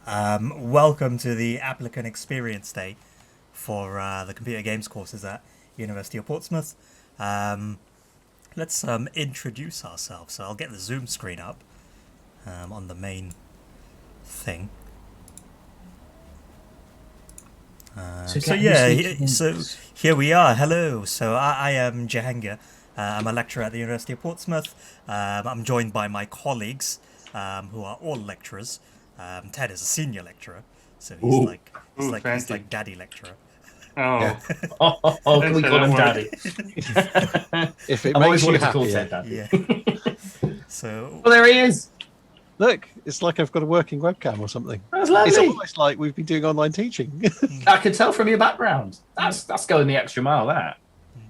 Welcome to the Applicant Experience Day for the computer games courses at University of Portsmouth. Let's introduce ourselves. So I'll get the Zoom screen up on the main thing. So here we are. Hello. So I am Jahangir. I'm a lecturer at the University of Portsmouth. I'm joined by my colleagues, who are all lecturers. Ted is a senior lecturer, so he's like daddy lecturer. Oh, Yeah. Can we call him Daddy? If it I've always makes you wanted to call happier. Ted Daddy. Yeah. So Well, there he is. Look, it's like I've got a working webcam or something. That's lovely. It's almost like we've been doing online teaching. I can tell from your background. That's going the extra mile. That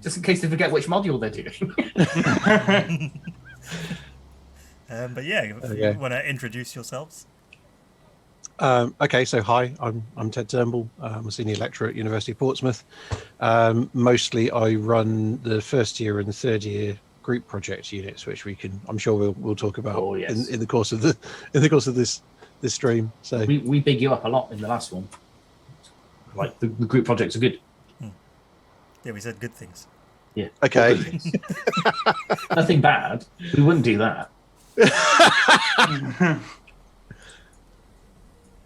just in case they forget which module they're doing. but yeah, if you want to introduce yourselves. Okay, so hi, I'm Ted Turnbull. I'm a senior lecturer at University of Portsmouth. Mostly, I run the first year and the third year group project units, which I'm sure we'll talk about in the course of this stream. So we big you up a lot in the last one. Like the group projects are good. Yeah, we said good things. Yeah. Okay. Nothing bad. We wouldn't do that.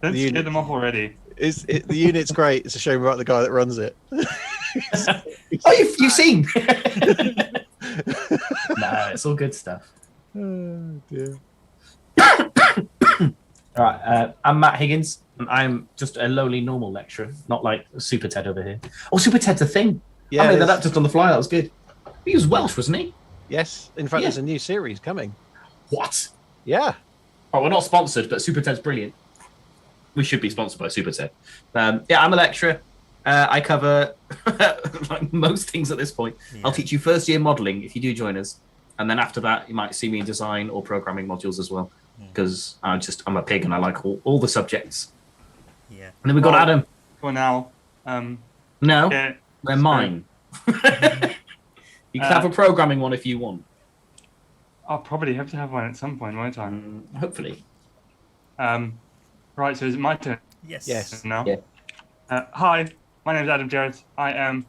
Don't scare them off already. The unit's great. It's a shame about the guy that runs it. Oh, you've seen? Nah, it's all good stuff. Oh, dear. All right, I'm Matt Higgins, and I'm just a lowly normal lecturer, not like Super Ted over here. Oh, Super Ted's a thing. Yeah, I made that up just on the fly. That was good. He was Welsh, wasn't he? Yes. In fact, there's a new series coming. What? Yeah. Oh, we're not sponsored, but Super Ted's brilliant. We should be sponsored by Super Ted. I'm a lecturer. I cover like most things at this point. Yeah. I'll teach you first year modelling if you do join us, and then after that, you might see me in design or programming modules as well, because I'm a pig and I like all the subjects. Yeah. And then we've got Adam. For now. No, yeah, they're mine. You can have a programming one if you want. I'll probably have to have one at some point, won't I? Hopefully. Right, so is it my turn? Yes. Now? Yeah. Hi, my name is Adam Jarrett. I am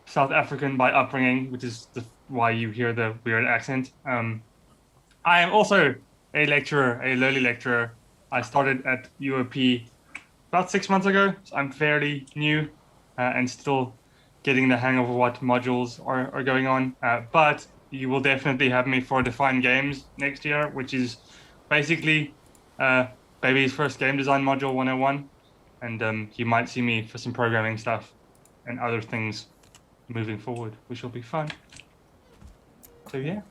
South African by upbringing, which is why you hear the weird accent. I am also a lecturer, a lowly lecturer. I started at UOP about 6 months ago, so I'm fairly new and still getting the hang of what modules are going on. But you will definitely have me for Define Games next year, which is basically Baby's first game design module 101. And you might see me for some programming stuff and other things moving forward, which will be fun. So yeah.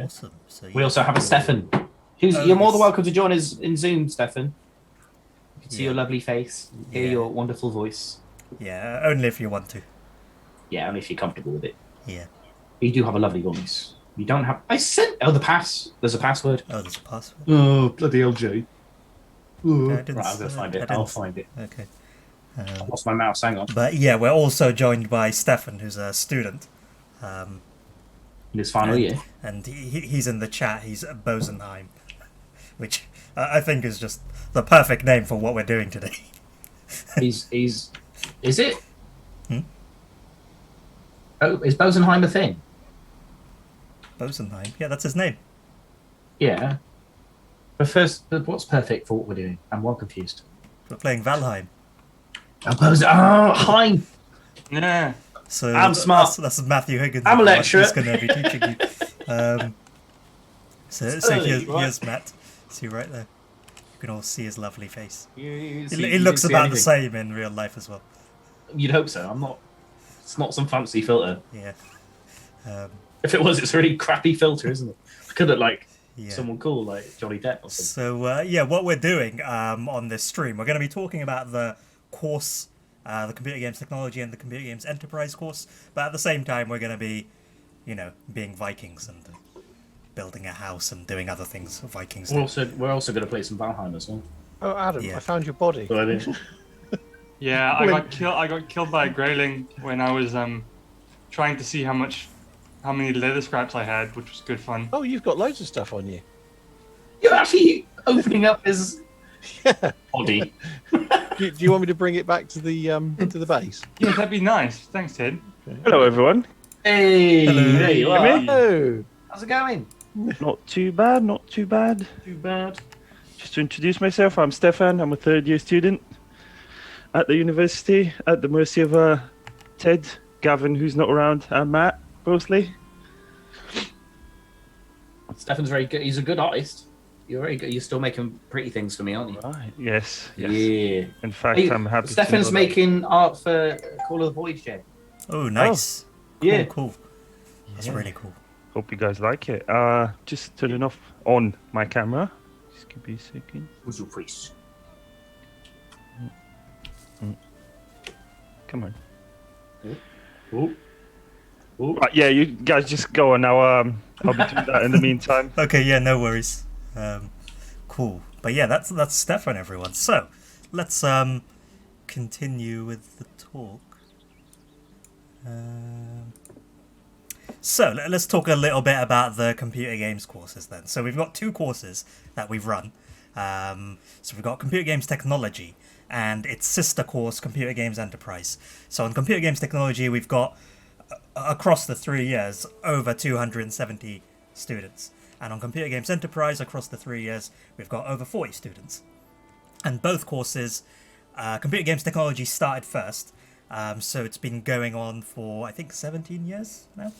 Awesome. So We also have a Stefan. You're more than welcome to join us in Zoom, Stefan. You can see your lovely face, hear your wonderful voice. Yeah, only if you want to. Yeah, only if you're comfortable with it. Yeah. You do have a lovely voice. You don't have... the pass. There's a password. Oh, there's a password. Oh, bloody LJ. Right, I'm going to find it. I'll find it. Okay. I lost my mouse. Hang on. But yeah, we're also joined by Stefan, who's a student. In his final year. And he's in the chat. He's at Bosenheim, which I think is just the perfect name for what we're doing today. Is it? Oh, is Bosenheim a thing? Bosenheim? Yeah, that's his name. Yeah. But first, what's perfect for what we're doing? I'm well confused. We're playing Valheim. Heim! Yeah. So I'm smart. That's Matthew Higgins. I'm a lecturer. He's going to be teaching you. So here's Matt. See right there. You can all see his lovely face. He looks about the same in real life as well. You'd hope so. I'm not. It's not some fancy filter. Yeah. If it was, it's a really crappy filter, isn't it? Could it like someone cool like Johnny Depp or something? So what we're doing on this stream, we're going to be talking about the course, the Computer Games Technology and the Computer Games Enterprise course, but at the same time we're going to be, being Vikings and building a house and doing other things Vikings do. We're also going to play some Valheim as well. Oh, Adam, I found your body. Yeah, I got killed by a grayling when I was trying to see how many leather scraps I had, which was good fun. Oh, you've got loads of stuff on you. You're actually opening up his Body. Do you want me to bring it back to the base? Yeah, that'd be nice. Thanks, Ted. Hello, everyone. Hey, Hello. there you are. Hear me? Oh, How's it going? Not too bad, not too bad. Too bad. Just to introduce myself, I'm Stefan. I'm a third-year student at the university, at the mercy of Ted, Gavin, who's not around, and Matt, mostly. Stefan's very good. He's a good artist. You're very good. You're still making pretty things for me, aren't you? Right. Yes. Yeah. In fact, Hey, I'm happy. Stefan's to know making art for Call of the Void Jay. Oh, nice. Yeah. Cool. That's really cool. that. Hope you guys like it. Just turning off on my camera. Just give me a second. Who's your priest? Come on. Ooh. Ooh. Right, yeah, you guys just go on now. I'll be doing that in the meantime. Okay, yeah, no worries. Cool. But yeah, that's Stefan, everyone. So let's continue with the talk. So let's talk a little bit about the computer games courses then. So we've got two courses that we've run. So we've got computer games technology and its sister course, computer games enterprise. So on computer games technology, we've got across the 3 years over 270 students, and on computer games enterprise across the 3 years we've got over 40 students. And both courses, computer games technology started first, so it's been going on for I think 17 years now.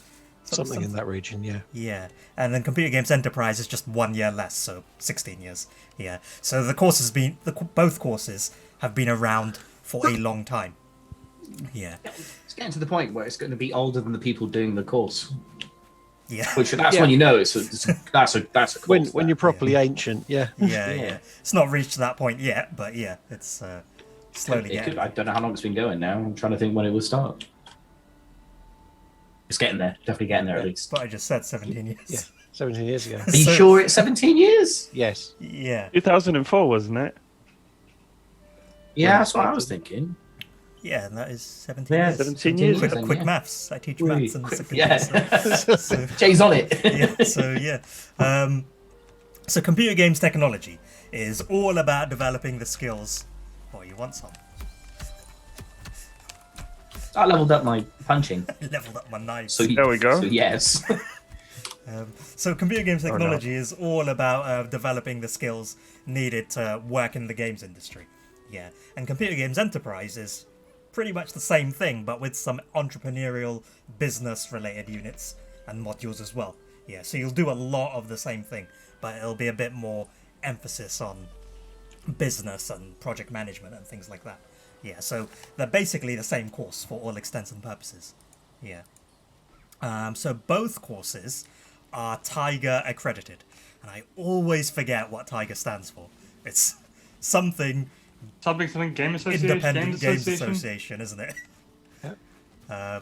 something in that region, yeah. Yeah, and then computer games enterprise is just 1 year less, so 16 years. Yeah, so the course has been both courses have been around for a long time. Yeah, It's getting to the point where it's going to be older than the people doing the course. yeah, Which that's Yeah. when you know that's a course. When you're properly ancient, yeah. yeah. It's not reached that point yet, but yeah, it's slowly getting. I don't know how long it's been going now. I'm trying to think when it will start. It's getting there. Definitely getting there at least. But I just said 17 years. Yeah. 17 years ago. Are you So- sure it's 17 years? Yes. Yeah, 2004, wasn't it? Yeah, that's what I was thinking. yeah, and that is 17 Yeah, years. 17 years. Quick, then, quick yeah. maths. I teach Wee. maths in second Yeah. year. So, Jay's on it. yeah, so yeah. So computer games technology is all about developing the skills. Oh, you want some? I leveled up my punching. Leveled up my knives. So There we go. So yes. So computer games no. technology is all about developing the skills needed to work in the games industry. Yeah, and computer games enterprise is pretty much the same thing, but with some entrepreneurial business-related units and modules as well. Yeah, so you'll do a lot of the same thing, but it'll be a bit more emphasis on business and project management and things like that. Yeah, so they're basically the same course for all intents and purposes. Yeah. So both courses are Tiger accredited, and I always forget what Tiger stands for. It's something Something game association. Independent Games Association, isn't it?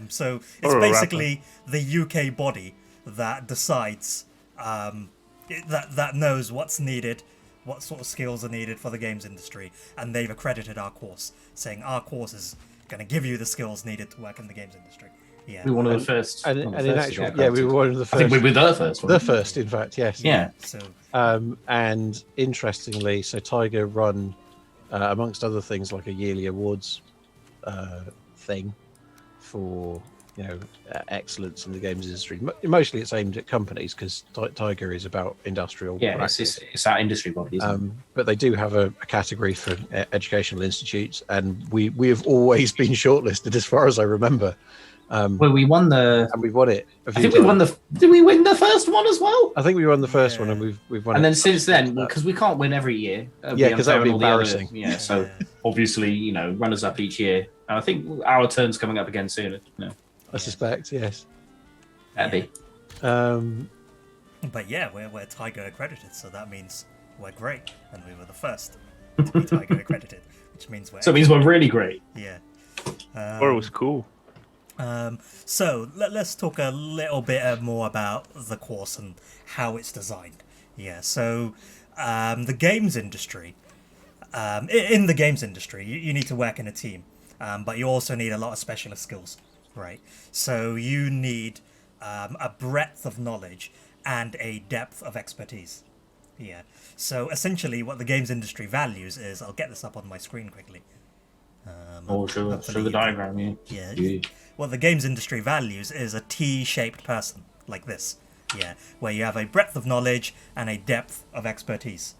So it's Or a basically the UK body that decides that knows what's needed, what sort of skills are needed for the games industry, and they've accredited our course, saying our course is going to give you the skills needed to work in the games industry. Yeah. We're one of the first. And one of in the first to actual, get yeah, we accredited. were one of the I first. think we were the first one. The first, in fact, yes. Yeah. So And interestingly, so Tiger run, amongst other things, like a yearly awards thing for excellence in the games industry. Mostly, it's aimed at companies because Tiger is about industrial. Yeah, practice. it's our industry body. Isn't it? But they do have a category for educational institutes, and we have always been shortlisted, as far as I remember. Well, we won the. And we've won it. I think we won the. Did we win the first one as well? I think we won the first one, Yeah. and we've won. And it then since then, because we can't win every year. Yeah, 'cause that would be unfair on all the other- embarrassing. Yeah, so obviously, runners up each year. And I think our turn's coming up again soon. I suspect, yes. That'd be. but yeah, we're Tiger accredited, so that means we're great, and we were the first to be Tiger accredited, which means we're So it means we're really great. yeah. Or it was cool. So let's talk a little bit more about the course and how it's designed. Yeah, so the games industry, in the games industry, you need to work in a team, but you also need a lot of specialist skills, right? So you need a breadth of knowledge and a depth of expertise. Yeah. So essentially, what the games industry values is, I'll get this up on my screen quickly. Show hopefully the you can- diagram, yeah. Yeah. What the games industry values is a T-shaped person, like this. Yeah. Where you have a breadth of knowledge and a depth of expertise.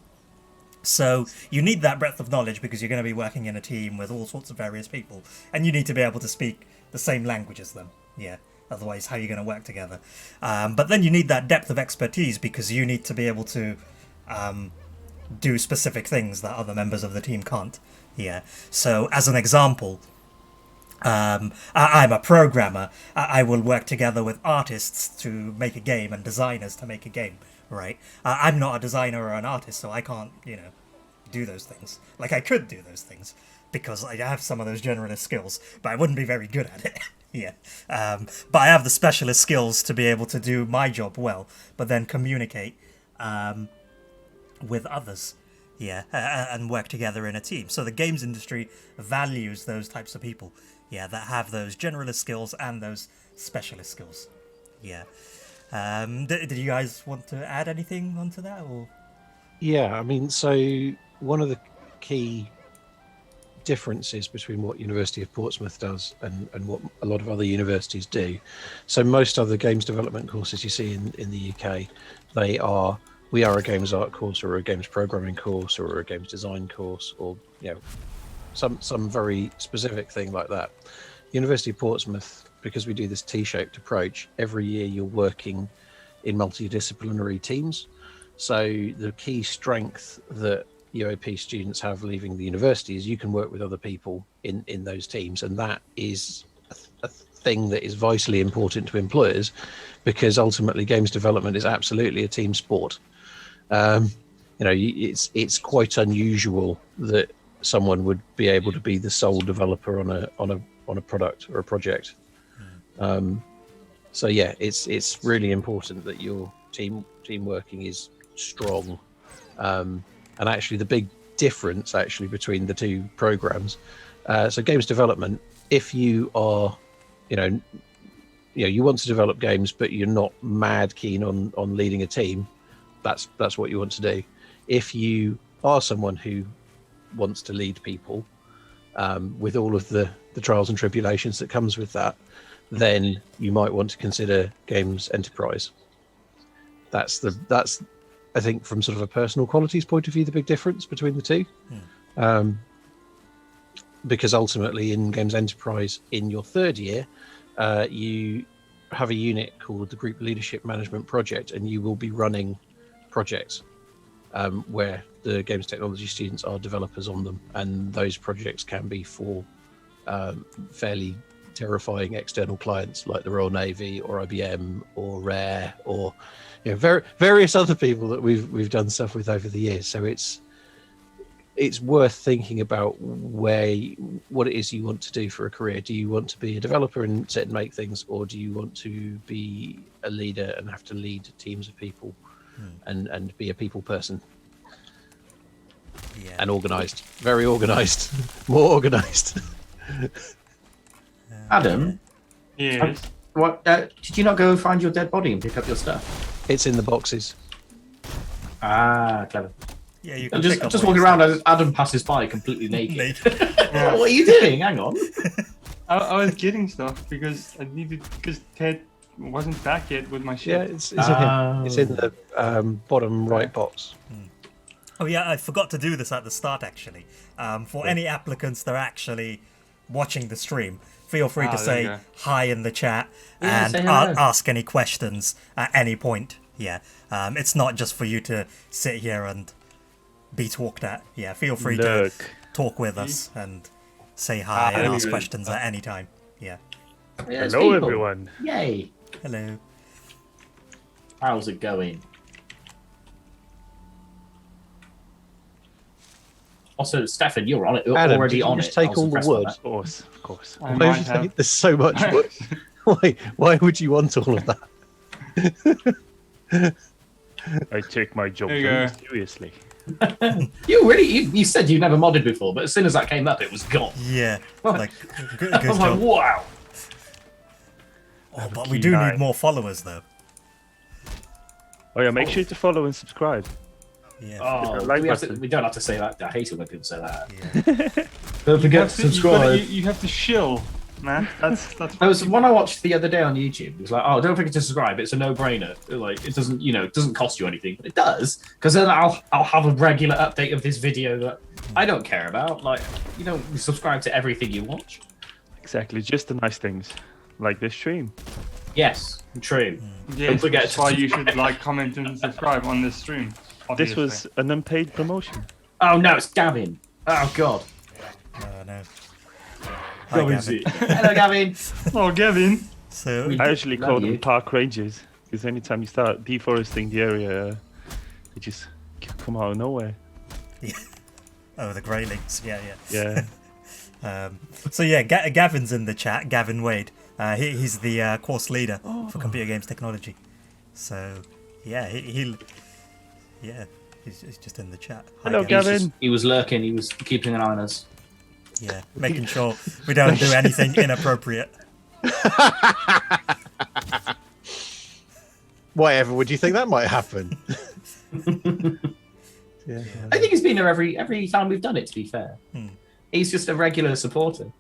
So you need that breadth of knowledge because you're going to be working in a team with all sorts of various people, and you need to be able to speak the same language as them. Yeah. Otherwise, how are you going to work together? But then you need that depth of expertise because you need to be able to do specific things that other members of the team can't. Yeah. So as an example, I'm a programmer. I will work together with artists to make a game and designers to make a game, right? I'm not a designer or an artist, so I can't, do those things. Like, I could do those things because I have some of those generalist skills, but I wouldn't be very good at it. Yeah. But I have the specialist skills to be able to do my job well, but then communicate with others. Yeah, and work together in a team. So the games industry values those types of people. Yeah, that have those generalist skills and those specialist skills. Yeah. Did you guys want to add anything onto that, or? Yeah, I mean, so one of the key differences between what University of Portsmouth does and what a lot of other universities do. So most other games development courses you see in the UK, we are a games art course or a games programming course or a games design course or some very specific thing like that. University of Portsmouth, because we do this T-shaped approach, every year you're working in multidisciplinary teams. So the key strength that UOP students have leaving the university is you can work with other people in those teams, and that is a thing that is vitally important to employers, because ultimately games development is absolutely a team sport. It's quite unusual that someone would be able to be the sole developer on a product or a project. So yeah, it's really important that your team working is strong. And actually the big difference between the two programs, so games development, if you are you want to develop games but you're not mad keen on leading a team, that's what you want to do. If you are someone who wants to lead people, with all of the trials and tribulations that comes with that, then you might want to consider games enterprise. That's I think, from sort of a personal qualities point of view, the big difference between the two. Because ultimately in games enterprise in your third year, you have a unit called the Group Leadership Management Project, and you will be running projects where the games technology students are developers on them, and those projects can be for fairly terrifying external clients like the Royal Navy or IBM or Rare or various other people that we've done stuff with over the years. So it's worth thinking about what it is you want to do for a career. Do you want to be a developer and sit and make things, or do you want to be a leader and have to lead teams of people and be a people person? Yeah. And organized, very organized, more organized. Adam, Yes. what did you not go find your dead body and pick up your stuff? It's in the boxes. Ah, clever. Yeah, you I'm can pick up just all walking your around stuff. as Adam passes by completely naked. Naked. Yeah. What are you doing? Hang on. I was getting stuff because Ted wasn't back yet with my shit. Yeah, it's in here. It's in the bottom right box. Oh yeah, I forgot to do this at the start actually. For any applicants that are actually watching the stream, feel free to there you say go. hi in the chat Yeah, and say hello. ask any questions at any point. Yeah, it's not just for you to sit here and be talked at. Yeah, feel free to talk with us and say hi and ask questions at any time. Yeah. Yeah, there's Hello, people. everyone. Yay. Hello. How's it going? Also, Stefan, you're on it. You're Adam, already did you on just it. take I was all the impressed by wood? that. Of course. I Why might would you have. take- There's so much wood. Why would you want all of that? I take my job There you very go. seriously. You said you never modded before, but as soon as that came up, it was gone. Yeah. What? Like good, I good was like, job. wow. Oh, but we do need more followers though. Oh yeah, make sure to follow and subscribe. Yeah. Oh, Like we don't have to say that. I hate it when people say that. Yeah. Don't forget to subscribe. You have to shill, man. That's. There was one I watched the other day on YouTube. It was like, oh, don't forget to subscribe. It's a no-brainer. Like, it doesn't, it doesn't cost you anything, but it does, because then I'll have a regular update of this video that I don't care about. Like, you don't subscribe to everything you watch. Exactly, just the nice things, like this stream. Yes, true. Yes, Don't forget that's to why you should like, comment, and subscribe on this stream. This Obviously. was an unpaid promotion. Oh no, it's Gavin. Oh god. Oh no. Hi, Gavin. Hello, Gavin. Oh, Gavin. So We- I usually Love call you. them park rangers because anytime you start deforesting the area, they just come out of nowhere. the Greylings. Yeah. Yeah. So yeah, Gavin's in the chat. Gavin Wade. He's the course leader for computer games technology. So yeah, he's just in the chat. Hi, Hello, Gavin. He was lurking. He was keeping an eye on us. Yeah, making sure we don't do anything inappropriate. Whatever would you think that might happen? Yeah. I think he's been there every time we've done it. To be fair, he's just a regular supporter.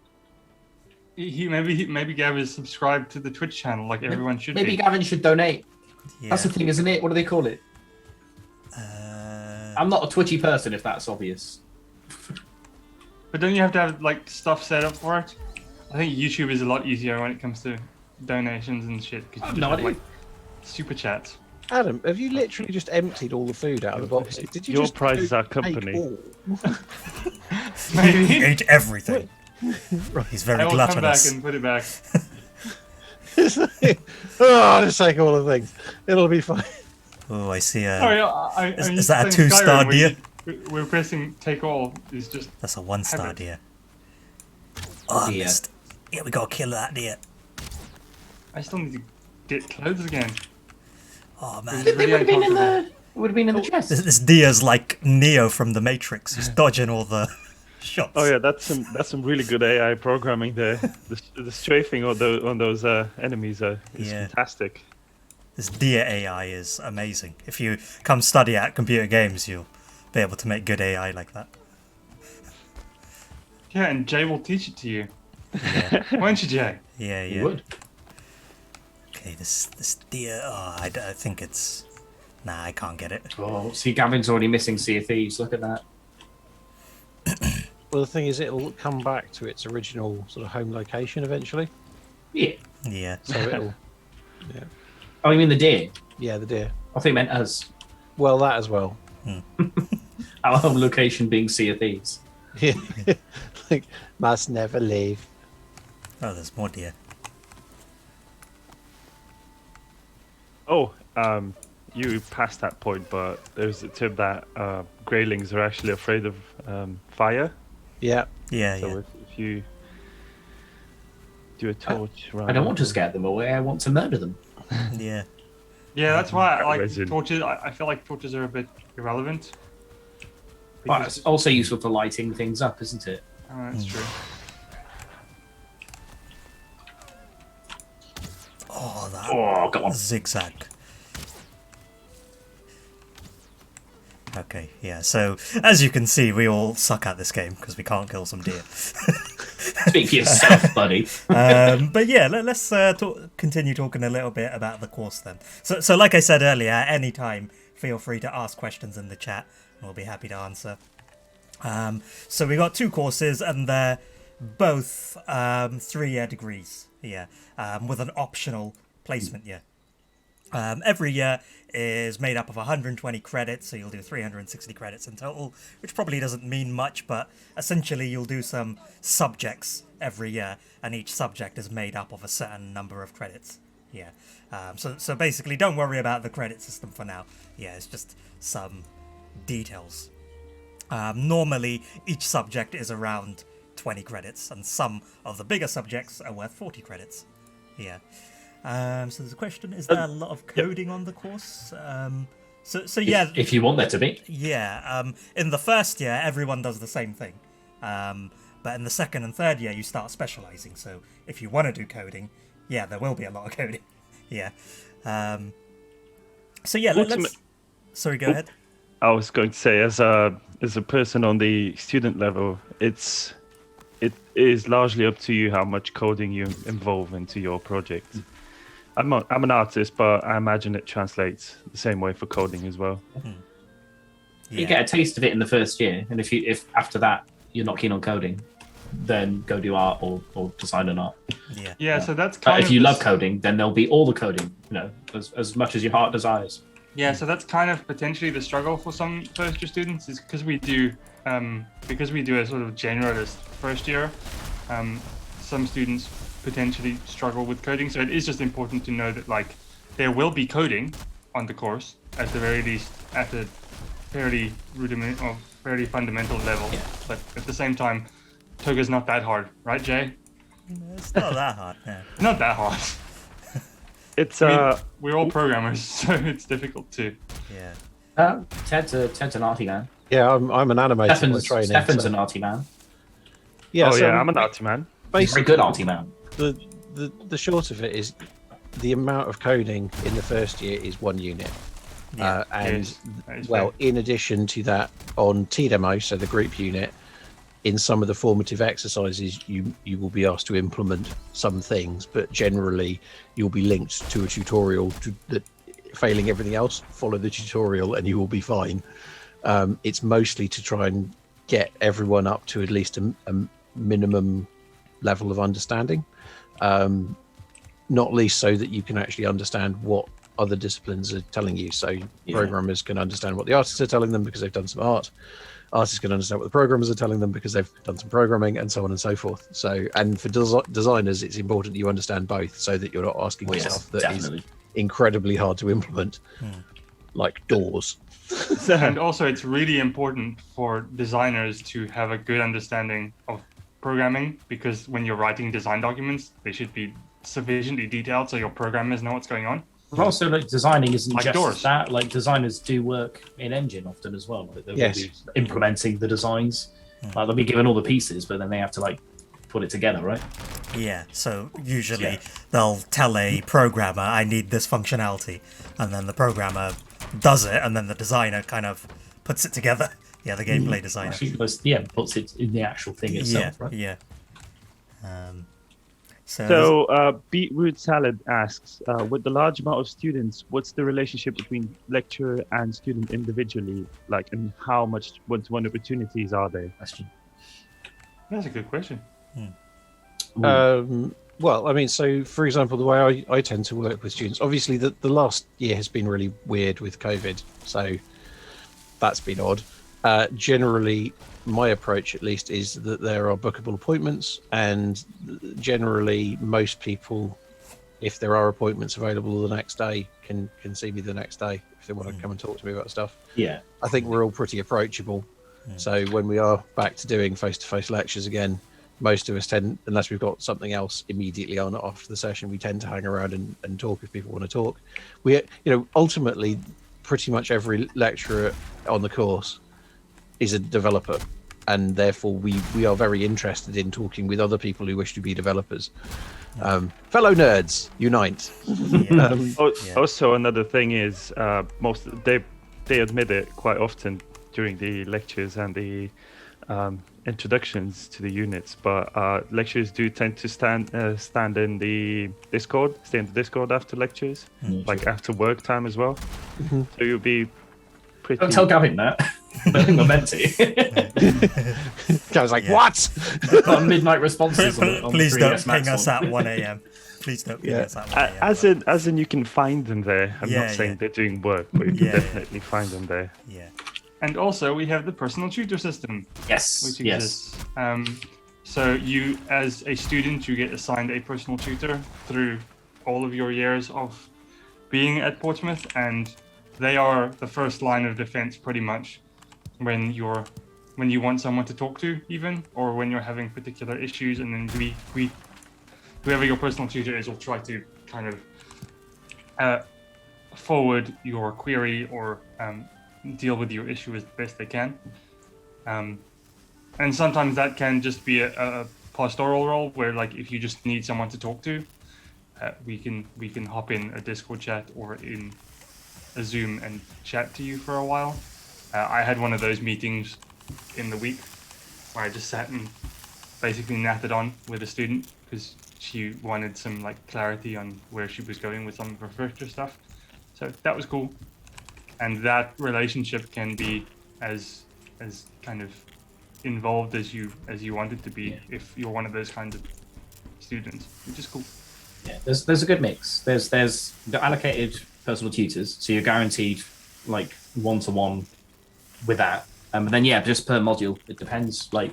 Maybe Gavin's subscribed to the Twitch channel like everyone should Maybe be. Gavin should donate. Yeah. That's the thing, isn't it? What do they call it? I'm not a twitchy person, if that's obvious. But don't you have to have like stuff set up for it? I think YouTube is a lot easier when it comes to donations and shit. Because you No just have, idea. like super chats. Adam, have you literally just emptied all the food out of the boxes? Did you Your just prize is our take company. all? He Maybe. ate everything. He's very I will come back gluttonous. and put it back. Oh, just take all the things. It'll be fine. Oh, I see. Is that a 2-star deer? We're pressing take all. Is just That's a 1-star Heaven. deer. Oh, I Deer. missed. Yeah, we gotta kill that deer. I still need to get clothes again. Oh man, It's really uncomfortable. It would have been in the chest. this deer's like Neo from the Matrix. He's dodging all the shots. Oh yeah, that's some really good AI programming there. The strafing on those enemies is Yeah. fantastic. This deer AI is amazing. If you come study at computer games, you'll be able to make good AI like that. Yeah, and Jay will teach it to you. Yeah, Won't you, Jay? yeah, You yeah. would. Okay, this deer. Oh, I think it's. Nah, I can't get it. Oh, see, Gavin's already missing Sea of Thieves. Look at that. Well, the thing is, it'll come back to its original sort of home location eventually. Yeah. Yeah. So it'll, Oh, you mean the deer? yeah, the deer. I think it meant us. Well, that as well. Our home location being Sea of Thieves. Yeah, like must never leave. Oh, there's more deer. Oh, you passed that point, but there's a tip that Greylings are actually afraid of fire. Yeah, Yeah, So yeah. if you do a torch, I don't want to scare them away. I want to murder them. Yeah. Yeah, that's why I like Resin. torches. I feel like torches are a bit irrelevant. But Because- it's also useful for lighting things up, isn't it? That's true. Oh, that Oh, come on. zigzag. Okay, yeah. So as you can see, we all suck at this game because we can't kill some deer. Speak for yourself, buddy. But yeah, let's continue talking a little bit about the course then. So like I said earlier, at any time, feel free to ask questions in the chat, and we'll be happy to answer. So we got 2 courses, and they're both 3-year degrees. Yeah, with an optional placement year. Every year is made up of 120 credits, so you'll do 360 credits in total, which probably doesn't mean much, but essentially you'll do some subjects every year, and each subject is made up of a certain number of credits. Yeah. So basically, don't worry about the credit system for now. Yeah, it's just some details. Normally, each subject is around 20 credits, and some of the bigger subjects are worth 40 credits. Yeah. So there's a question: is there a lot of coding on the course? So yeah, If you want there to be. yeah. In the first year, everyone does the same thing, but in the second and third year, you start specializing. So if you want to do coding, yeah, there will be a lot of coding. Yeah. So yeah, let's. Ultimate- Sorry, go ahead. I was going to say, as a person on the student level, it is largely up to you how much coding you involve into your project. I'm an artist, but I imagine it translates the same way for coding as well. You get a taste of it in the first year, and if after that you're not keen on coding, then go do art or design an art. Yeah. So that's But kind if of you love coding, then there'll be all the coding, as much as your heart desires. Yeah, so that's kind of potentially the struggle for some first year students, is because we do a sort of generalist first year. Some students potentially struggle with coding, so it is just important to know that like there will be coding on the course at the very least at a fairly fairly fundamental level. Yeah. But at the same time, Toga's not that hard, right, Jay? It's not that hard. Yeah. Not that hard. It's We're all programmers, so it's difficult to. Yeah. Ted's an arty man. Yeah, I'm an animator by training. Stefan's so- an arty man. Yeah, oh so yeah, I'm an arty man. He's a very good arty man. the short of it is the amount of coding in the first year is 1 unit. Yeah, And That is well, fair. in addition to that, on T-Demo, so the group unit, in some of the formative exercises, you will be asked to implement some things, but generally you'll be linked to a tutorial that, failing everything else, follow the tutorial and you will be fine. It's mostly to try and get everyone up to at least a minimum level of understanding, not least so that you can actually understand what other disciplines are telling you. So programmers can understand what the artists are telling them because they've done some art. Artists can understand what the programmers are telling them because they've done some programming, and so on and so forth. So, and for designers, it's important you understand both, so that you're not asking for stuff that definitely. is incredibly hard to implement, like doors. And also, it's really important for designers to have a good understanding of programming, because when you're writing design documents, they should be sufficiently detailed so your programmers know what's going on. But also, like, designing isn't Like just doors. that. Like, designers do work in engine often as well. Like, they'll Yes. be implementing the designs. Like, they'll be given all the pieces, but then they have to like put it together, right? Yeah, so usually Yeah. they'll tell a programmer, I need this functionality, and then the programmer does it, and then the designer kind of puts it together. Yeah, the gameplay designer. Actually, puts it in the actual thing Yeah, itself, right? yeah. So, Beetroot Salad asks, with the large amount of students, what's the relationship between lecturer and student individually? Like, and how much one-to-one opportunities are there? Question. That's a good question. Well, I mean, so for example, the way I tend to work with students, obviously the last year has been really weird with COVID, so that's been odd. Generally, my approach at least is that there are bookable appointments, and generally most people, if there are appointments available the next day, can see me the next day if they want to come and talk to me about stuff. Yeah. I think we're all pretty approachable. So when we are back to doing face-to-face lectures again, most of us tend, unless we've got something else immediately on after the session, we tend to hang around and talk if people want to talk. We, ultimately, pretty much every lecturer on the course is a developer, and therefore we are very interested in talking with other people who wish to be developers. Fellow nerds, unite. Also, another thing is, they admit it quite often during the lectures and the introductions to the units, but lecturers do tend to stand in the Discord, stay in the Discord after lectures, like after work time as well. So you'll be pretty. Don't tell Gavin that. I think we're meant to. I was like, what? On midnight responses. on Please 3DS don't Max ping us one. at 1 a.m. Please don't ping us at 1 a.m. As in, you can find them there. I'm Yeah, not saying yeah. they're doing work, but you can Yeah, definitely find them there. Yeah. And also, we have the personal tutor system, Yes. which Yes. exists. So you, as a student, you get assigned a personal tutor through all of your years of being at Portsmouth, and they are the first line of defense pretty much when you want someone to talk to, even, or when you're having particular issues. And then we whoever your personal tutor is will try to kind of forward your query or deal with your issue as best they can. And sometimes that can just be a pastoral role where, like, if you just need someone to talk to, we can hop in a Discord chat or in a Zoom and chat to you for a while. I had one of those meetings in the week where I just sat and basically napped it on with a student because she wanted some like clarity on where she was going with some of her future stuff. So that was cool, and that relationship can be as kind of involved as you want it to be if you're one of those kinds of students, which is cool. Yeah, there's a good mix. There's the allocated personal tutors, so you're guaranteed like 1-to-1 with that. But then just per module, it depends. Like,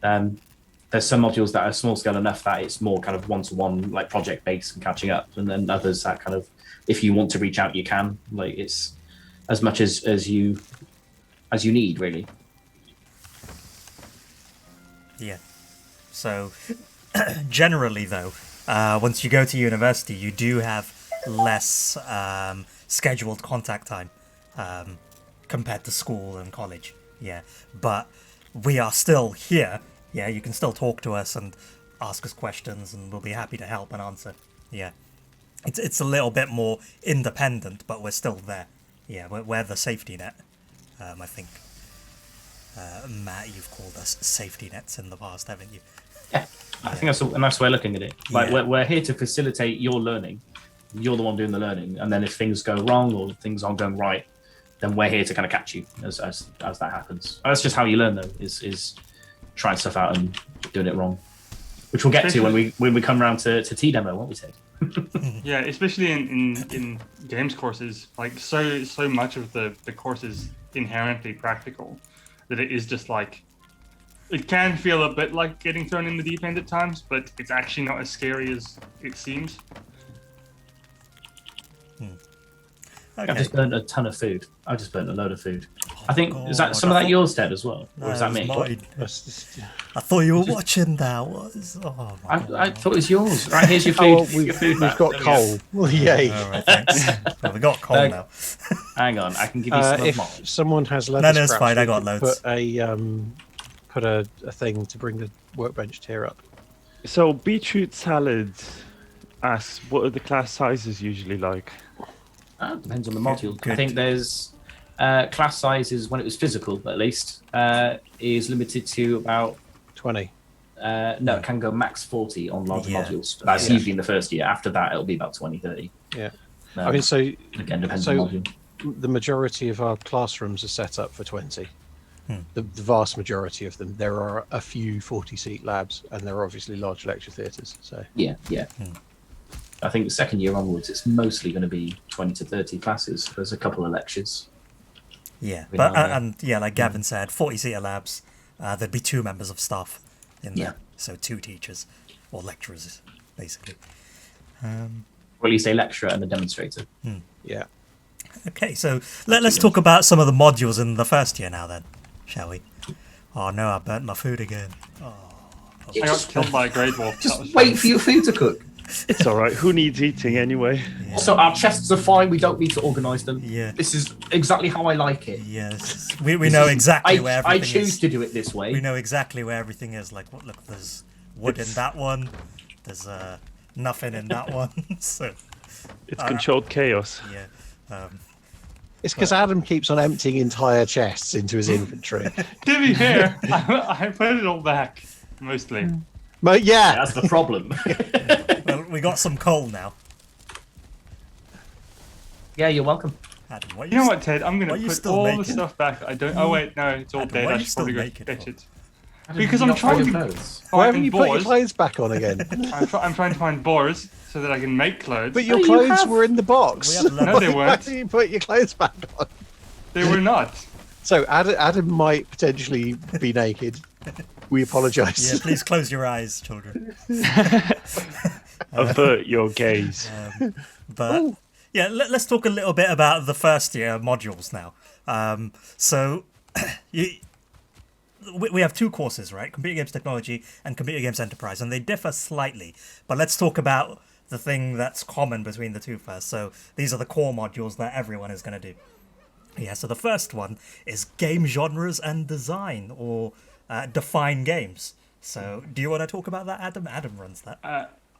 there's some modules that are small scale enough that it's more kind of 1-to-1, like project based and catching up, and then others that kind of, if you want to reach out, you can. Like, it's as much as you need, really. Yeah. So, generally, though, once you go to university, you do have less scheduled contact time compared to school and college. Yeah. But we are still here. Yeah, you can still talk to us and ask us questions, and we'll be happy to help and answer. Yeah. It's a little bit more independent, but we're still there. Yeah, we're the safety net, I think. Matt, you've called us safety nets in the past, haven't you? Yeah, I think that's a nice way of looking at it. Like, we're here to facilitate your learning. You're the one doing the learning, and then if things go wrong or things aren't going right, then we're here to kind of catch you as that happens. That's just how you learn, though, is trying stuff out and doing it wrong, which we'll get to when we come around to T demo, won't we, Ted? Yeah, especially in games courses, like so much of the course is inherently practical that it is just like, it can feel a bit like getting thrown in the deep end at times, but it's actually not as scary as it seems. Okay. I've just burnt a ton of food. I just burnt a load of food. Oh, I think, God, is that some of that yours, Ted, as well? No, Or is that me? mine. I thought you were watching that. What is? Oh my God. I thought it was yours. Right, here's your food. Oh, well, your food we've back. got There we go. coal. Well, yay. All right, thanks. Well, we got coal now. Hang on, I can give you some of If mine. someone has leather No, it's scraps, fine, I we got could loads. Put a thing to bring the workbench tier up. So beetroot salad asks, what are the class sizes usually like? Depends on the module. Good. I think there's class sizes, when it was physical at least, is limited to about 20. no, it can go max 40 on larger Yeah. modules. That's Yeah. usually in the first year. After that, it'll be about 20, 30. Yeah. Um, I mean, so again, depends on so the module. the majority of our classrooms are set up for 20. The vast majority of them. There are a few 40-seat labs, and there are obviously large lecture theatres. So Yeah. I think the second year onwards, it's mostly going to be 20 to 30 classes. There's a couple of lectures. Yeah, We but know that. and yeah, like Gavin said, 40-seater labs. There'd be 2 members of staff in Yeah. there, so 2 teachers or lecturers, basically. Or at least a lecturer and a demonstrator. yeah. Okay, so let's talk about some of the modules in the first year now, then, shall we? Oh no, I burnt my food again. I got killed by a grey wolf. That was Just wait for your food to cook. It's all right. Who needs eating anyway? Also, our chests are fine. We don't need to organise them. Yeah. This is exactly how I like it. Yes, we know exactly where I everything choose is. to do it this way. We know exactly where everything is. Like, look, there's wood in that one. There's nothing in that one. So It's controlled chaos. yeah, It's because Adam keeps on emptying entire chests into his inventory. To be fair, I put it all back, mostly. But yeah, That's the problem. well, we got some coal now. Yeah, you're welcome. Adam, why You know what, Ted? I'm Why gonna are you put still all the naked? stuff back. I don't. Oh wait, no, it's all Adam, dead. why are I you should still probably go naked fetch for? it. Because I'm Not trying wearing to clothes. why haven't find you put your boars. clothes back on again? I'm trying to find boars so that I can make clothes. But your you clothes have- were in the box. We have No, they Why weren't. did you put your clothes back on? They were not. So Adam might potentially be naked. We apologise. Yeah, please close your eyes, children. Avert your gaze. But yeah, let's talk a little bit about the first year modules now. So we have 2 courses, right? Computer Games Technology and Computer Games Enterprise, and they differ slightly. But let's talk about the thing that's common between the 2 first. So these are the core modules that everyone is going to do. Yeah, so the first one is game genres and design, or define games. So do you want to talk about that, Adam? Adam runs that.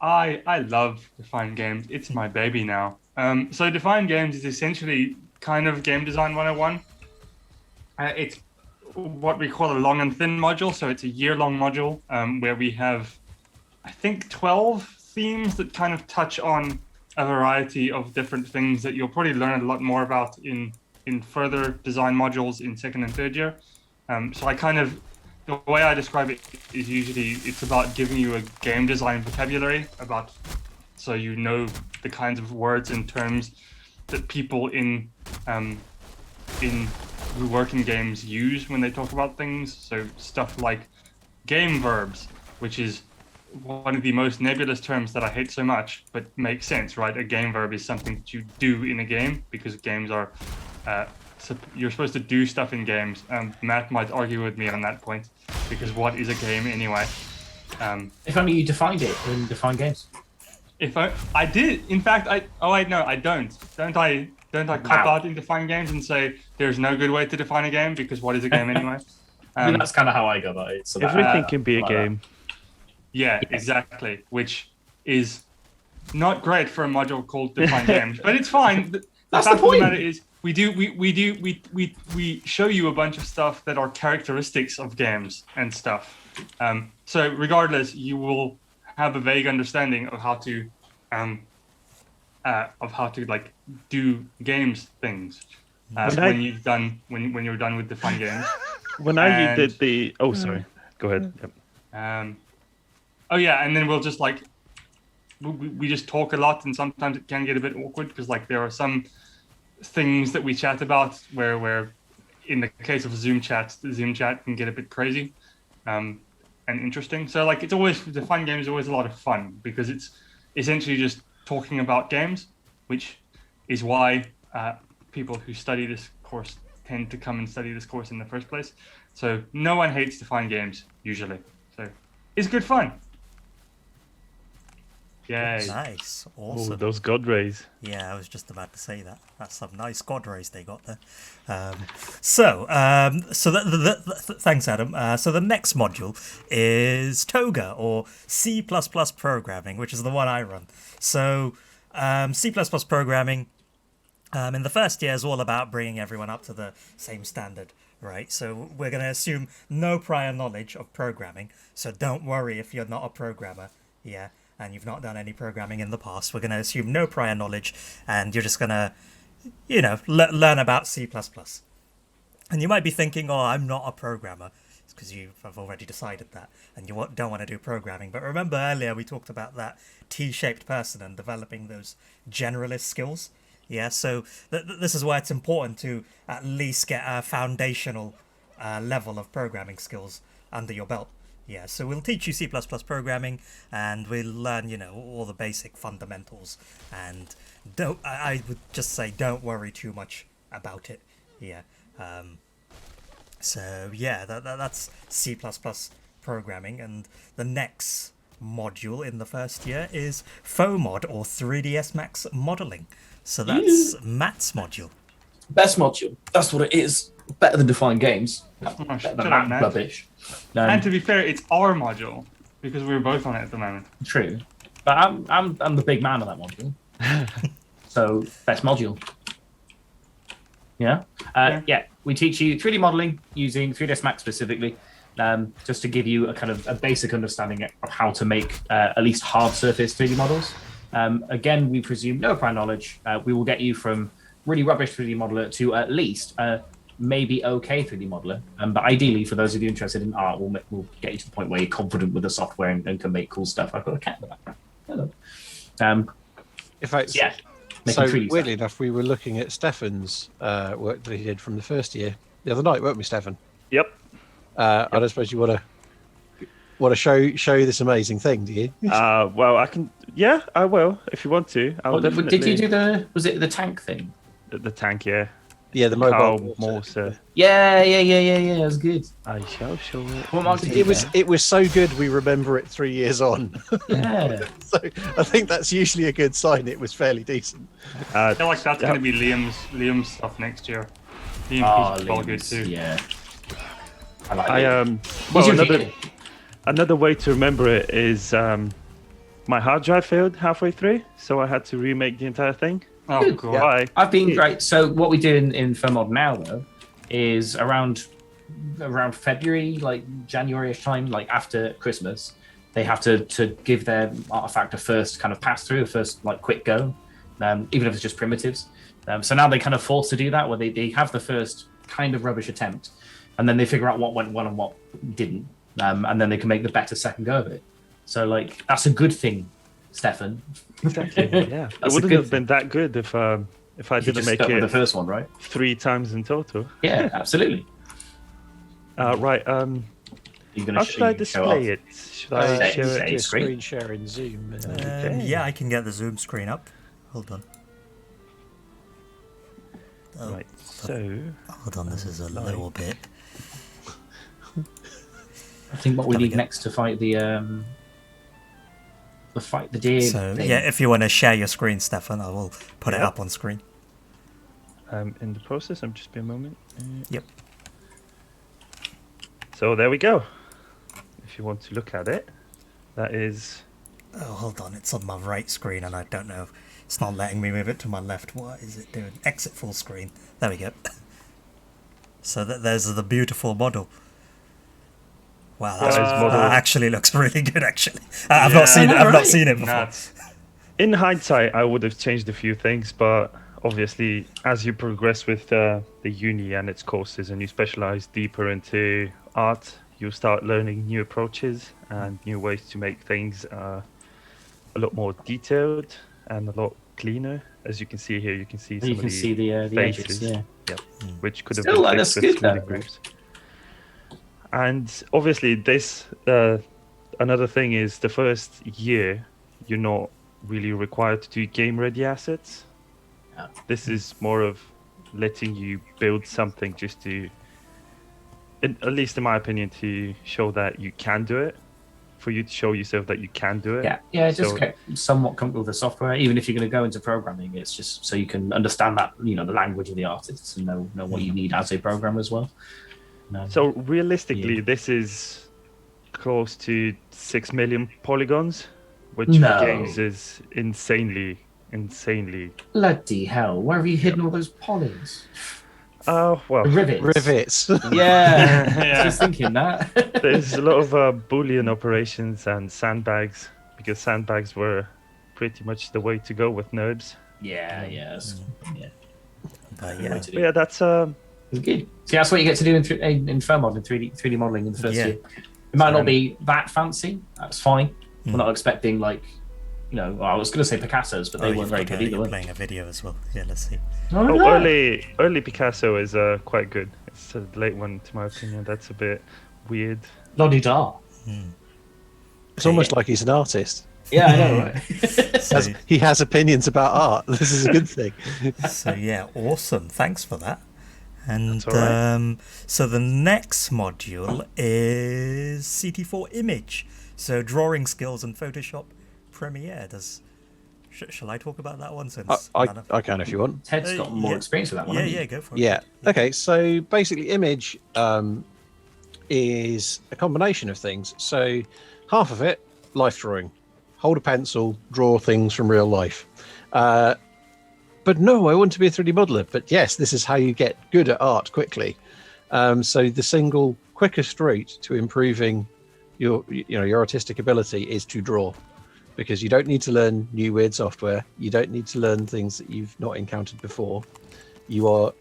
I love Define Games. It's my baby now. So Define Games is essentially kind of game design 101. It's what we call a long and thin module. So it's a year-long module where we have, I think, 12 themes that kind of touch on a variety of different things that you'll probably learn a lot more about in further design modules in second and third year. So the way I describe it is usually it's about giving you a game design vocabulary so you know the kinds of words and terms that people who work in games use when they talk about things. So stuff like game verbs, which is one of the most nebulous terms that I hate so much, but makes sense, right? A game verb is something that you do in a game because games are, you're supposed to do stuff in games. Matt might argue with me on that point because what is a game anyway? If only you defined it in Define Games. If I did, in fact, I don't. Don't I cop out in Define Games and say there's no good way to define a game because what is a game anyway? I mean, that's kind of how I go about it. So Everything can be a game. Yeah, exactly. Which is not great for a module called Define Games, but it's fine. That's the point. Of the matter is, we show you a bunch of stuff that are characteristics of games and stuff. So regardless, you will have a vague understanding of how to like do games things when you're done with Define Games. When I did the sorry, go ahead. Yep. Oh yeah, and then we'll just like we just talk a lot, and sometimes it can get a bit awkward because like there are some things that we chat about where in the case of Zoom chat, the Zoom chat can get a bit crazy and interesting. So like Define Games is always a lot of fun because it's essentially just talking about games, which is why people who study this course tend to come and study this course in the first place. So no one hates Define Games usually. So it's good fun. Yay. Nice. Awesome. Oh, those God rays. Yeah, I was just about to say that. That's some nice God rays they got there. Thanks, Adam. So the next module is Toga, or C++ programming, which is the one I run. So C++ programming in the first year is all about bringing everyone up to the same standard, right? So we're going to assume no prior knowledge of programming. So don't worry if you're not a programmer, yeah, and you've not done any programming in the past. We're going to assume no prior knowledge, and you're just going to, learn about C++. And you might be thinking, oh, I'm not a programmer. It's because you have already decided that, and you don't want to do programming. But remember earlier we talked about that T-shaped person and developing those generalist skills. Yeah, so this is why it's important to at least get a foundational level of programming skills under your belt. Yeah, so we'll teach you C++ programming, and we'll learn, all the basic fundamentals. And I would just say don't worry too much about it. Yeah. So yeah, that's C++ programming, and the next module in the first year is FOMOD, or 3ds Max modeling. So that's Matt's module. Best module. That's what it is. Better than Define Games. Better than that rubbish. And to be fair, it's our module because we're both on it at the moment. True, but I'm the big man on that module. So best module. Yeah. Yeah. We teach you 3D modeling using 3ds Max specifically, just to give you a kind of a basic understanding of how to make at least hard surface 3D models. Again, we presume no prior knowledge. We will get you from really rubbish 3D modeler to at least maybe okay 3D modeler. But ideally, for those of you interested in art, we'll get you to the point where you're confident with the software and can make cool stuff. I've got a cat in the background. Hello. In fact, yeah. So weirdly enough, we were looking at Stefan's work that he did from the first year the other night, weren't we, Stefan? Yep. I don't suppose you want to show you this amazing thing, do you? Well, I can. Yeah, I will if you want to. Did you do was it the tank thing? The tank, yeah. Yeah, the mobile mortar. Yeah. It was good. I shall show it. What mark did It was so good we remember it 3 years on. Yeah. So I think that's usually a good sign. It was fairly decent. I feel like that's going to be Liam's stuff next year. Liam's all good too. Yeah. Another way to remember it is my hard drive failed halfway through, so I had to remake the entire thing. Oh, God. Yeah. I've been great. So what we do in FOMOD now, though, is around February, like January-ish time, like after Christmas. They have to give their artifact a first kind of pass through, a first like quick go, even if it's just primitives. So now they kind of forced to do that, where they have the first kind of rubbish attempt, and then they figure out what went well and what didn't, and then they can make the better second go of it. So like that's a good thing, Stefan. Exactly. Yeah, it wouldn't have been that good if I didn't make it the first one, right? 3 times in total. Yeah, absolutely. Right. How should I display it? Should I share it? Screen share in Zoom. Yeah, I can get the Zoom screen up. Hold on. Oh, Right. So. Hold on, this is a little bit. I think what we need next to fight the deer. So thing. yeah, if you want to share your screen, Stefan, I will put it up on screen. In the process, I'm just be a moment. Yep. So there we go. If you want to look at it, that is. Oh, hold on, it's on my right screen, and I don't know. It's not letting me move it to my left. What is it doing? Exit full screen. There we go. So there's the beautiful model. Wow, that actually looks really good. Actually, I've not seen it. I've not seen it before. Nuts. In hindsight, I would have changed a few things, but obviously, as you progress with the uni and its courses, and you specialize deeper into art, you start learning new approaches and new ways to make things a lot more detailed and a lot cleaner. As you can see here, you can see some of the edges, yeah. Yep. Which could have Still, been that's fixed with good, 3D though. groups. And obviously, this another thing is the first year you're not really required to do game-ready assets. Yeah. This is more of letting you build something just to, at least in my opinion, to show that you can do it. For you to show yourself that you can do it. Yeah, just get somewhat comfortable with the software. Even if you're going to go into programming, it's just so you can understand that, the language of the artists and know what you need as a programmer as well. So realistically, this is close to 6 million polygons, which for games is insanely. Bloody hell! Where have you hidden all those polys? Well, Rivets. Yeah, just thinking that. There's a lot of Boolean operations and sandbags, because sandbags were pretty much the way to go with nerds. Yeah. But yeah. But yeah, that's It's good. See, that's what you get to do in FurMod, in 3D modeling in the first year. It might not be that fancy. That's fine. We're not expecting I was going to say Picasso's, but they weren't very good either. You're were they? playing a video as well. Yeah, let's see. early Picasso is quite good. It's a late one, to my opinion. That's a bit weird. La-di-da. It's almost like he's an artist. Yeah, I know, right? He has opinions about art. This is a good thing. So yeah, awesome. Thanks for that. And That's all right. so the next module is CT4 image. So drawing skills in Photoshop Premiere. Shall I talk about that one? Since I can if you want. Ted's got more experience with that one. Yeah, go for it. Yeah. Okay. So basically, image is a combination of things. So half of it, life drawing. Hold a pencil, draw things from real life. But no, I want to be a 3D modeler. But yes, this is how you get good at art quickly. So the single quickest route to improving your artistic ability is to draw, because you don't need to learn new weird software. You don't need to learn things that you've not encountered before. It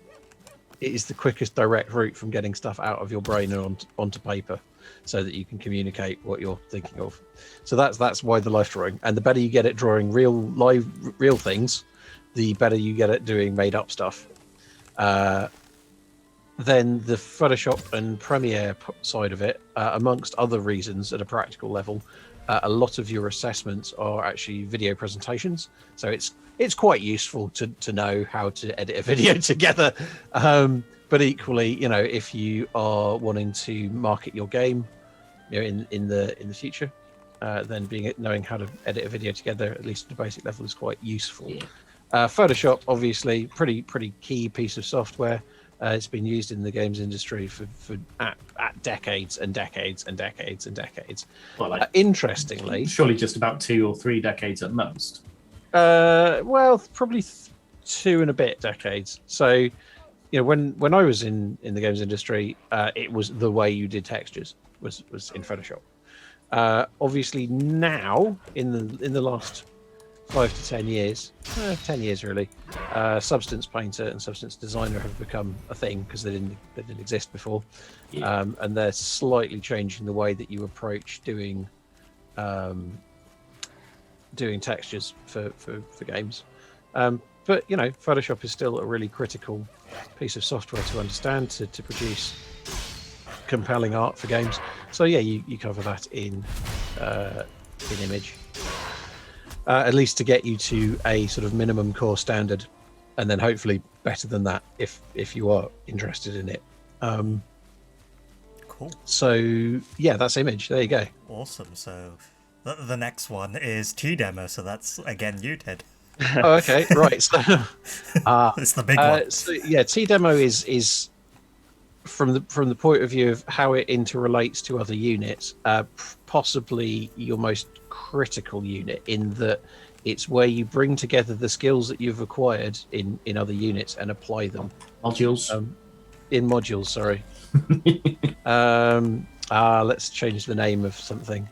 is the quickest direct route from getting stuff out of your brain and onto paper, so that you can communicate what you're thinking of. So that's why the life drawing. And the better you get at drawing real things, the better you get at doing made up stuff. Then the Photoshop and Premiere side of it, amongst other reasons at a practical level, a lot of your assessments are actually video presentations. So it's quite useful to know how to edit a video together. But equally, if you are wanting to market your game, in the future, then knowing how to edit a video together, at least at a basic level, is quite useful. Yeah. Photoshop, obviously, pretty key piece of software. It's been used in the games industry for decades and decades and decades and decades. Well, interestingly, surely just about 2 or 3 decades at most. Well, probably 2 and a bit decades. So, when I was in the games industry, it was the way you did textures was in Photoshop. Obviously now in the last 5 to 10 years, 10 years really, Substance Painter and Substance Designer have become a thing because they didn't exist before, and they're slightly changing the way that you approach doing textures for games. But Photoshop is still a really critical piece of software to understand to produce compelling art for games. So yeah, you cover that in Image. At least to get you to a sort of minimum core standard, and then hopefully better than that if you are interested in it. Cool. So yeah, that's Image. There you go. Awesome. So the next one is T-Demo. So that's again you, Ted. Oh, okay, right. So it's the big one. So yeah, T-Demo is from the point of view of how it interrelates to other units, possibly your most critical unit, in that it's where you bring together the skills that you've acquired in other units and apply them. Modules. In modules, sorry. Let's change the name of something.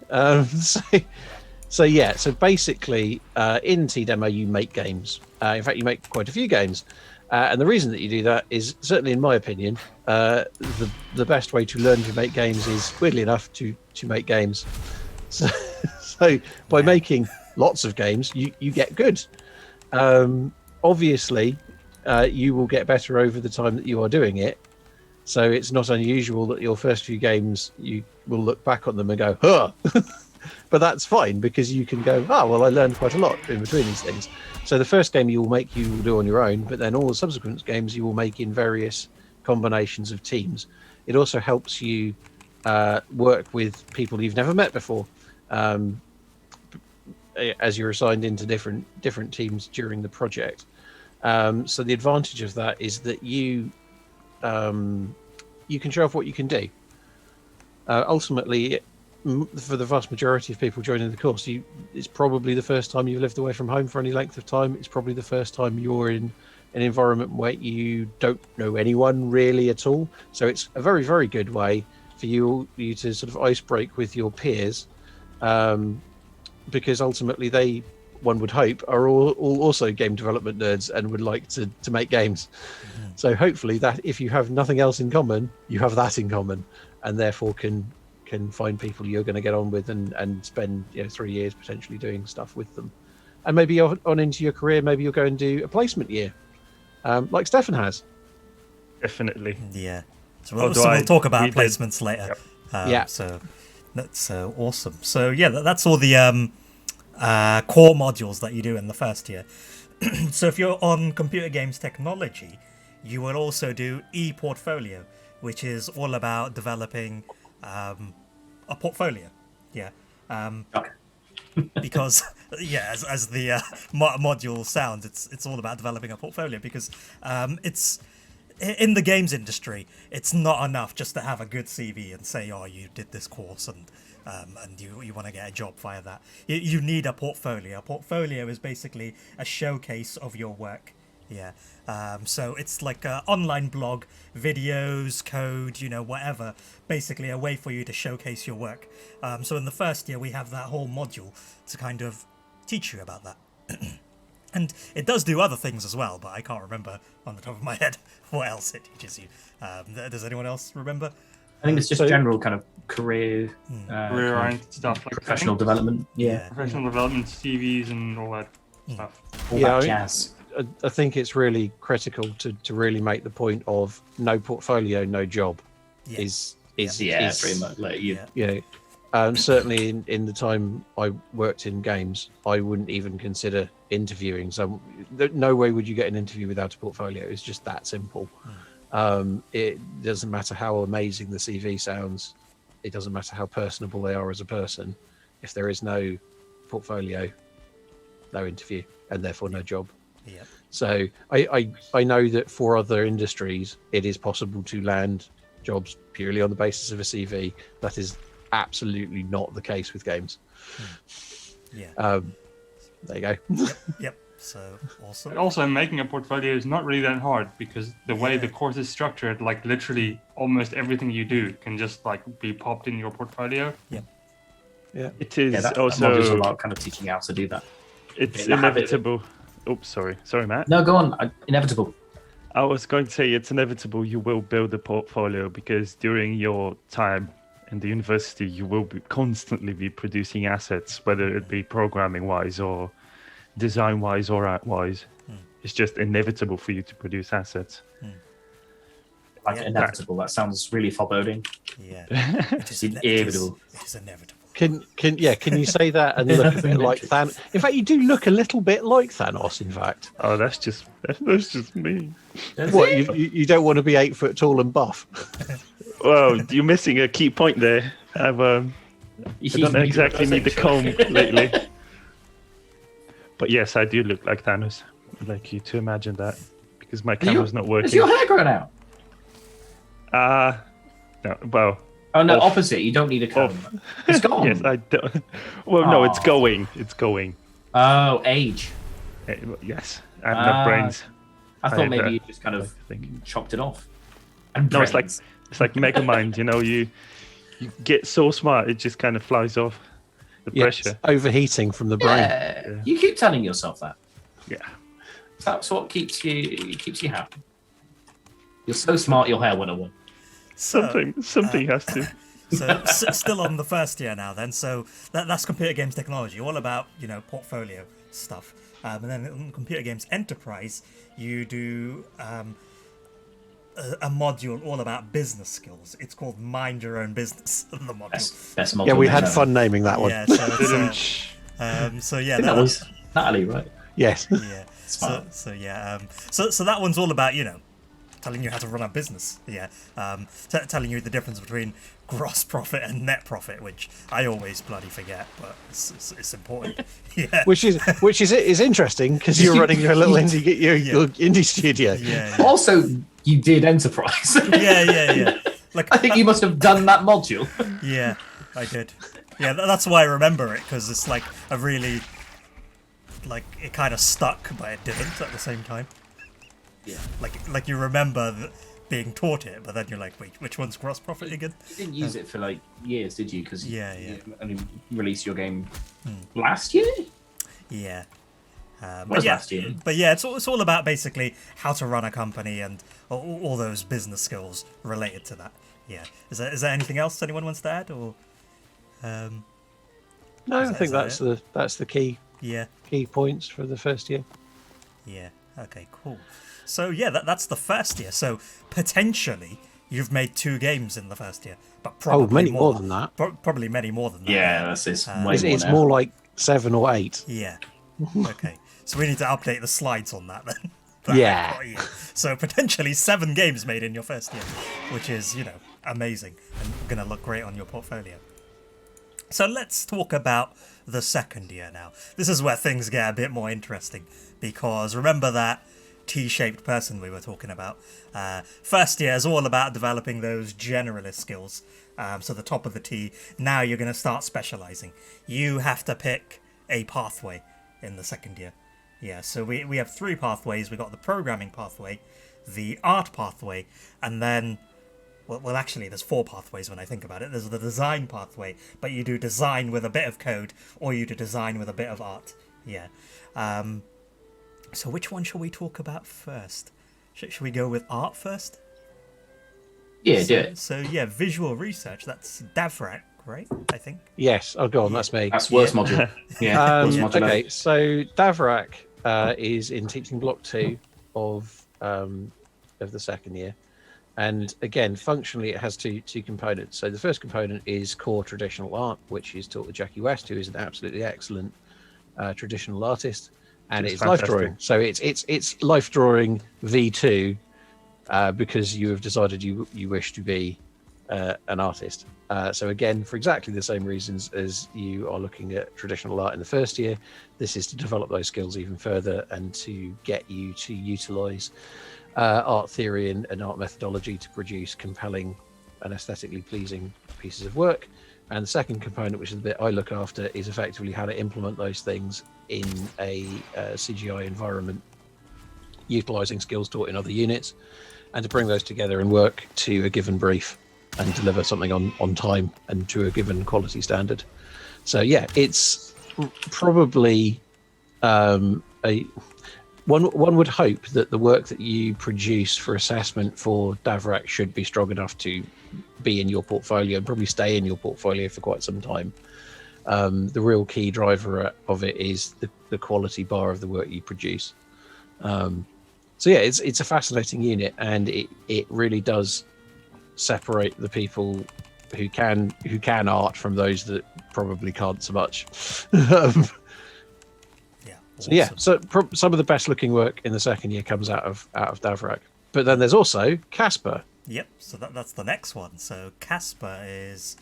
So basically, in T-Demo you make games. In fact, you make quite a few games. And the reason that you do that is, certainly in my opinion, the best way to learn to make games is, weirdly enough, to make games. So by making lots of games, you get good. Obviously, you will get better over the time that you are doing it. So it's not unusual that your first few games, you will look back on them and go, huh! But that's fine, because you can go, well, I learned quite a lot in between these things. So the first game you will make, you will do on your own, but then all the subsequent games you will make in various combinations of teams. It also helps you work with people you've never met before, as you're assigned into different teams during the project. So the advantage of that is that you can show off what you can do. Ultimately, for the vast majority of people joining the course, it's probably the first time you've lived away from home for any length of time. It's probably the first time you're in an environment where you don't know anyone really at all. So it's a very, very good way for you to sort of ice break with your peers, because ultimately one would hope, are all also game development nerds and would like to make games. Mm-hmm. So hopefully that if you have nothing else in common, you have that in common, and therefore can find people you're going to get on with and spend 3 years potentially doing stuff with them. And maybe on into your career, maybe you'll go and do a placement year, like Stefan has. Definitely. Yeah. So we'll talk about placements later. Yep. So that's awesome. So yeah, that's all the core modules that you do in the first year. So if you're on computer games technology, you will also do e-portfolio, which is all about developing a portfolio. Yeah. Because as the module sounds, it's all about developing a portfolio, because it's in the games industry, it's not enough just to have a good CV and say, you did this course and you want to get a job via that. You need a portfolio. A portfolio is basically a showcase of your work. Yeah. So it's like an online blog, videos, code, whatever. Basically a way for you to showcase your work. So in the first year, we have that whole module to kind of teach you about that. And it does do other things as well, but I can't remember on the top of my head what else it teaches you. Does anyone else remember? I think it's just general kind of career oriented stuff, like professional development. Yeah. Professional development, CVs, and all that stuff. All that jazz. I think it's really critical to really make the point of no portfolio, no job. Is pretty much like certainly in the time I worked in games, I wouldn't even consider interviewing. So no way would you get an interview without a portfolio. It's just that simple. It doesn't matter how amazing the CV sounds. It doesn't matter how personable they are as a person. If there is no portfolio, no interview, and therefore no job. Yeah. So I know that for other industries, it is possible to land jobs purely on the basis of a CV. That is absolutely not the case with games. Yeah. There you go. Yep. So awesome. Also, making a portfolio is not really that hard because the way Yeah. the course is structured, like literally almost everything you do can just like be popped in your portfolio. It is Yeah, that also module's about kind of teaching you how to do that. it's the habit. inevitable. Oops, sorry, Matt. No, go on. Inevitable. I was going to say it's inevitable you will build a portfolio because during your time in the university you will be constantly be producing assets, whether it be programming wise or design wise or art wise. It's just inevitable for you to produce assets. Like Yeah. inevitable. That sounds really foreboding. Yeah. It's inevitable. It is inevitable. Can you say that and look a bit like Thanos? In fact, you do look a little bit like Thanos. In fact, Oh, that's just me. what you don't want to be 8 foot tall and buff. Well, you're missing a key point there. I don't exactly need the comb lately. But yes, I do look like Thanos. I'd like you to imagine that because my camera's not Is working. your hair growing out? No, well, Oh no, Off. opposite. You don't need a comb. It's gone. yes, I don't. Well, no, it's Aw. going. It's going. Oh, age. Yes, I have no brains. I thought I, maybe uh, you just kind of I think. chopped it off. And No, it's like brains. Megamind. You know, you get so smart, it just kind of flies off the Yeah, pressure. overheating from the brain. Yeah. You keep telling yourself that. Yeah. That's what keeps you happy. You're so smart. Your hair went away. Something has to. So still on the first year now then. So that's computer games technology, all about, portfolio stuff. And then in computer games enterprise, you do a module all about business skills. It's called Mind Your Own Business, the module. Best module Yeah, we had ever. fun naming that one. Yeah, so yeah, I think that was Natalie, right? Yes. yeah. Smart. So that one's all about, telling you how to run a business. Yeah. Telling you the difference between gross profit and net profit, which I always bloody forget, but it's important. Yeah. Which is interesting because you're running your little indie your indie studio. Yeah. Also, you did enterprise. Yeah. Like I think you must have done that module. Yeah, I did. Yeah, that's why I remember it, because it's like a really, it kind of stuck, but it didn't at the same time. Yeah. Like you remember being taught it, but then you're like, wait, which one's gross profit again? You didn't use it for years, did you? Because Yeah. you only released your game last year. Yeah. Was last year. But yeah, it's all about basically how to run a company and all those business skills related to that. Yeah. Is there anything else anyone wants to add, or? No, I think is that that's the key Yeah. points for the first year. Yeah. Okay. Cool. So yeah, that's the first year. So potentially you've made 2 games in the first year, but probably many more than that. Probably many more than that. Yeah, that's way It's more. more like 7 or 8. Yeah. Okay. So we need to update the slides on that then. Yeah. So potentially 7 games made in your first year, which is, amazing and going to look great on your portfolio. So let's talk about the second year now. This is where things get a bit more interesting, because remember that T-shaped person we were talking about? First year is all about developing those generalist skills. So the top of the T. Now you're going to start specializing. You have to pick a pathway in the second year. Yeah, so we have 3 pathways. We got the programming pathway, the art pathway, and then well, actually, there's 4 pathways when I think about it. There's the design pathway, but you do design with a bit of code, or you do design with a bit of art. Yeah. So which one shall we talk about first? Should we go with art first? Yeah, do it. So yeah, visual research. That's DAVRAC, right? I think. Yes, oh go on, that's me. That's worst module. Yeah. worst module Okay, ever. so DAVRAC is in teaching block 2 of the second year, and again, functionally, it has two components. So the first component is core traditional art, which is taught with Jackie West, who is an absolutely excellent traditional artist, and It's it's life fantastic. drawing. So it's life drawing V2 because you have decided you wish to be an artist. So again, for exactly the same reasons as you are looking at traditional art in the first year, this is to develop those skills even further and to get you to utilize art theory and art methodology to produce compelling and aesthetically pleasing pieces of work. And the second component, which is the bit I look after, is effectively how to implement those things in a CGI environment, utilizing skills taught in other units, and to bring those together and work to a given brief and deliver something on time and to a given quality standard. So yeah, it's probably one would hope that the work that you produce for assessment for Davrak should be strong enough to be in your portfolio and probably stay in your portfolio for quite some time. The real key driver of it is the quality bar of the work you produce. So yeah, it's a fascinating unit, and it really does separate the people who can art from those that probably can't so much. So yeah, so some of the best looking work in the second year comes out of Davrak. But then there's also Casper. Yep, so that's the next one. So Casper is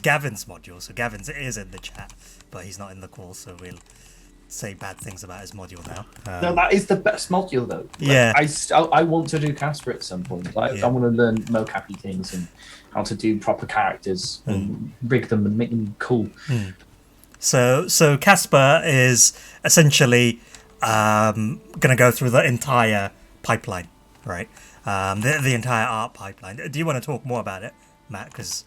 Gavin's module. So Gavin's is in the chat, but he's not in the call, so we'll say bad things about his module now. No, that is the best module though. Yeah. I want to do Casper at some point. I want to learn mocap-y things and how to do proper characters and rig them and make them cool. So Casper is essentially going to go through the entire pipeline, right? The entire art pipeline. Do you want to talk more about it, Matt? Because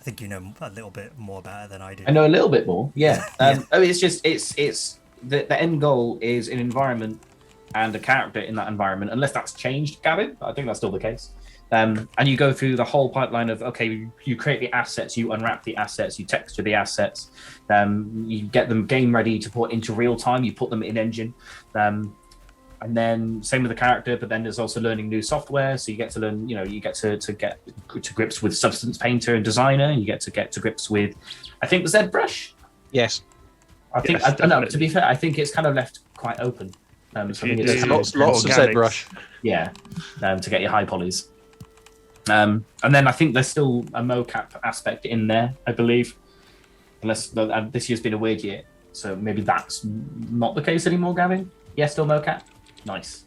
I think you know a little bit more about it than I do. I know a little bit more. Yeah. It's the end goal is an environment and a character in that environment. Unless that's changed, Gavin, I think that's still the case. And you go through the whole pipeline of, okay, you create the assets, you unwrap the assets, you texture the assets, you get them game ready to put into real time, you put them in engine. And then same with the character, but then there's also learning new software. So you get to learn, you get to get to grips with Substance Painter and Designer. You get to grips with, I think, the ZBrush. Yes. I think, I don't know, to be fair, I think it's kind of left quite open. So I think there's lots of ZBrush. Yeah, to get your high polys. And then I think there's still a mocap aspect in there, I believe. Unless this year's been a weird year. So maybe that's not the case anymore, Gavin? Yeah, still mocap? Nice.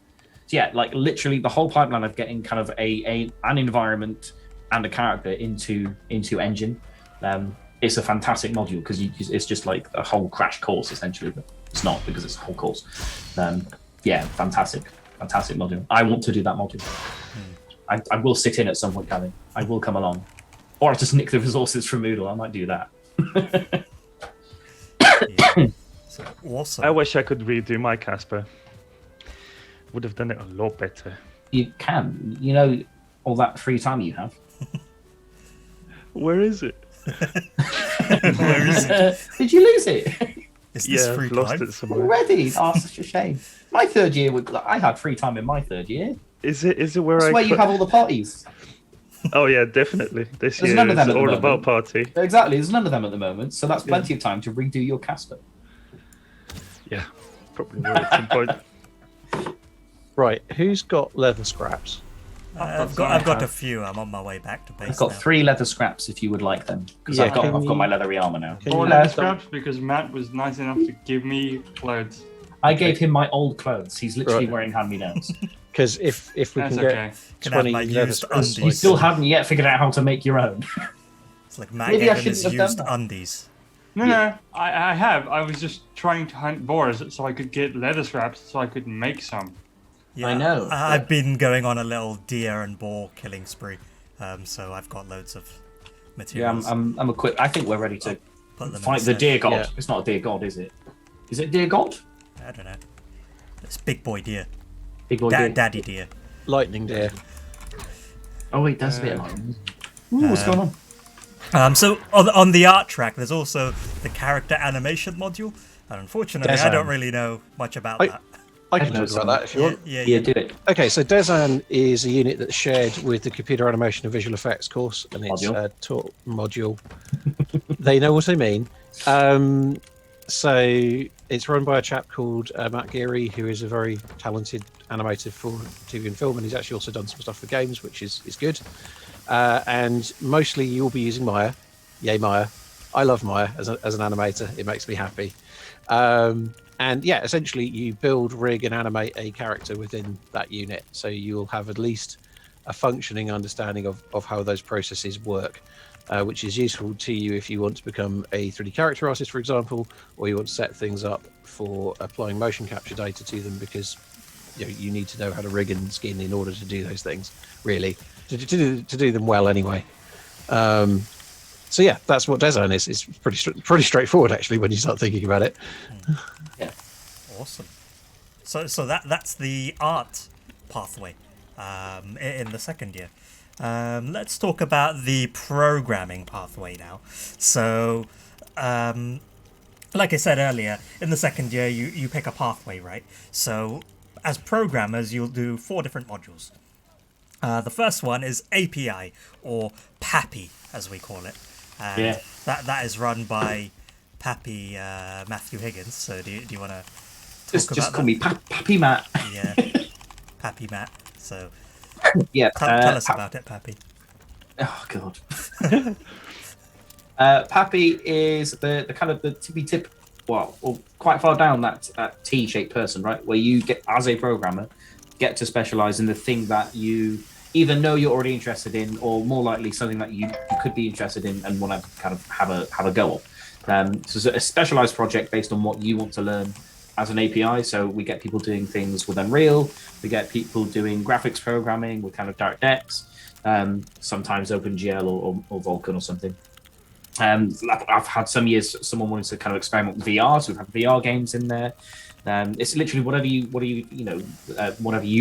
So yeah, like literally the whole pipeline of getting kind of an environment and a character into engine. It's a fantastic module because it's just like a whole crash course essentially, but it's not because it's a whole course. Yeah, fantastic module. I want to do that module. I will sit in at some point, Gavin. I will come along, or I'll just nick the resources from Moodle. I might do that. Yeah. So, awesome. I wish I could redo my Casper. Would have done it a lot better. You can, all that free time you have. Where is it? Where is it? Did you lose it? Is this free I've lost time? it somewhere. Already? Oh, such a shame. My third year, I had free time in my third year. Is it where That's I? where you have all the parties. Oh yeah, definitely. This There's year none of them is at the all moment. about party. Exactly. There's none of them at the moment, so that's plenty of time to redo your Casper. Yeah, probably will at some point. Right, who's got leather scraps? I've got a few. I'm on my way back to base. I've got now. 3 leather scraps if you would like them, because Yeah, I've got can my leathery armor now. Can Four you leather let them- scraps because Matt was nice enough to give me clothes. I gave him my old clothes. He's literally Right. wearing hand-me-downs. Because if we That's can okay. get Can I have 20 my leather used scraps, undies? You still haven't yet figured out how to make your own. It's like Matt Maybe I gave him his shouldn't have used done that. undies. No, I have. I was just trying to hunt boars so I could get leather scraps so I could make some. Yeah, I know. I've been going on a little deer and boar killing spree, so I've got loads of Yeah, materials. I'm equipped. I think we're ready to Put them in fight the set. deer god. Yeah. It's not a deer god, is it? Is it deer god? I don't know. It's big boy deer, Big boy deer. daddy deer. lightning deer. Oh wait, that's a bit like. Ooh, what's going on? So on the art track, there's also the character animation module, and unfortunately, I don't Design. really know much about I- that. I can know talk some. about that if you want. Yeah, do it. Okay, so Desan is a unit that's shared with the Computer Animation and Visual Effects course, and it's Module. a taught module. They know what I mean. So it's run by a chap called Matt Geary, who is a very talented animator for TV and film, and he's actually also done some stuff for games, which is good. And mostly you'll be using Maya. Yay, Maya. I love Maya as an animator. It makes me happy. And yeah, essentially you build, rig, and animate a character within that unit. So you'll have at least a functioning understanding of how those processes work. which is useful to you if you want to become a 3D character artist, for example, or you want to set things up for applying motion capture data to them, because you need to know how to rig and skin in order to do those things, really, to do them well anyway. So yeah, that's what design is. It's pretty straightforward, actually, when you start thinking about it. Yeah. Awesome. So that's the art pathway in the second year. Let's talk about the programming pathway now. So, like I said earlier, in the second year, you pick a pathway, right? So, as programmers, you'll do 4 different modules. The first one is API, or PAPI, as we call it. And that is run by Pappy Matthew Higgins. So do you want to talk about just call me Pappy Matt. Yeah, Pappy Matt. So Yeah. tell us about it, Pappy. Oh god. Pappy is the kind of the tippy tip, well, quite far down that T-shaped person, right? Where you get, as a programmer, get to specialize in the thing that you either know you're already interested in, or more likely something that you could be interested in and want to kind of have a go on. So it's a specialized project based on what you want to learn as an API. So we get people doing things with Unreal, we get people doing graphics programming with kind of DirectX, sometimes OpenGL or Vulkan or something. I've had some years someone wanted to kind of experiment with VR, so we've had VR games in there. It's literally whatever you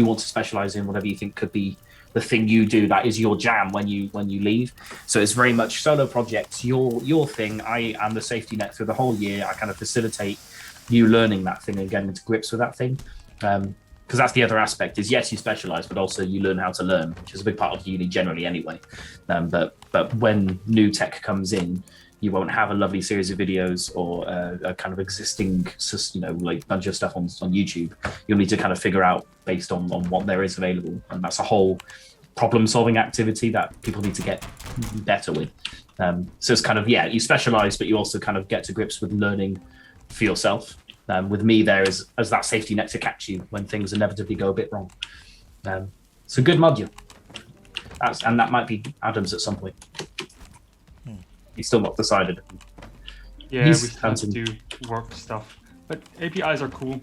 want to specialize in, whatever you think could be the thing you do that is your jam when you leave. So it's very much solo projects, your thing. I am the safety net through the whole year. I kind of facilitate you learning that thing and getting into grips with that thing. Because that's the other aspect is, yes, you specialize, but also you learn how to learn, which is a big part of uni generally anyway. But when new tech comes in, you won't have a lovely series of videos or a kind of existing, like bunch of stuff on YouTube. You'll need to kind of figure out based on what there is available. And that's a whole problem-solving activity that people need to get better with. So it's kind of, you specialize, but you also kind of get to grips with learning for yourself. With me, there is as that safety net to catch you when things inevitably go a bit wrong. It's a good module. And that might be Adam's at some point. He's still not decided. Yeah, we still have to do work stuff. But APIs are cool.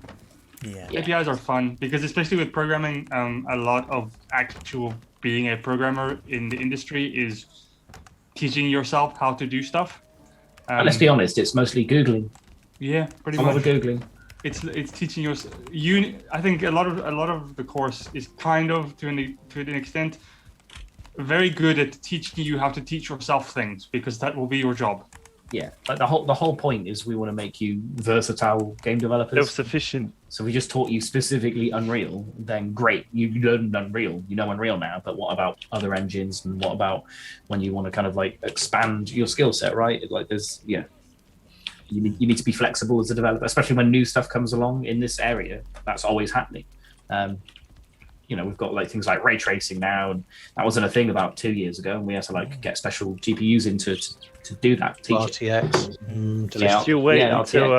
Yeah. APIs are fun because, especially with programming, a lot of actual being a programmer in the industry is teaching yourself how to do stuff. But let's be honest, it's mostly Googling. Yeah, pretty A much. lot of Googling. It's teaching you. I think a lot of the course is kind of to an extent very good at teaching you how to teach yourself things, because that will be your job. Yeah, but the whole point is we want to make you versatile game developers. Self-sufficient. So we just taught you specifically Unreal, then great, you learned Unreal, you know Unreal now, but what about other engines, and what about when you want to kind of like expand your skill set, right? Like there's, you need to be flexible as a developer, especially when new stuff comes along in this area. That's always happening. We've got like things like ray tracing now, and that wasn't a thing about 2 years ago, and we had to like get special GPUs into to do that. RTX. Just you wait until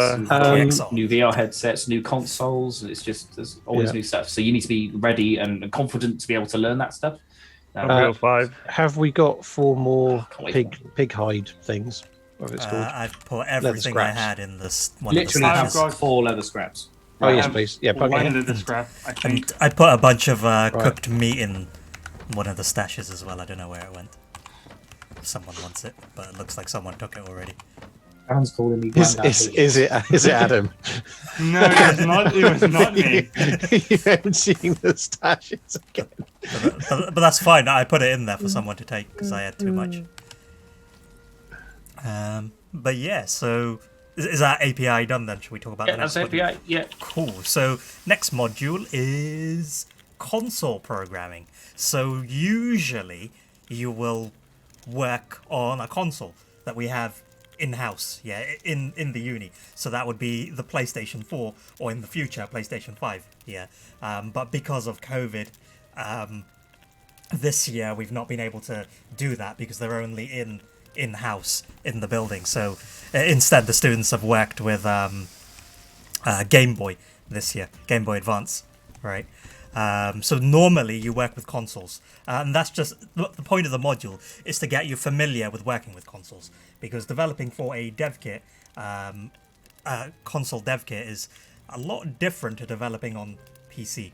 new VR headsets, new consoles. It's just there's always new stuff. So you need to be ready and confident to be able to learn that stuff. Unreal 5. Have we got 4 more pig hide things? What it's called? I've put everything I had in this one. Literally, of the I've stashes. got 4 leather scraps. Oh yes, please. Yeah, plug One it in. in the scrap, I think. And I put a bunch of cooked meat in one of the stashes as well. I don't know where it went. If someone wants it, but it looks like someone took it already. Dan's calling me. Is it Adam? No, it was not me. You're emptying the stashes again. But that's fine. I put it in there for someone to take because I had too much. But yeah, so is that API done then? Should we talk about the next that's module? API. Yeah. Cool. So next module is console programming. So usually you will work on a console that we have in-house, in the uni. So that would be the PlayStation 4, or in the future PlayStation 5. But because of COVID, this year we've not been able to do that because they're only in-house in the building. So instead the students have worked with Game Boy this year, Game Boy Advance, right? So normally you work with consoles, and that's just the point of the module is to get you familiar with working with consoles, because developing for a dev kit, console dev kit, is a lot different to developing on PC.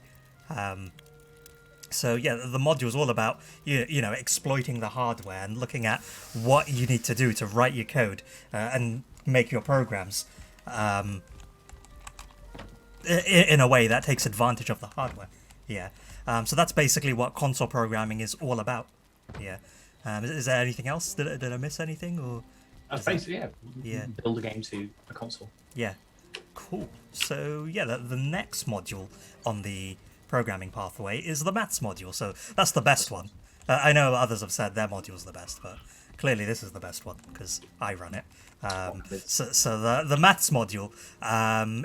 So yeah, the module is all about you know, exploiting the hardware and looking at what you need to do to write your code and make your programs in a way that takes advantage of the hardware. Yeah. So that's basically what console programming is all about. Yeah. Is there anything else? Did I miss anything? Or That's basically Yeah. Build a game to a console. yeah. Cool. So yeah, the next module on the programming pathway is the maths module. So that's the best one. I know others have said their module's the best, but clearly this is the best one because I run it. So the maths module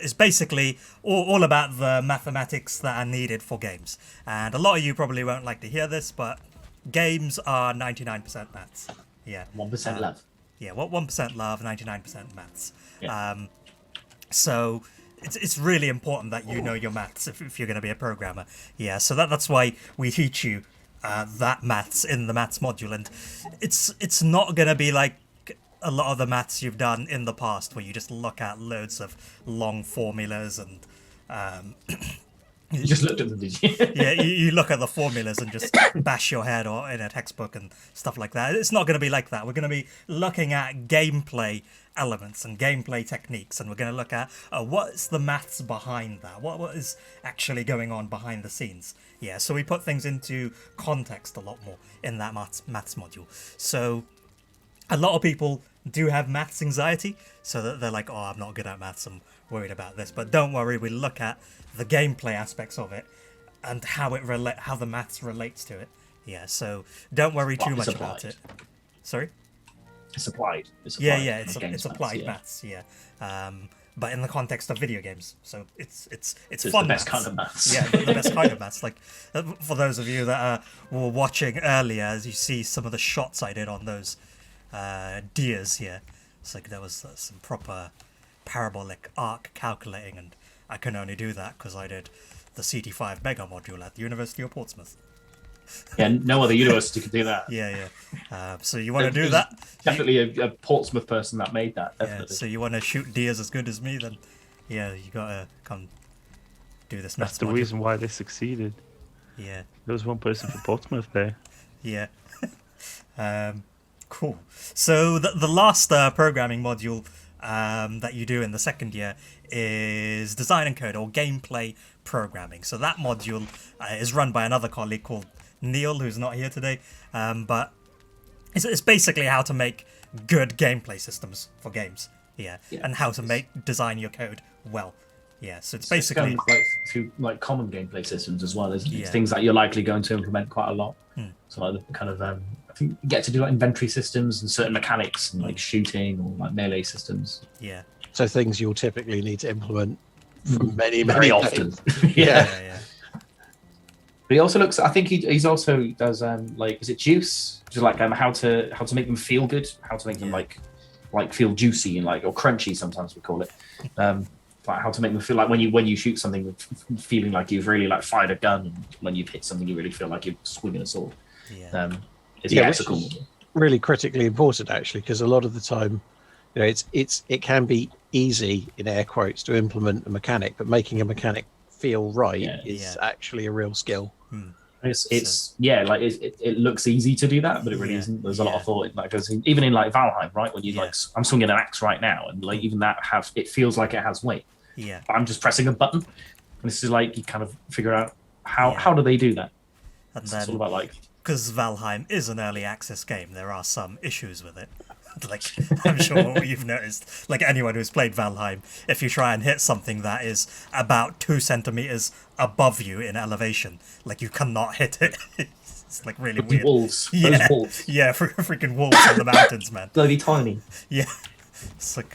is basically all about the mathematics that are needed for games. And a lot of you probably won't like to hear this, but games are 99% maths. Yeah. 1% love. Yeah, what 1% love, 99% maths. Yeah. So it's really important that you know your maths if you're going to be a programmer. Yeah, so that's why we teach you that maths in the maths module, and it's not going to be like a lot of the maths you've done in the past where you just look at loads of long formulas and You just looked at them, did you? yeah, you look at the formulas and just bash your head or in a textbook and stuff like that. It's not going to be like that. We're going to be looking at gameplay elements and gameplay techniques, and we're going to look at what's the maths behind that. What is actually going on behind the scenes? Yeah, so we put things into context a lot more in that maths module. So a lot of people do have maths anxiety, so that they're like, oh, I'm not good at maths, I'm worried about this. But don't worry, we look at the gameplay aspects of it and how the maths relates to it. Yeah, so don't worry too much about it. Sorry? It's applied. Yeah, it's applied maths. Yeah, but in the context of video games, so it's fun. The best maths. kind of maths. Yeah, the best kind of maths. Like for those of you that were watching earlier, as you see some of the shots I did on those deers here, it's like there was some proper parabolic arc calculating, and I can only do that because I did the CT5 Mega module at the University of Portsmouth. Yeah, no other university could do that. Yeah. So you want to do that? Definitely a Portsmouth person that made that. Definitely. Yeah, so you want to shoot deers as good as me, then yeah, you gotta come do this maths That's the module. reason why they succeeded. Yeah. There was one person from Portsmouth there. Yeah. Cool. So the last programming module that you do in the second year is design and code, or gameplay programming. So that module is run by another colleague called Neil, who's not here today, but it's basically how to make good gameplay systems for games. Yeah. And how to design your code well. Yeah, so it's basically to like common gameplay systems as well, isn't it? Yeah. Things that you're likely going to implement quite a lot. So like the kind of I think you get to do like inventory systems and certain mechanics and like shooting or like melee systems. Yeah. So things you'll typically need to implement from Very many often. days. Yeah. But he also looks. I think he's also does like, is it juice? Just like how to make them feel good, how to make them like feel juicy and like, or crunchy sometimes we call it. Like how to make them feel like when you shoot something, feeling like you've really like fired a gun, and when you've hit something, you really feel like you're swinging a sword. Yeah. It's a cool model. Really critically important, actually, because a lot of the time, you know, it can be easy in air quotes to implement a mechanic, but making a mechanic feel right is actually a real skill. It looks easy to do that, but it really isn't. There's a lot of thought that goes in, even in like Valheim, right? When you like, I'm swinging an axe right now, and like even that it feels like it has weight. Yeah. But I'm just pressing a button, and this is like you kind of figure out how do they do that. And It's then, all about like, because Valheim is an early access game, there are some issues with it. Like, I'm sure you've noticed, like anyone who's played Valheim, if you try and hit something that is about 2 centimeters above you in elevation, like you cannot hit it. It's like really weird. wolves. Yeah, Those wolves. yeah, freaking wolves in the mountains, man. Bloody tiny. Yeah. It's like,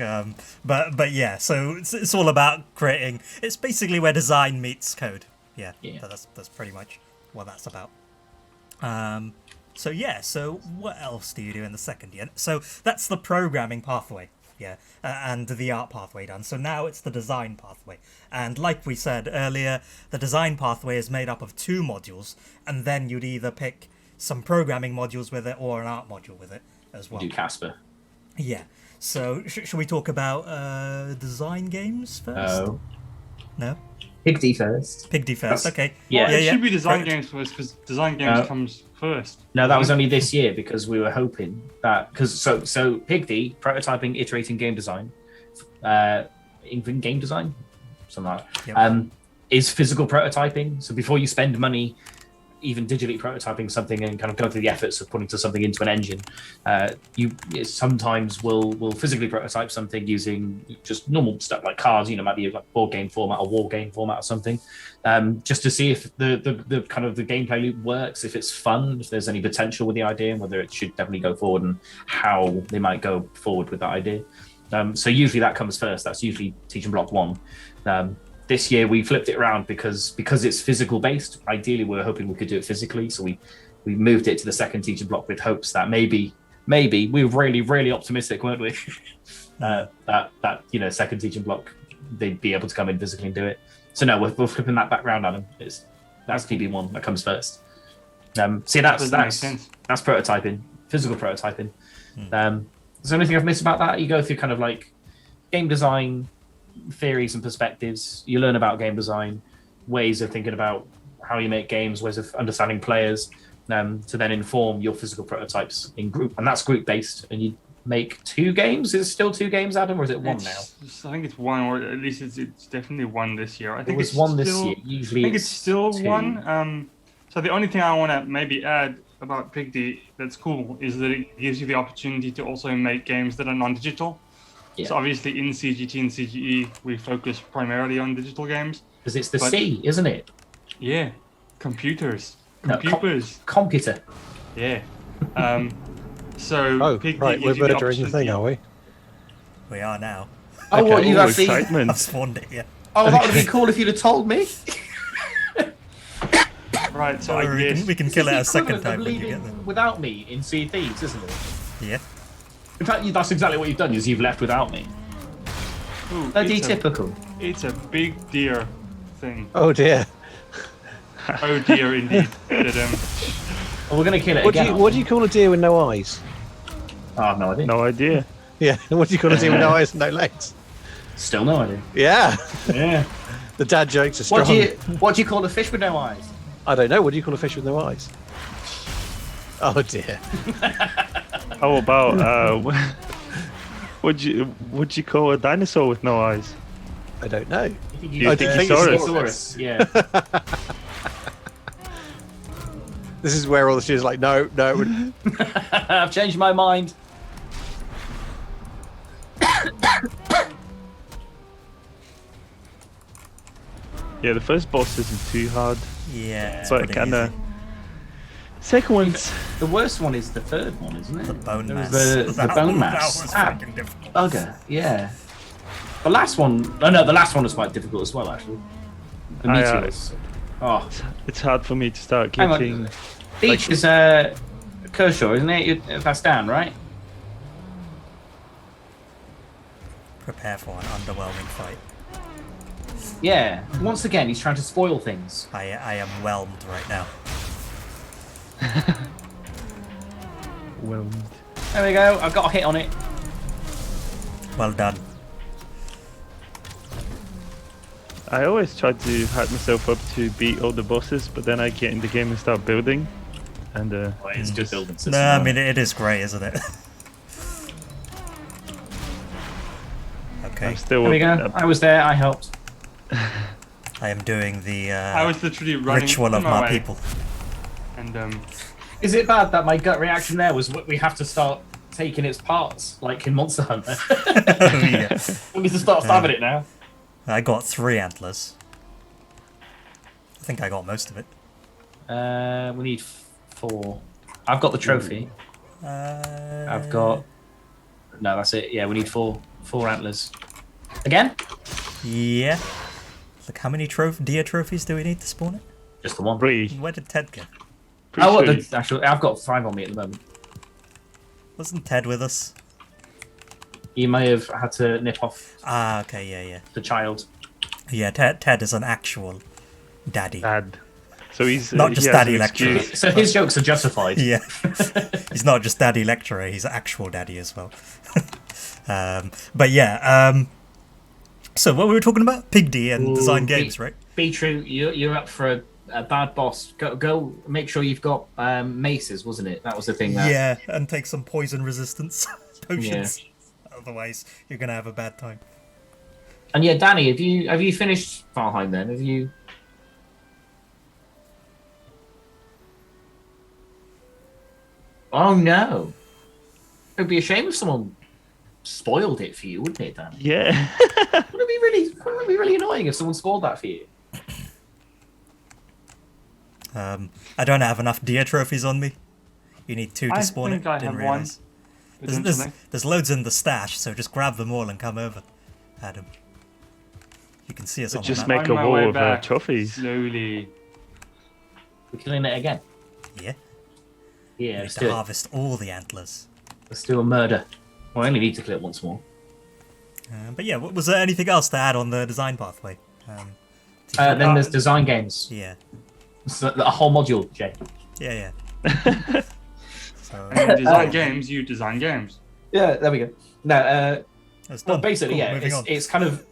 but yeah, so it's all about creating. It's basically where design meets code. Yeah. That's pretty much what that's about. So what else do you do in the second year? So that's the programming pathway. yeah, and the art pathway done. So now it's the design pathway. And like we said earlier, the design pathway is made up of 2 modules, and then you'd either pick some programming modules with it or an art module with it as well. Do Casper. Yeah. So should we talk about design games first? Oh. No? Pigdy first. Pigdy first, That's- okay. Yeah. Well, it yeah. should be design Right. games first because design games No. comes first. No, that was only this year because we were hoping that so Pigdy, prototyping, iterating, game design, even game design, something like that, Yep. is physical prototyping. So before you spend money, even digitally prototyping something and kind of going through the efforts of putting something into an engine, you sometimes will physically prototype something using just normal stuff like cards. You know, might be like board game format or war game format or something, just to see if the kind of the gameplay loop works, if it's fun, if there's any potential with the idea, and whether it should definitely go forward and how they might go forward with that idea. So usually that comes first. That's usually teaching block 1. This year we flipped it around because it's physical based. Ideally, we were hoping we could do it physically, so we moved it to the second teaching block with hopes that maybe we were really optimistic, weren't we? that second teaching block they'd be able to come in physically and do it. So no, we're flipping that back round on them. That's PB1 that comes first. See, that's prototyping, physical prototyping. Is there anything I've missed about that? You go through kind of like game design theories and perspectives. You learn about game design, ways of thinking about how you make games, ways of understanding players, to then inform your physical prototypes in group, and that's group based. And you make 2 games. Is it still 2 games, Adam, or is it 1 now? I think it's 1, or at least it's definitely 1 this year. I think It was it's 1 this still- year. Usually, I think it's still 2. 1. So the only thing I want to maybe add about Pigdy that's cool is that it gives you the opportunity to also make games that are non-digital. Yeah. So obviously in CGT and CGE we focus primarily on digital games. Because it's the But- C, isn't it? Yeah, computers. No, computer. Yeah. So Oh, Pigdy right, we're gives you the murdering the thing, opportunity- are we? We are now. Oh, what Okay. you Ooh, actually? excitement. I've spawned it, yeah. Oh, that would have been cool if you'd have told me. Right, so Or I guess we can kill it a It's the second equivalent time of when you get leaving there. without me in Sea of Thieves, isn't it? Yeah. In fact, that's exactly what you've done. Is you've left without me. Ooh, Bloody it's a- typical. It's a big deer thing. Oh dear. Oh dear, indeed. Well, we're gonna kill it What do again. you call a deer with no eyes? Oh, I have no idea. No idea. Yeah. What do you call a deer with no eyes and no legs? Still no idea. Yeah. Yeah. The dad jokes are strong. What do you call a fish with no eyes? I don't know. What do you call a fish with no eyes? Oh dear. How about would you call a dinosaur with no eyes? I don't know. You think Stegosaurus. Yeah. This is where all the students are like, no. I've changed my mind. Yeah, the first boss isn't too hard, Yeah. It's but pretty kind of easy. second one's The worst one is the third one, isn't it? The bone There was mass. The bone That mass. was Ah, freaking difficult. bugger. Yeah. The last one. Oh no, the last one was quite difficult as well, actually. The Aye, meteors. Oh, it's hard for me to start hang on. getting. Beach is Kershaw, isn't it? That's Dan, right? Prepare for an underwhelming fight. Yeah. Once again, he's trying to spoil things. I am whelmed right now. Whelmed. There we go. I've got a hit on it. Well done. I always try to hype myself up to beat all the bosses, but then I get in the game and start building, and It's just building system. No, I mean it is great, isn't it? Okay, I'm still. There we go. I was there. I helped. I am doing the I was literally running ritual of on my way, people. and Is it bad that my gut reaction there was we have to start taking its parts, like in Monster Hunter? Oh, yeah. We need to start stabbing it now. I got 3 antlers. I think I got most of it. We need 4. I've got the trophy. I've got. No, that's it. Yeah, we need 4 antlers. Again? Yeah. Look, how many deer trophies do we need to spawn it? Just the one. 3. Where did Ted go? Pretty Oh, what sure the actual? I've got 5 on me at the moment. Wasn't Ted with us? You may have had to nip off Ah, okay, yeah. the child. Yeah, Ted is an actual daddy. Dad. So he's Not just he has daddy an lecturer. excuse. So his jokes are justified. Yeah. He's not just daddy lecturer, he's actual daddy as well. But yeah, so what were we talking about? Pig D and design games, right? Be true. You're up for a bad boss. Go. Make sure you've got maces, wasn't it? That was the thing. Yeah, and take some poison resistance potions. Otherwise, you're gonna have a bad time. And yeah, Danny, have you finished Valheim then? Have you? Oh no! It'd be a shame if someone spoiled it for you, wouldn't it, Danny? Yeah. Wouldn't it be really annoying if someone spoiled that for you? I don't have enough deer trophies on me. You need 2 to spawn think it. I Didn't have realize. one. There's loads in the stash, so just grab them all and come over, Adam. You can see us on Just the map. make a On my way wall of back, trophies. Slowly. We're killing it again. Yeah, Yeah, you need let's to do it. harvest all the antlers. Let's do a murder. Well, I only need to kill it once more. But yeah, was there anything else to add on the design pathway? Then there's design games. Yeah, It's a whole module, Jay. yeah. So And you design games, you design games. Yeah, there we go. No, it's well, done. basically, Cool, yeah, moving on. it's kind of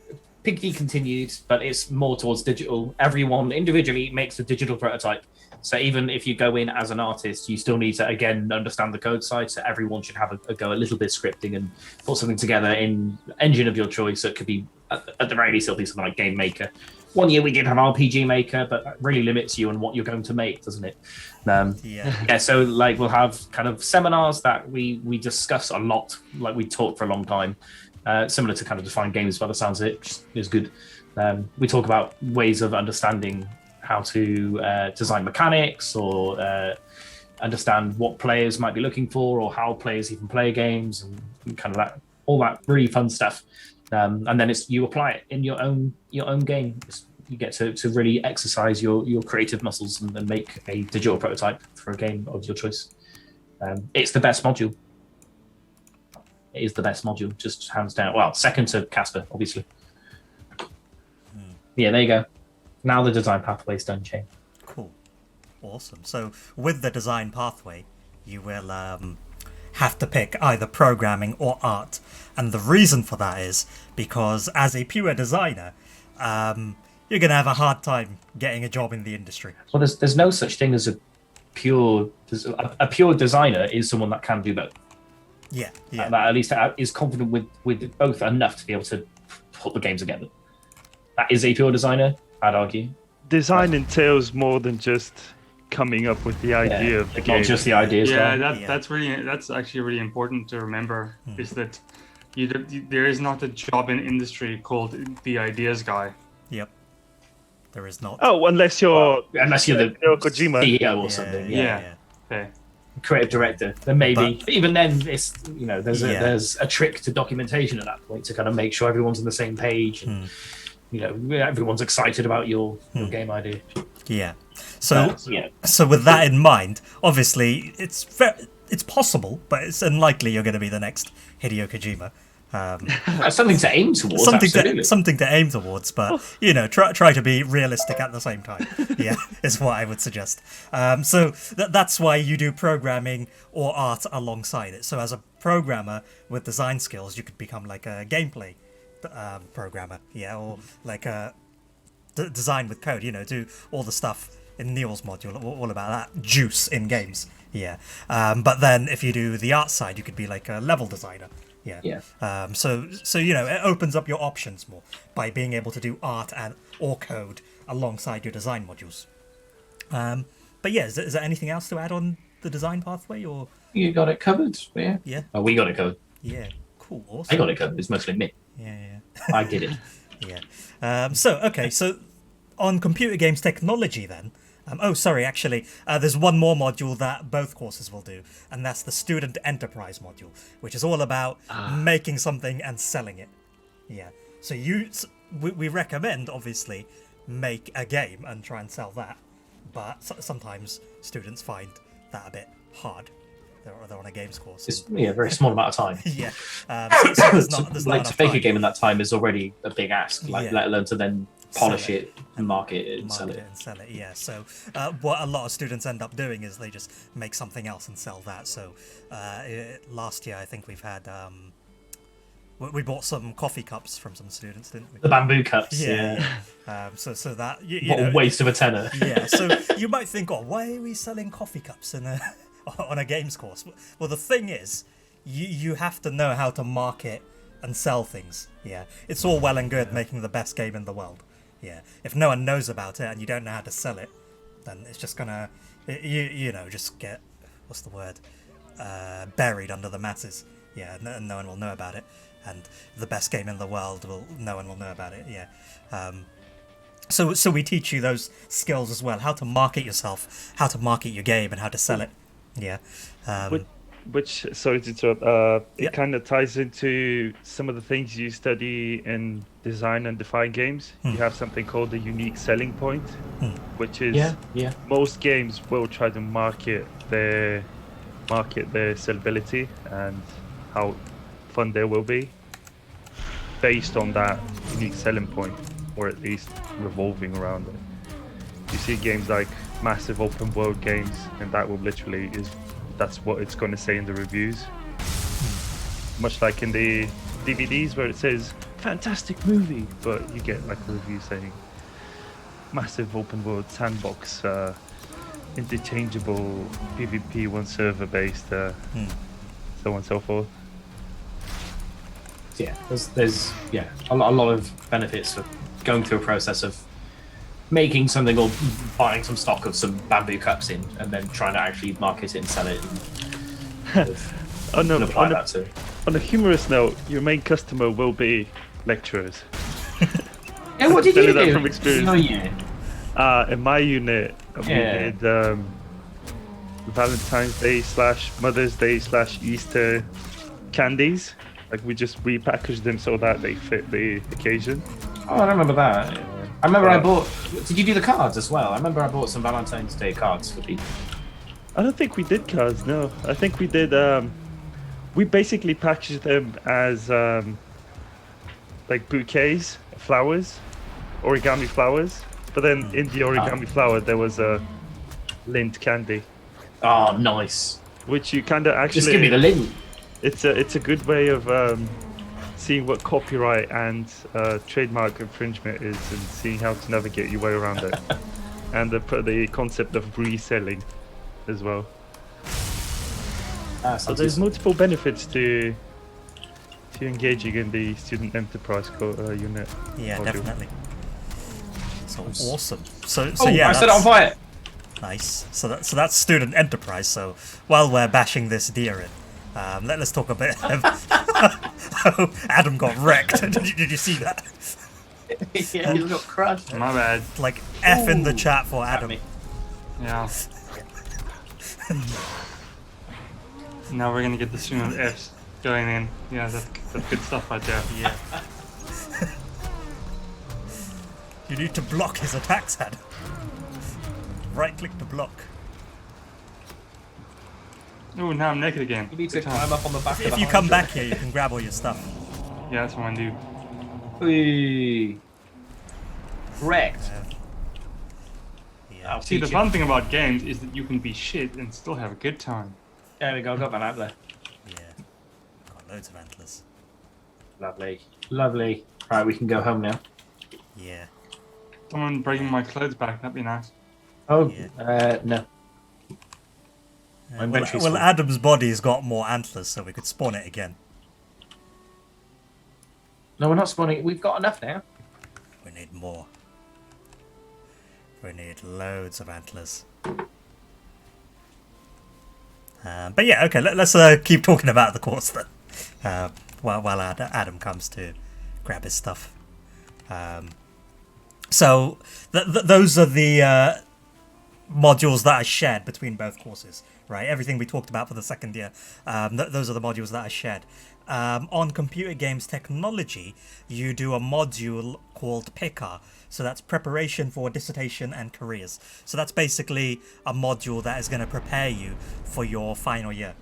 Piggy continued, but it's more towards digital. Everyone individually makes a digital prototype. So even if you go in as an artist, you still need to, again, understand the code side. So everyone should have a go a little bit scripting and put something together in engine of your choice. So it could be, at the very least, it'll be something like Game Maker. One year we did have RPG Maker, but that really limits you on what you're going to make, doesn't it? Yeah. So like we'll have kind of seminars that we discuss a lot, like we talk for a long time, similar to kind of Define Games by the sounds of it, which is good. We talk about ways of understanding how to design mechanics or understand what players might be looking for or how players even play games and kind of that, all that really fun stuff. And then you apply it in your own game. You get to really exercise your creative muscles and make a digital prototype for a game of your choice. It's the best module. It is the best module, just hands down. Well, second to Casper, obviously. Yeah, there you go. Now the design pathway's done, Shane. Cool. Awesome. So with the design pathway, you will have to pick either programming or art. And the reason for that is because as a pure designer, you're going to have a hard time getting a job in the industry. Well, there's no such thing as a pure designer is someone that can do both. Yeah. That at least is confident with both enough to be able to put the game together. That is a pure designer, I'd argue. Design entails more than just coming up with the idea of the It's game. not just the ideas. Yeah, though. that's actually really important to remember. Is that there is not a job in industry called the ideas guy. Yep. There is not. Oh, unless you're Unless you're the Kojima. CEO or something. Yeah. Okay. Creative director, then maybe. But even then, it's there's a trick to documentation at that point to kind of make sure everyone's on the same page and everyone's excited about your game idea. Yeah. So Yeah. so with that in mind, obviously it's possible, but it's unlikely you're going to be the next Hideo Kojima. That's something to aim towards. Something to aim towards, but try to be realistic at the same time. Yeah, is what I would suggest. So that's why you do programming or art alongside it. So as a programmer with design skills, you could become like a gameplay programmer, or like a design with code. Do all the stuff in Neil's module, all about that juice in games. Yeah, but then if you do the art side, you could be like a level designer. Yeah. So it opens up your options more by being able to do art or code alongside your design modules. But yeah, is there anything else to add on the design pathway or? You got it covered. Yeah. Yeah. Oh, we got it covered. Yeah. Cool. Awesome. I got it covered. It's mostly me. Yeah. I did it. Yeah. So on computer games technology then. There's one more module that both courses will do, and that's the student enterprise module, which is all about making something and selling it. Yeah. So we recommend, obviously, make a game and try and sell that, but sometimes students find that a bit hard. they're on a games course. It's a very small amount of time. Yeah. So there's not to enough make time. a game in that time is already a big ask. Like, Yeah. let alone to then polish Sell it. it and market it and sell Market it. and sell it, yeah. So what a lot of students end up doing is they just make something else and sell that. So last year I think we've had we bought some coffee cups from some students, didn't we? The bamboo cups. Yeah. So that you What know, a waste of a tenner. yeah. So you might think, oh, why are we selling coffee cups in on a games course? Well, the thing is, you have to know how to market and sell things. Yeah, it's all well and good making the best game in the world. Yeah, if no one knows about it and you don't know how to sell it, then it's just gonna, you know, just get, what's the word, buried under the masses. Yeah, and no one will know about it. And the best game in the world no one will know about it. Yeah. So we teach you those skills as well: how to market yourself, how to market your game, and how to sell it. Yeah. Which sorry to interrupt. Yeah. It kind of ties into some of the things you study in design and define games. You have something called the unique selling point, which is most games will try to market their sellability and how fun they will be based on that unique selling point, or at least revolving around it. You see games like massive open world games, and that will literally that's what it's going to say in the reviews. Much like in the DVDs where it says fantastic movie, but you get like a review saying massive open world sandbox, interchangeable PvP one server based, so on and so forth. Yeah, there's a lot of benefits of going through a process of making something or buying some stock of some bamboo cups in, and then trying to actually market it and sell it. And apply that to. On a humorous note, your main customer will be lecturers. Yeah, what did you That do? from experience. Oh, yeah. In my unit, we did Valentine's Day / Mother's Day / Easter candies. Like we just repackaged them so that they fit the occasion. Oh, I remember that. I remember I bought. Did you do the cards as well? I remember I bought some Valentine's Day cards for people. I don't think we did cards. No, I think we did. We basically packaged them as like bouquets, of flowers, origami flowers. But then in the origami flower there was a lint candy. Oh, nice. Which you kind of actually Just give me the lint. It's a good way of seeing what copyright and trademark infringement is, and seeing how to navigate your way around it, and the concept of reselling as well. So there's multiple benefits to engaging in the student enterprise unit. Yeah, module. definitely. So awesome. So Oh, yeah, I set it on fire. nice. So that's student enterprise. So while we're bashing this deer in, let's talk a bit of how Adam got wrecked. Did you see that? Yeah, you got crushed. My bad. Like F in the chat for Adam. me. Yeah. Now we're gonna get the student Fs going in. Yeah, that's good stuff right there. Yeah. You need to block his attacks, Adam. Right click to block. Ooh, now I'm naked again. You need to Good time. climb up on the back of If the you come back here, you can grab all your stuff. Yeah, that's what I do. Whee. Wrecked. Yeah. I'll See, the teach you. fun thing about games is that you can be shit and still have a good time. There we go, got that out there. Yeah. Got loads of antlers. Lovely. Lovely. Right, we can go home now. Yeah. Someone bringing my clothes back, that'd be nice. Oh, Yeah. no. My inventory's Well, full. Adam's body's got more antlers, so we could spawn it again. No, we're not spawning. We've got enough now. We need more. We need loads of antlers. But yeah, okay, let's keep talking about the course then. While Adam comes to grab his stuff. So those are the modules that are shared between both courses, right? Everything we talked about for the second year, those are the modules that are shared. On computer games technology, you do a module called PICA. So that's preparation for dissertation and careers. So that's basically a module that is going to prepare you for your final year.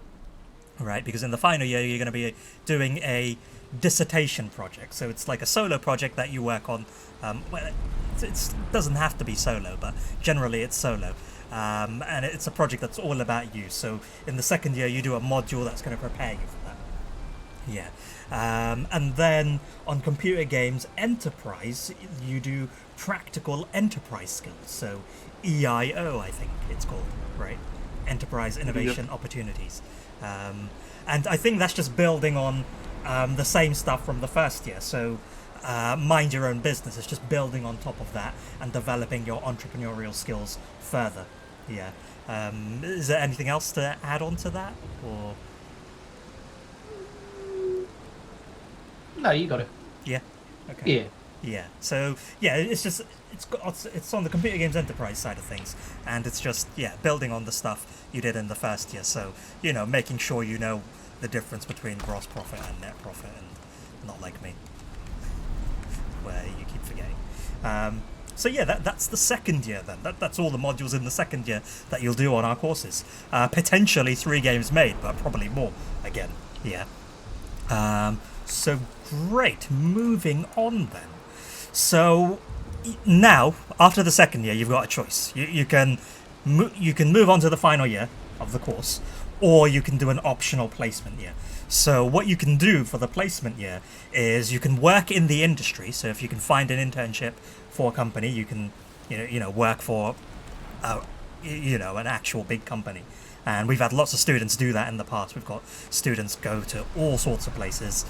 right? Because in the final year, you're going to be doing a dissertation project. So it's like a solo project that you work on. Well, it doesn't have to be solo, but generally it's solo. And it's a project that's all about you. So in the second year, you do a module that's going to prepare you for that. Yeah. And then on computer games enterprise, you do practical enterprise skills. So EIO, I think it's called, right? Enterprise Innovation Opportunities. And I think that's just building on the same stuff from the first year. So mind your own business. It's just building on top of that and developing your entrepreneurial skills further. Yeah. Is there anything else to add on to that? Or No, you got it. yeah. Okay. Yeah. Yeah. So yeah, it's on the computer games enterprise side of things, and it's just building on the stuff you did in the first year. So making sure you know the difference between gross profit and net profit, and not like me, where you keep forgetting. So yeah, that's the second year then. That's all the modules in the second year that you'll do on our courses. Potentially 3 games made, but probably more again. Yeah. So great. Moving on then. So now, after the second year, you've got a choice. You can move on to the final year of the course, or you can do an optional placement year. So what you can do for the placement year is you can work in the industry. So if you can find an internship for a company, you can work for an actual big company. And we've had lots of students do that in the past. We've got students go to all sorts of places.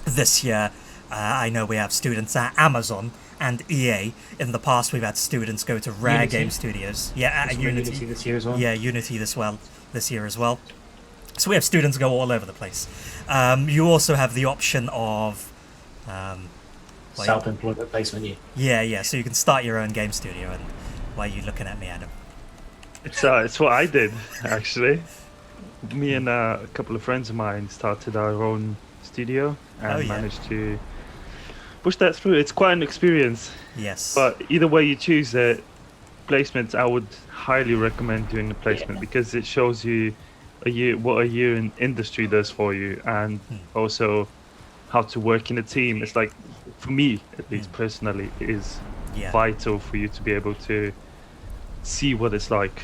This year, I know we have students at Amazon and EA. In the past, we've had students go to Rare Unity. Game Studios. Yeah, at Unity this year as well. Yeah, Unity this year as well. So we have students go all over the place. You also have the option of Self-employment placement. yeah. So you can start your own game studio. And why are you looking at me, Adam? It's what I did actually. Me and a couple of friends of mine started our own studio and managed to push that through. It's quite an experience. Yes. But either way you choose it, placements, I would highly recommend doing a placement because it shows you what a year in industry does for you, and also how to work in a team. It's like, for me at least personally, it is vital for you to be able to see what it's like.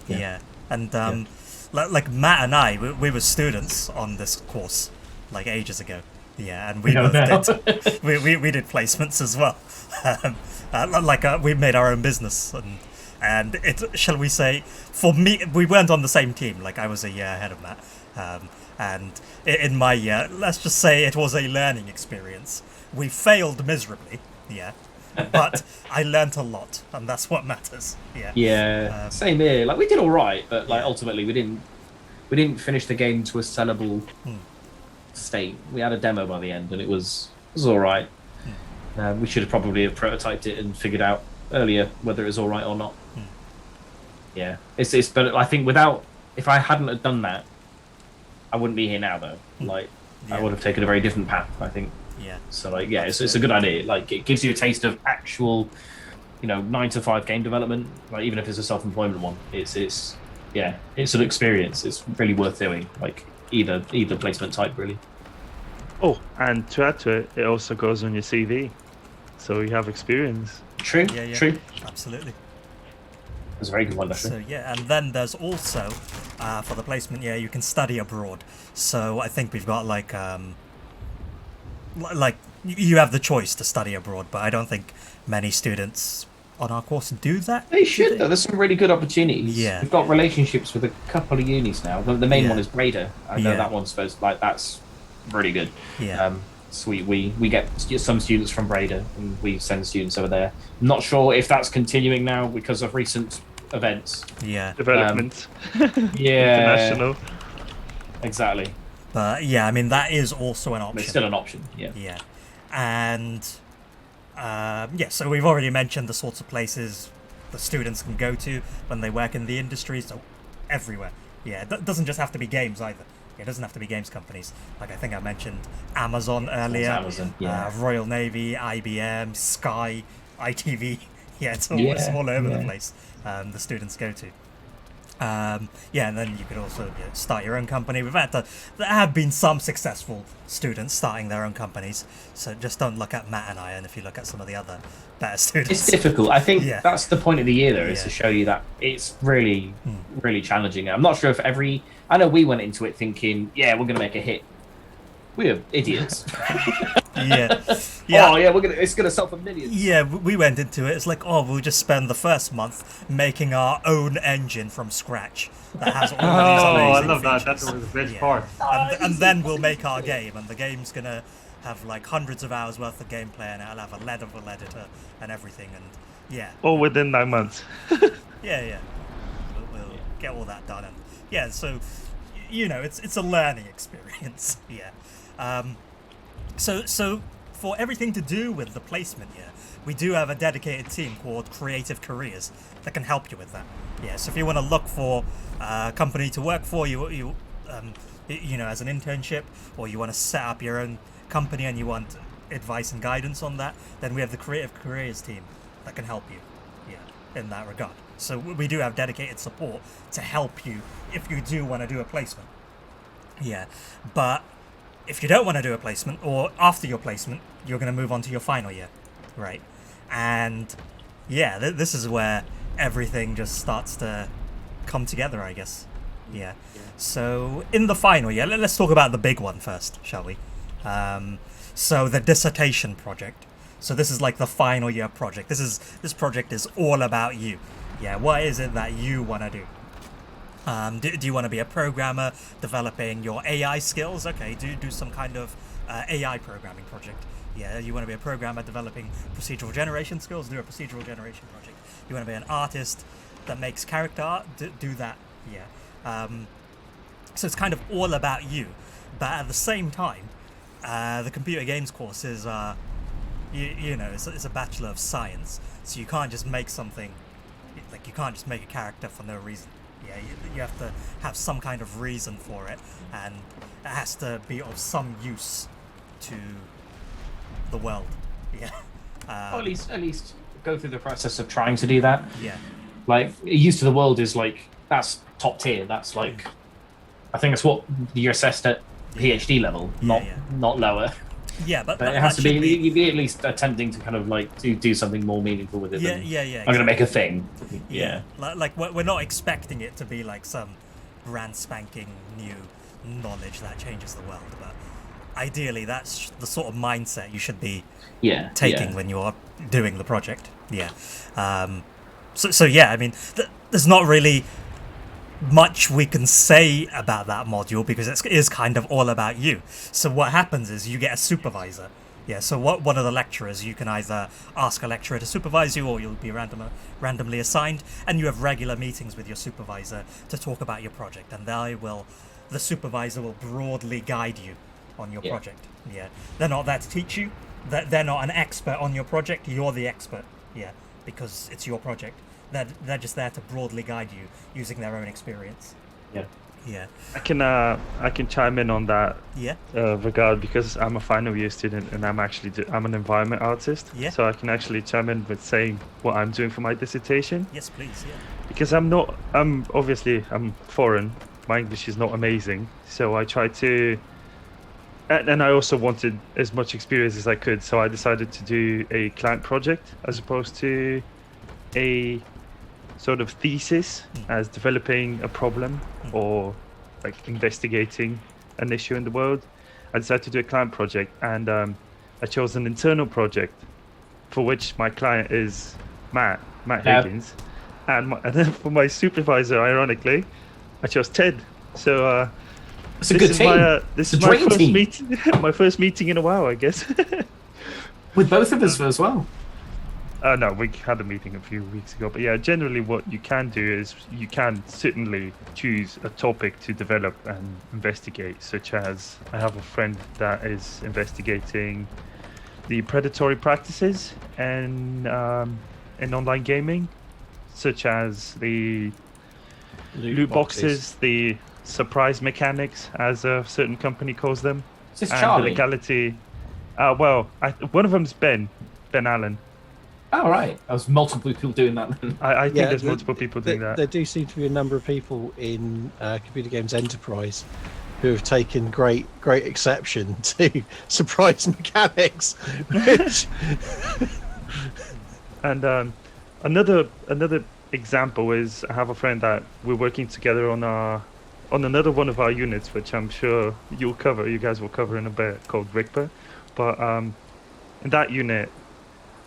Yeah. And like Matt and I, we were students on this course like ages ago. Yeah, and we both did. we did placements as well. We made our own business, and it, shall we say, for me, we weren't on the same team. Like, I was a year ahead of Matt, and in my year, let's just say it was a learning experience. We failed miserably. Yeah. But I learnt a lot, and that's what matters. Yeah. Same here. Like, we did all right, but ultimately we didn't finish the game to a sellable state. We had a demo by the end, and it was all right. We should have probably have prototyped it and figured out earlier whether it was all right or not. Yeah, it's. But I think if I hadn't have done that, I wouldn't be here now though. I would have taken a very different path, I think. Yeah. So it's a good idea. Like, it gives you a taste of actual, 9 to 5 game development. Like, even if it's a self-employment one, it's an experience. It's really worth doing. Like, either placement type, really. Oh, and to add to it, it also goes on your CV, so you have experience. True. Yeah. True. Absolutely. That's a very good one, actually. So and then there's also for the placement year, you can study abroad. So I think we've got like you have the choice to study abroad, but I don't think many students on our course do that. They should, though. There's some really good opportunities. Yeah. We've got relationships with a couple of unis now. The main one is Breda. I know that one's that's really good. Yeah. So we get some students from Breda, and we send students over there. I'm not sure if that's continuing now because of recent events. Yeah. Development. International. Exactly. But yeah, I mean, that is also an option. It's still an option. Yeah. Yeah. And so we've already mentioned the sorts of places the students can go to when they work in the industry. So everywhere. Yeah, it doesn't just have to be games either. It doesn't have to be games companies. Like, I think I mentioned Amazon earlier. Amazon, Royal Navy, IBM, Sky, ITV. Yeah, it's all over the place. The students go to. Yeah, and then you could also start your own company. There have been some successful students starting their own companies, so just don't look at Matt and I, and if you look at some of the other better students. It's difficult. I think Yeah. that's the point of the year, though, is Yeah. to show you that it's really, really challenging. I'm not sure if I know we went into it thinking, yeah, we're going to make a hit. We're idiots. Yeah. Oh yeah, it's gonna sell for millions. Yeah, we went into it. It's like, oh, we'll just spend the first month making our own engine from scratch that has all Oh, these I amazing love that. features. That's always the best Yeah. part. And then we'll make our game, and the game's gonna have like hundreds of hours worth of gameplay, and it'll have a level editor and everything, and yeah. All within 9 months. Yeah. We'll get all that done, and yeah. So, it's a learning experience. Yeah. So for everything to do with the placement here, we do have a dedicated team called Creative Careers that can help you with that. Yeah. So if you want to look for a company to work for, as an internship, or you want to set up your own company and you want advice and guidance on that, then we have the Creative Careers team that can help you. Yeah. In that regard. So we do have dedicated support to help you if you do want to do a placement. Yeah. But if you don't want to do a placement, or after your placement, you're going to move on to your final year, right? And yeah, this is where everything just starts to come together, I guess. Yeah. So in the final year, let's talk about the big one first, shall we? So the dissertation project. So this is like the final year project. This project is all about you. Yeah. What is it that you want to do? Do you want to be a programmer developing your AI skills? Okay, do some kind of AI programming project. Yeah, you want to be a programmer developing procedural generation skills? Do a procedural generation project. You want to be an artist that makes character art? Do that. Yeah. So it's kind of all about you, but at the same time, the computer games course is, it's a Bachelor of Science, so you can't just make something. Like you can't just make a character for no reason. Yeah, you have to have some kind of reason for it, and it has to be of some use to the world. Yeah. Or at least go through the process of trying to do that. Yeah. Like use to the world is like that's top tier. That's like I think that's what you're assessed at PhD level, not lower. Yeah, but it has to be. You'd be at least attempting to kind of like do something more meaningful with it. Yeah. I'm gonna make a thing. Yeah. Like we're not expecting it to be like some brand spanking new knowledge that changes the world, but ideally that's the sort of mindset you should be taking when you are doing the project. Yeah. So yeah, I mean, there's not really much we can say about that module because it is kind of all about you. So what happens is you get a supervisor. Yeah, so one of the lecturers, you can either ask a lecturer to supervise you or you'll be randomly assigned, and you have regular meetings with your supervisor to talk about your project, and the supervisor will broadly guide you on your project. Yeah, they're not there to teach you. They're not an expert on your project. You're the expert. Yeah, because it's your project. They're just there to broadly guide you using their own experience. Yeah. I can chime in on that regard because I'm a final year student and I'm an environment artist. Yeah. So I can actually chime in with saying what I'm doing for my dissertation. Yes, please. Yeah. Because I'm foreign. My English is not amazing, so I try to. And I also wanted as much experience as I could, so I decided to do a client project as opposed to a sort of thesis as developing a problem or like investigating an issue in the world. I decided to do a client project, and I chose an internal project for which my client is Matt Higgins, and then for my supervisor, ironically, I chose Ted. So it's a good team. This is my first meeting. My first meeting in a while, I guess. With both of us as well. No, we had a meeting a few weeks ago. But yeah, generally what you can do is you can certainly choose a topic to develop and investigate, such as I have a friend that is investigating the predatory practices in online gaming, such as the loot boxes, the surprise mechanics, as a certain company calls them, Is this and Charlie? the legality. One of them is Ben Allen. Oh, right. I was multiple people doing that then. I think there's multiple people doing that. There do seem to be a number of people in Computer Games Enterprise who have taken great exception to surprise mechanics. Which... And another example is I have a friend that we're working together on another one of our units, which I'm sure you guys will cover in a bit, called Rigpa. But in that unit,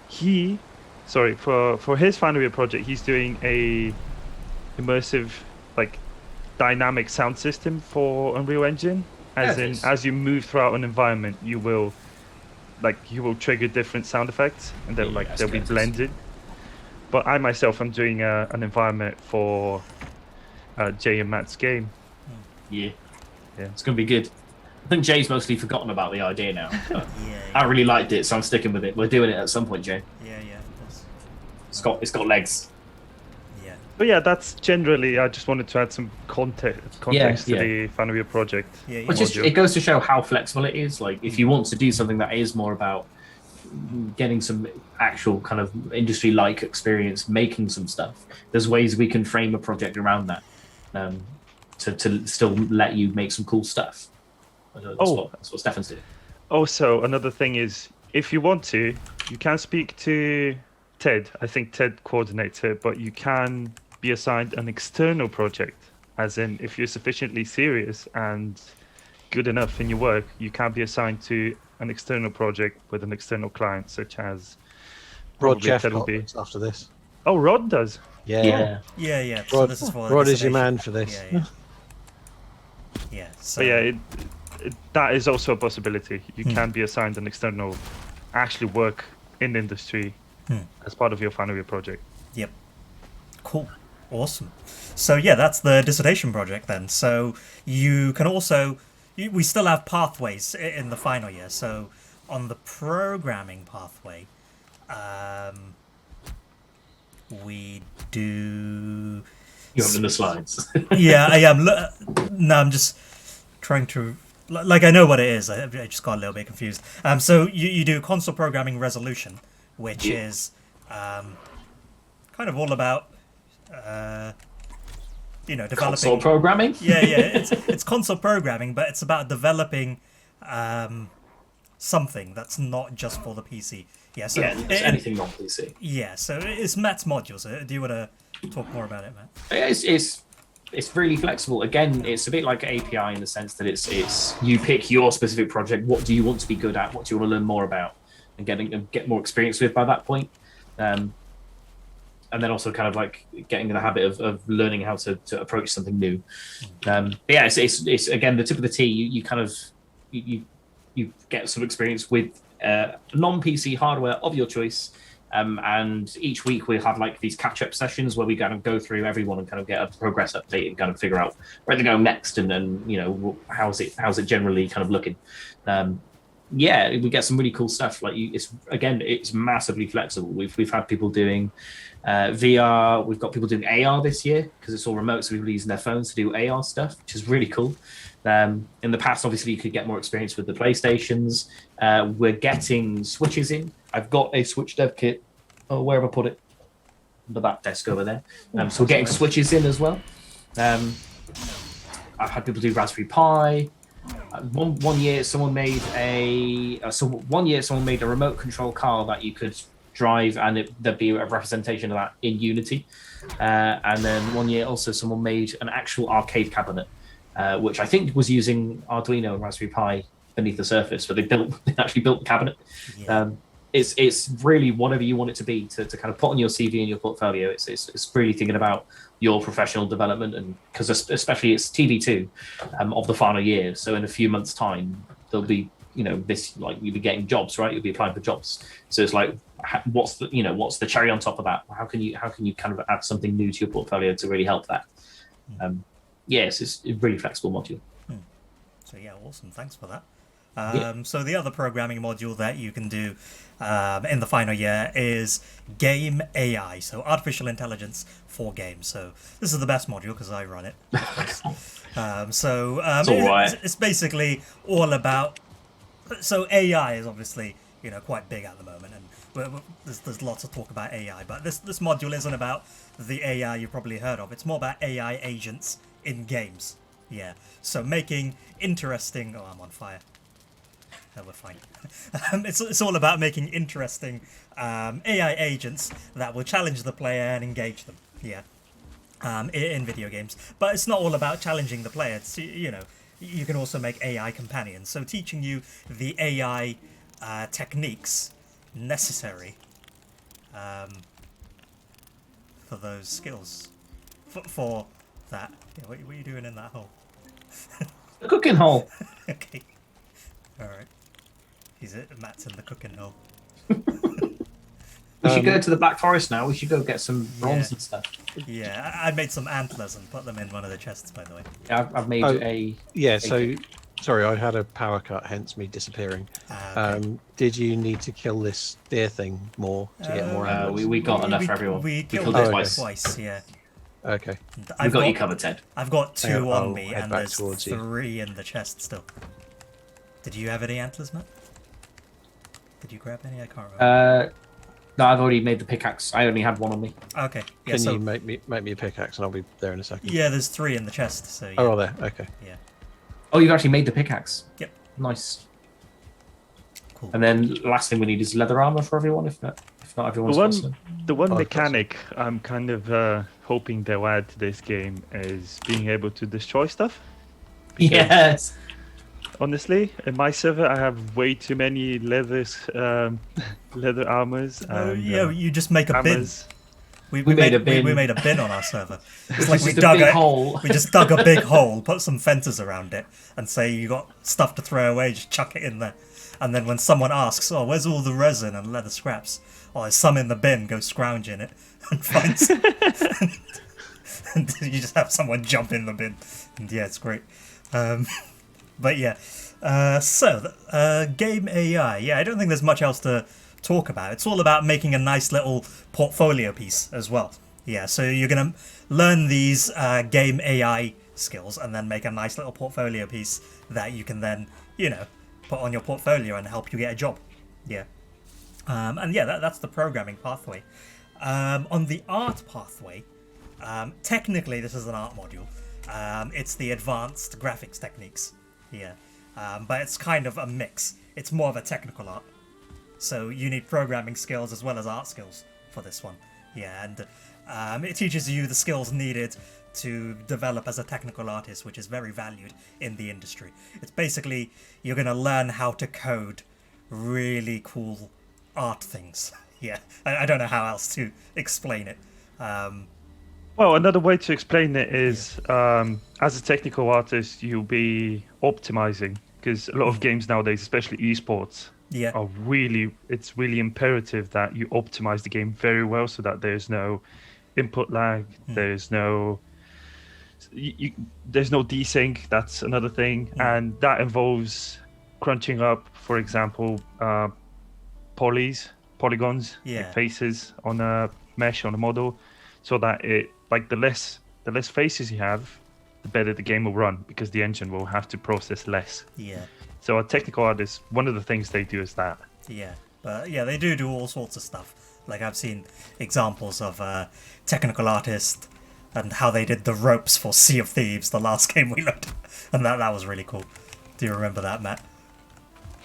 for his final year project, he's doing a immersive, like, dynamic sound system for Unreal Engine. As you move throughout an environment, you will trigger different sound effects, and they'll be blended. But I myself am doing an environment for Jay and Matt's game. Yeah, it's going to be good. I think Jay's mostly forgotten about the idea now. I really liked it, so I'm sticking with it. We're doing it at some point, Jay. Yeah, of course. It's got legs. Yeah. But yeah, that's generally. I just wanted to add some context to the final year project. Yeah. It goes to show how flexible it is. Like, if you want to do something that is more about getting some actual kind of industry-like experience, making some stuff, there's ways we can frame a project around that to still let you make some cool stuff. That's what Stefan's doing. Also, another thing is, if you want to, you can speak to Ted. I think Ted coordinates it, but you can be assigned an external project. As in, if you're sufficiently serious and good enough in your work, you can be assigned to an external project with an external client, such as Rod Jeffcott after this. Oh, Rod does. Yeah. So this is for Rod is your man for this. Yeah. So But that is also a possibility. You can be assigned an external, actually work in the industry as part of your final year project. Yep. Cool. Awesome. So yeah, that's the dissertation project then. So you can also, we still have pathways in the final year. So on the programming pathway, we do... You're in the slides. Yeah, I am. No, I'm just trying to... Like, I know what it is. I just got a little bit confused. So you do console programming resolution, which is kind of all about, developing... Console programming? Yeah. It's console programming, but it's about developing something that's not just for the PC. Yeah, so it's anything non-PC. Yeah, so it's Matt's module. So do you want to talk more about it, Matt? It's really flexible. Again, it's a bit like an API in the sense that it's you pick your specific project. What do you want to be good at? What do you want to learn more about, and get more experience with by that point. And then also kind of like getting in the habit of learning how to approach something new. It's again the tip of the T. You kind of you get some experience with non-PC hardware of your choice. And each week we'll have like these catch-up sessions where we kind of go through everyone and kind of get a progress update and kind of figure out where they're going next and how's it generally kind of looking. We get some really cool stuff. Like it's massively flexible. We've had people doing VR. We've got people doing AR this year because it's all remote, so people are using their phones to do AR stuff, which is really cool. In the past, obviously, you could get more experience with the PlayStations. We're getting switches in. I've got a Switch dev kit. Oh, where have I put it? Under that desk over there. So we're getting switches in as well. I've had people do Raspberry Pi. One year, someone made a remote control car that you could drive, and there'd be a representation of that in Unity. And then one year, also, someone made an actual arcade cabinet. Which I think was using Arduino and Raspberry Pi beneath the surface, but they actually built the cabinet. Yeah. It's really whatever you want it to be to kind of put on your CV and your portfolio. It's really thinking about your professional development, and because especially it's TV2 of the final year. So in a few months' time, there'll be this, like, you'll be getting jobs, right? You'll be applying for jobs. So it's like, what's the cherry on top of that? How can you kind of add something new to your portfolio to really help that? Yes, it's a really flexible module. So yeah, awesome. Thanks for that. So the other programming module that you can do in the final year is Game AI, so artificial intelligence for games. So this is the best module because I run it. It's basically all about. So AI is obviously quite big at the moment, and there's lots of talk about AI. But this module isn't about the AI you've probably heard of. It's more about AI agents in games. Yeah. So making interesting. Oh, I'm on fire. No, we're fine. It's all about making interesting AI agents that will challenge the player and engage them. Yeah. In video games, but it's not all about challenging the player. It's, you can also make AI companions. So teaching you the AI techniques necessary for those skills. For that. Yeah, what are you doing in that hole? The cooking hole. Okay. All right. Matt's in the cooking hole. We should go to the Black Forest now. We should go get some bronze and stuff. Yeah, I made some antlers and put them in one of the chests, by the way. Yeah, I've made a... Yeah, so... Sorry, I had a power cut, hence me disappearing. Okay. Did you need to kill this deer thing more to get more antlers? We got enough for everyone. We killed it twice, yeah. Okay. I've got you covered, Ted. I've got 2 on I'll me, head and back there's towards you. 3 in the chest still. Did you have any antlers, Matt? Did you grab any? I can't remember. No, I've already made the pickaxe. I only had 1 on me. Okay. Yeah, Can so, you make me a pickaxe and I'll be there in a second? yeah, there's 3 in the chest, so yeah. Oh, there. Okay. Yeah. Oh, you've actually made the pickaxe. Yep. Nice. Cool. And then last thing we need is leather armor for everyone. If not everyone's The one Oh, mechanic I'm kind of hoping they'll add to this game is being able to destroy stuff. Yes. Honestly, in my server, I have way too many leather armors. Oh, And, yeah, you just make a bin. hammers. We made a bin. We made a bin on our server. It's It's like we just a dug big hole. We just dug a big hole, put some fences around it, and say you got stuff to throw away, just chuck it in there. And then when someone asks, "Oh, where's all the resin and leather scraps?" "Oh, there's some in the bin." Go scrounge in it and find some. And you just have someone jump in the bin, and yeah, it's great. But yeah, game AI. Yeah, I don't think there's much else to talk about. It's all about making a nice little portfolio piece as well. Yeah, so you're gonna learn these game AI skills and then make a nice little portfolio piece that you can then, put on your portfolio and help you get a job. Yeah. And yeah, that's the programming pathway. On the art pathway, technically this is an art module. It's the advanced graphics techniques. Yeah. But it's kind of a mix. It's more of a technical art. So you need programming skills as well as art skills for this one. Yeah, and it teaches you the skills needed to develop as a technical artist, which is very valued in the industry. It's basically, you're going to learn how to code really cool art things. Yeah, I don't know how else to explain it. Well, another way to explain it is, as a technical artist, you'll be optimizing, because a lot of games nowadays, especially esports, Yeah. it's really imperative that you optimize the game very well so that there's no input lag, there's no desync. That's another thing, and that involves crunching up, for example, polygons, like faces on a mesh on a model, so that the less faces you have, the better the game will run, because the engine will have to process less. Yeah. So a technical artist, one of the things they do is that. Yeah, but yeah, they do all sorts of stuff. Like I've seen examples of technical artists and how they did the ropes for Sea of Thieves, the last game we looked at, and that was really cool. Do you remember that, Matt?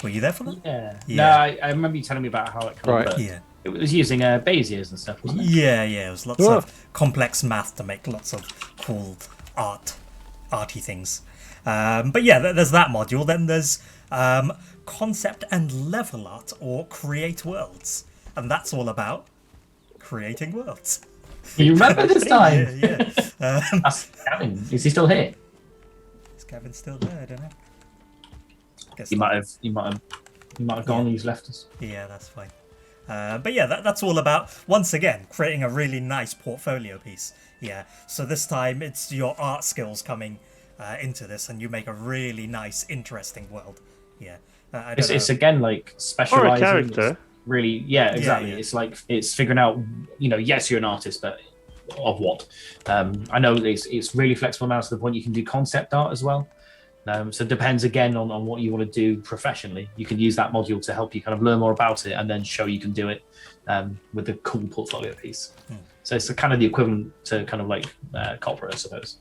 Were you there for that? Yeah. Yeah. No, I remember you telling me about how it kind of Yeah. It was using Bayesiers and stuff, wasn't it? Yeah, it was lots of complex math to make lots of cool arty things. But yeah, there's that module. Then there's concept and level art, or create worlds, and that's all about creating worlds. You remember this time? Yeah. That's Gavin. Is he still here? Is Gavin still there? I don't know. Guess He not. might have gone. He's left us. Yeah, that's fine. But yeah, that's all about, once again, creating a really nice portfolio piece. Yeah, so this time it's your art skills coming into this, and you make a really nice, interesting world. Yeah, It's again like specializing. Or a character. It's really, yeah, exactly. Yeah. It's like it's figuring out. Yes, you're an artist, but of what? I know it's really flexible now to the point you can do concept art as well. So it depends again on what you want to do professionally. You can use that module to help you kind of learn more about it and then show you can do it with a cool portfolio piece. So it's kind of the equivalent to kind of like corporate, I suppose.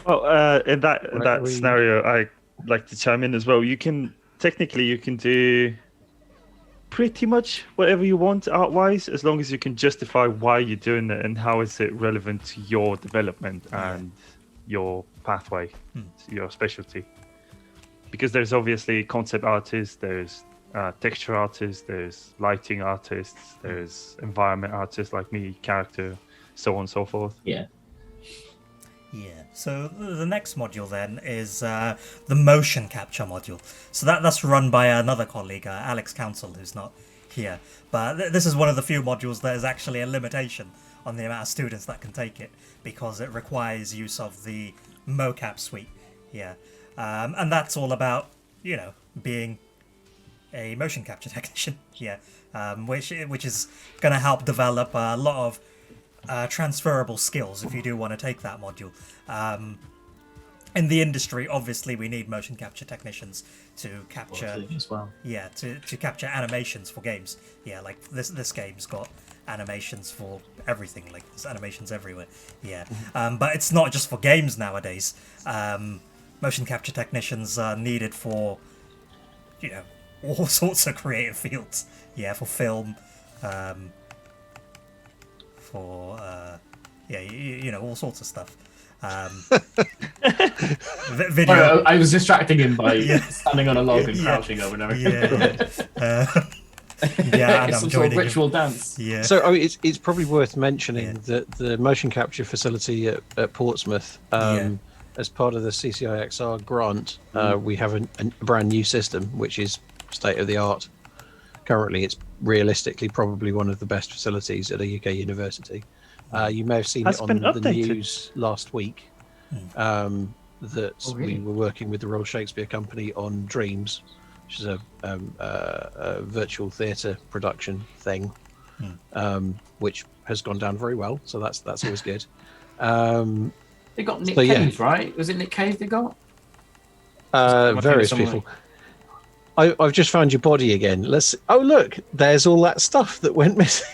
Well, in that scenario, I like to chime in as well. You can do pretty much whatever you want art-wise, as long as you can justify why you're doing it and how is it relevant to your development and your pathway, your specialty. Because there's obviously concept artists, there's texture artists, there's lighting artists, there's environment artists like me, character, so on and so forth. Yeah. So the next module then is the motion capture module. So that's run by another colleague, Alex Council, who's not here. But this is one of the few modules that is actually a limitation on the amount of students that can take it, because it requires use of the mocap suite. And that's all about, being a motion capture technician. Which is going to help develop a lot of transferable skills if you do want to take that module. In the industry, obviously, we need motion capture technicians to capture as well. To capture animations for games. Like this game's got animations for everything. Like there's animations everywhere. But it's not just for games nowadays. Motion capture technicians are needed for, all sorts of creative fields. For film, for all sorts of stuff. Video. I was distracting him by standing on a log and crouching over and everything. And some sort of ritual dance. So it's probably worth mentioning that the motion capture facility at Portsmouth, as part of the CCIXR grant, we have a brand new system which is state of the art. Currently, it's realistically probably one of the best facilities at a UK university. You may have seen it on the news last week that we were working with the Royal Shakespeare Company on Dreams, which is a virtual theatre production thing, which has gone down very well. So that's always good. They got Nick Cave, right? Was it Nick Cave they got? Various people. I've just found your body again. Oh, look, there's all that stuff that went missing.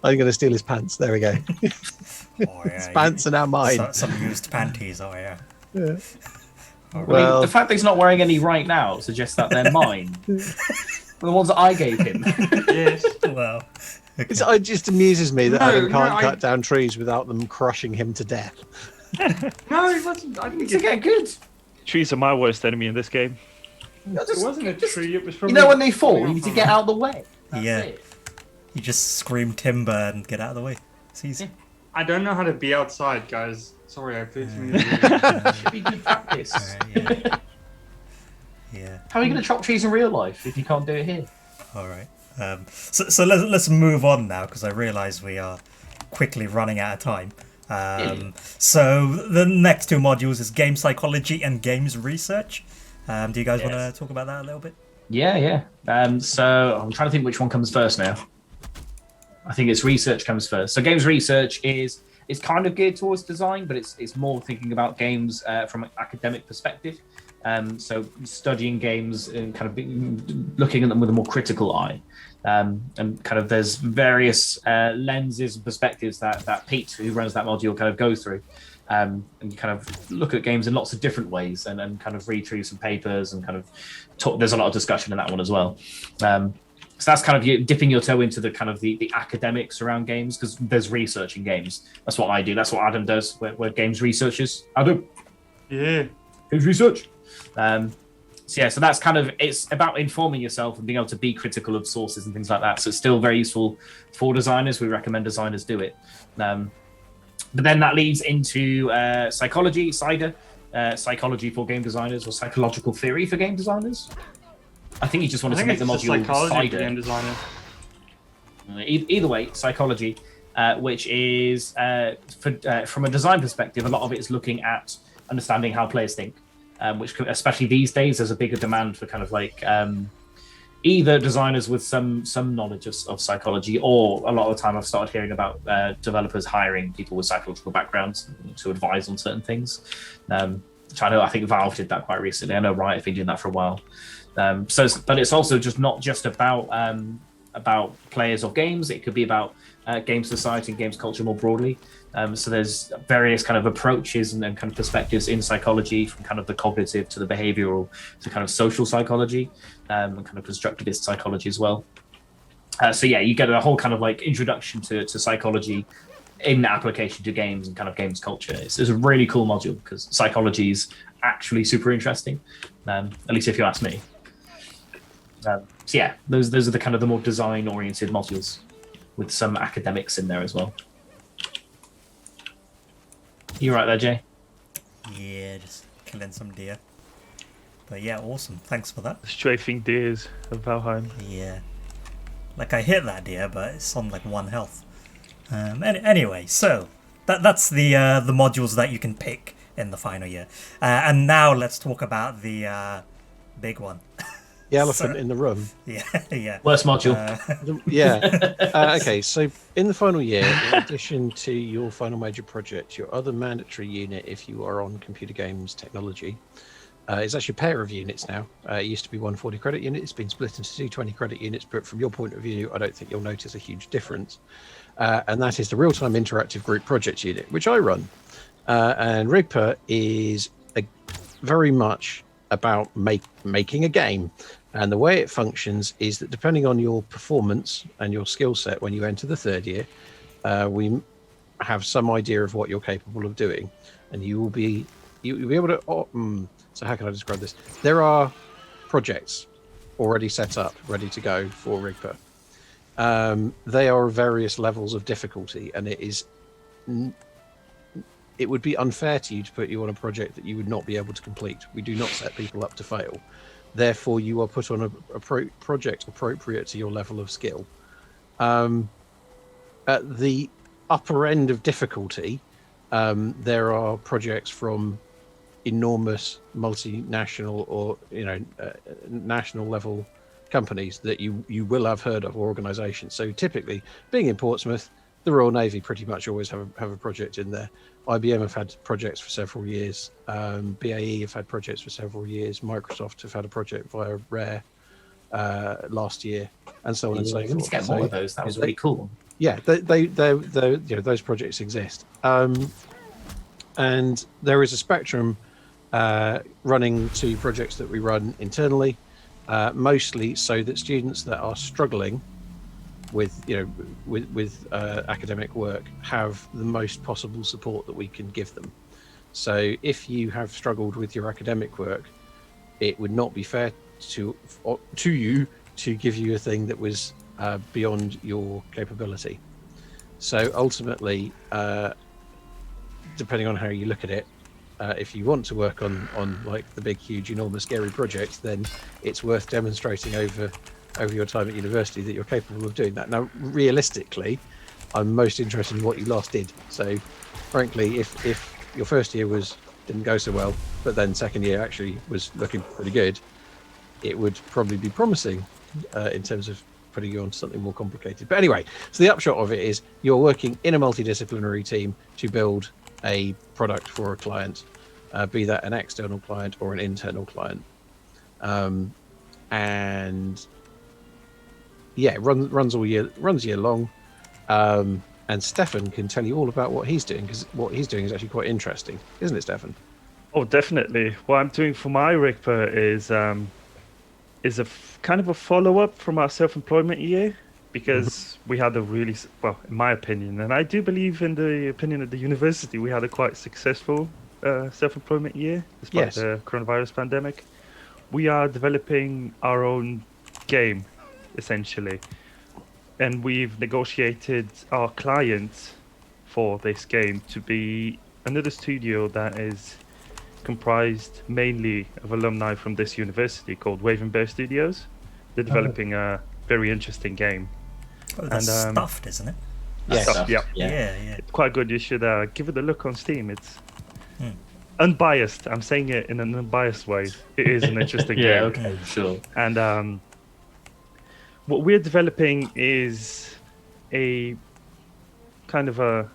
I'm going to steal his pants. There we go. His pants are now mine. Some used panties. Well, the fact that he's not wearing any right now suggests that they're mine. The ones that I gave him. Yes. Well, okay. It just amuses me that Adam can't cut down trees without them crushing him to death. No, it wasn't. I didn't To get good. Trees are my worst enemy in this game. It wasn't a tree. It was probably. When they fall, you need to get out of the way. That's it. You just scream timber and get out of the way. It's easy. I don't know how to be outside, guys. Sorry, I played too many. Should be good practice. Yeah. How are you going to chop trees in real life if you can't do it here? All right. So let's move on now, because I realise we are quickly running out of time. So the next two modules is game psychology and games research. Do you guys want to talk about that a little bit? Yeah. So I'm trying to think which one comes first now. I think it's research comes first. So games research is kind of geared towards design, but it's more thinking about games from an academic perspective. So studying games and kind of looking at them with a more critical eye. And kind of there's various lenses and perspectives that Pete, who runs that module, kind of goes through. And you kind of look at games in lots of different ways and kind of read through some papers and kind of talk. There's a lot of discussion in that one as well. So that's kind of you dipping your toe into the kind of the academics around games, because there's research in games. That's what I do. That's what Adam does. We're games researchers. Adam. Yeah. Games research. So that's kind of, it's about informing yourself and being able to be critical of sources and things like that. So it's still very useful for designers. We recommend designers do it. But then that leads into psychology, CIDR, psychology for game designers, or psychological theory for game designers. I think you just wanted to make the module psychology for CIDR. game designers. Either way, psychology, which is from a design perspective, a lot of it is looking at understanding how players think, which especially these days, there's a bigger demand for kind of like either designers with some knowledge of psychology, or a lot of the time I've started hearing about developers hiring people with psychological backgrounds to advise on certain things. Which I think Valve did that quite recently. I know Riot have been doing that for a while. But it's also just not just about players of games. It could be about game society and games culture more broadly. So there's various kind of approaches and kind of perspectives in psychology, from kind of the cognitive to the behavioral to kind of social psychology, and kind of constructivist psychology as well. So yeah, you get a whole kind of like introduction to psychology in application to games and kind of games culture. It's a really cool module because psychology is actually super interesting, at least if you ask me. So yeah, those are the kind of the more design-oriented modules with some academics in there as well. You right there, Jay? Yeah, just killing some deer. But yeah, awesome. Thanks for that. Strafing deers of Valheim. Yeah. Like, I hit that deer, but it's on like 1 health. Anyway, so that's the modules that you can pick in the final year. And now let's talk about the big one. The elephant in the room. Yeah, yeah. Worst module. Okay, so in the final year, in addition to your final major project, your other mandatory unit, if you are on computer games technology, is actually a pair of units now. It used to be 140 credit unit. It's been split into 220 credit units, but from your point of view, I don't think you'll notice a huge difference. And that is the real-time interactive group project unit, which I run. And RIGPA is very much about making a game. And the way it functions is that depending on your performance and your skill set when you enter the third year, we have some idea of what you're capable of doing, and you'll be able to. So how can I describe this? There are projects already set up, ready to go for RIGPA. They are various levels of difficulty, and it would be unfair to you to put you on a project that you would not be able to complete. We do not set people up to fail. Therefore, you are put on a project appropriate to your level of skill. At the upper end of difficulty, there are projects from enormous multinational or national level companies that you will have heard of, or organizations. So typically, being in Portsmouth, the Royal Navy pretty much always have a project in there. IBM have had projects for several years. BAE have had projects for several years. Microsoft have had a project via Rare last year, and so on and so forth. We need to get more of those. That was really cool. Yeah, they those projects exist, and there is a spectrum running to projects that we run internally, mostly so that students that are struggling with academic work have the most possible support that we can give them. So if you have struggled with your academic work, it would not be fair to you to give you a thing that was beyond your capability. So ultimately, depending on how you look at it, if you want to work on like the big, huge, enormous, scary projects, then it's worth demonstrating over your time at university that you're capable of doing that. Now, realistically, I'm most interested in what you last did. So, frankly, if your first year didn't go so well, but then second year actually was looking pretty good, it would probably be promising in terms of putting you on something more complicated. But anyway, so the upshot of it is you're working in a multidisciplinary team to build a product for a client, be that an external client or an internal client. And yeah, runs year long. And Stefan can tell you all about what he's doing, because what he's doing is actually quite interesting, isn't it, Stefan? Oh, definitely. What I'm doing for my RIGPA is kind of a follow-up from our self-employment year, because we had a really, well, in my opinion, and I do believe in the opinion of the university, we had a quite successful self-employment year, despite the coronavirus pandemic. We are developing our own game, essentially. And we've negotiated our client for this game to be another studio that is comprised mainly of alumni from this university called Wave and Bear Studios. They're developing a very interesting game. Oh, that's Stuffed, isn't it? Yes. Stuffed, yeah. It's quite good. You should give it a look on Steam. It's unbiased. I'm saying it in an unbiased way. It is an interesting game. Okay, sure. And what we're developing is a kind of a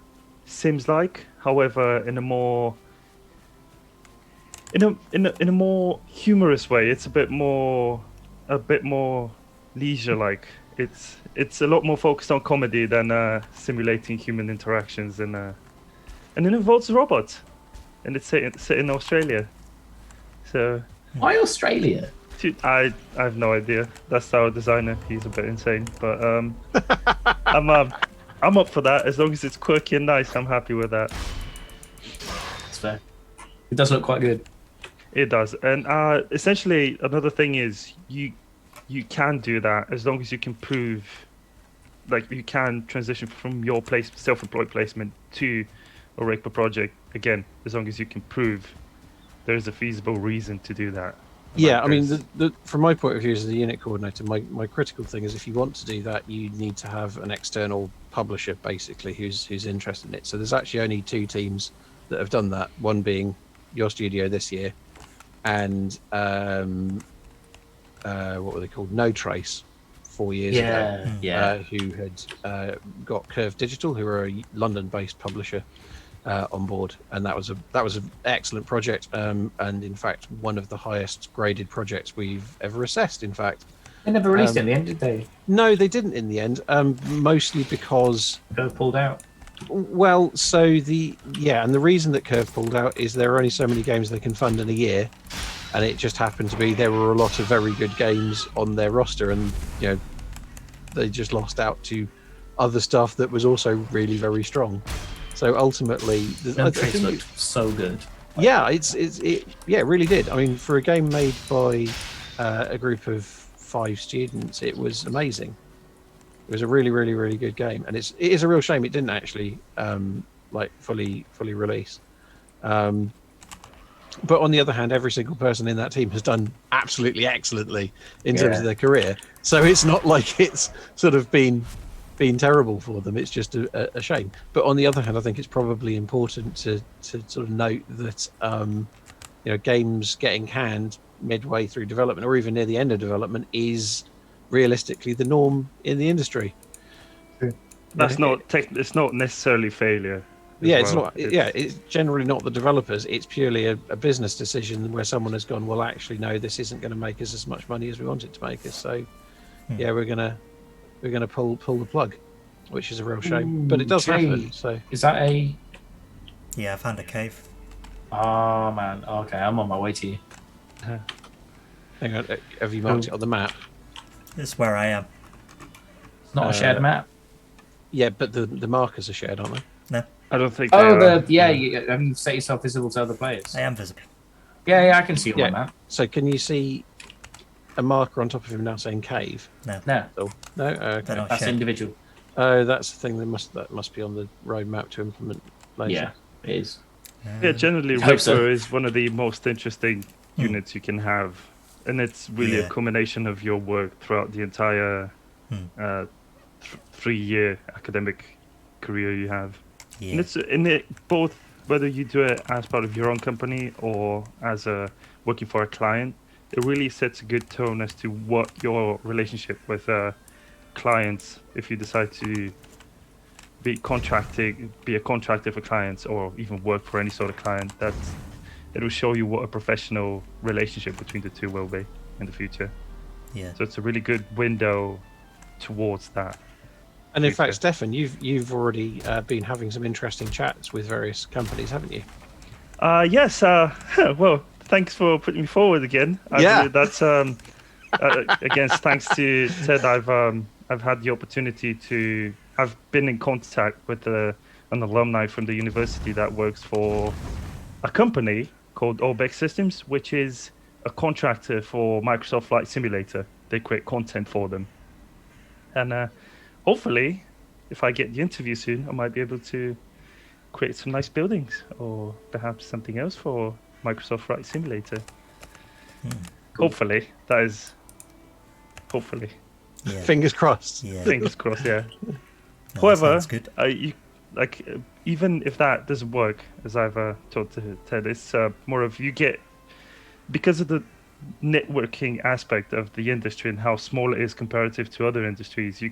Sims-like, however, in a more humorous way. It's a bit more leisure-like. It's a lot more focused on comedy than simulating human interactions, and it involves robots, and it's set in Australia. So Why Australia? I have no idea. That's our designer. He's a bit insane, but I'm up for that. As long as it's quirky and nice, I'm happy with that. That's fair. It does look quite good. It does, and essentially another thing is you can do that as long as you can prove, like you can transition from your self-employed placement to a RICPA project again, as long as you can prove there is a feasible reason to do that. Yeah, I mean, from my point of view as the unit coordinator, my critical thing is if you want to do that, you need to have an external publisher, basically, who's interested in it. So there's actually only 2 teams that have done that, one being your studio this year, and what were they called? No Trace 4 years ago. Who had got Curve Digital, who are a London-based publisher, on board, and that was an excellent project, and in fact one of the highest graded projects we've ever assessed. In fact, They never released it in the end, did they? no, they didn't in the end, mostly because Curve pulled out. well, so the reason that Curve pulled out is there are only so many games they can fund in a year, and it just happened to be there were a lot of very good games on their roster, and they just lost out to other stuff that was also really very strong. So ultimately, No Trace looked so good. Yeah, it really did. I mean, for a game made by a group of 5 students, it was amazing. It was a really, really, really good game, and it is a real shame it didn't actually fully release. But on the other hand, every single person in that team has done absolutely excellently in terms of their career. So it's not like it's sort of been terrible for them. It's just a shame. But on the other hand, I think it's probably important to sort of note that games getting canned midway through development or even near the end of development is realistically the norm in the industry. That's it's not necessarily failure. It's not. It's generally not the developers. It's purely a business decision where someone has gone, well, actually, no, this isn't going to make us as much money as we want it to make us. So, we're gonna pull the plug, which is a real shame. But it does happen. So, is that a? Yeah, I found a cave. Oh man. Okay, I'm on my way to you. Hang on, have you marked it on the map? This is where I am. It's not a shared map. Yeah, but the markers are shared, aren't they? No, I don't think. Have you set yourself visible to other players? I am visible. Yeah, I can see it on my map. So can you see a marker on top of him now saying cave? No. No, Oh, no. Okay. They're not that's shared. individual. Oh, that's the thing. That must be on the roadmap to implement later. Yeah, it is. Yeah, generally, I hope so. RICPA is one of the most interesting units you can have, and it's really a culmination of your work throughout the entire 3-year academic career you have. Yeah. And it's in it both whether you do it as part of your own company or as working for a client. It really sets a good tone as to what your relationship with clients, if you decide to be a contractor for clients or even work for any sort of client, it'll show you what a professional relationship between the two will be in the future. Yeah. So it's a really good window towards that. And in fact, Stefan, you've already been having some interesting chats with various companies, haven't you? Yes. Well, thanks for putting me forward again. That's again thanks to Ted. I've had the opportunity to. I've been in contact with an alumni from the university that works for a company called Orbex Systems, which is a contractor for Microsoft Flight Simulator. They create content for them, and hopefully, if I get the interview soon, I might be able to create some nice buildings or perhaps something else for Microsoft Flight Simulator. Cool. Hopefully, that is. Hopefully. Yeah. Fingers crossed. Yeah. Fingers crossed, yeah. No, However, sounds good. even if that doesn't work, as I've told to Ted, it's more of you get, because of the networking aspect of the industry and how small it is comparative to other industries,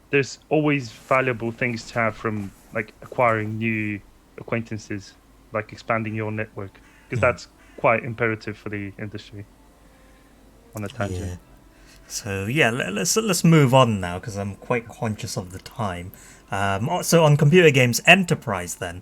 there's always valuable things to have from like acquiring new acquaintances, like expanding your network, because that's quite imperative for the industry. On a tangent. Yeah. So yeah, let's move on now because I'm quite conscious of the time. So on Computer Games Enterprise, then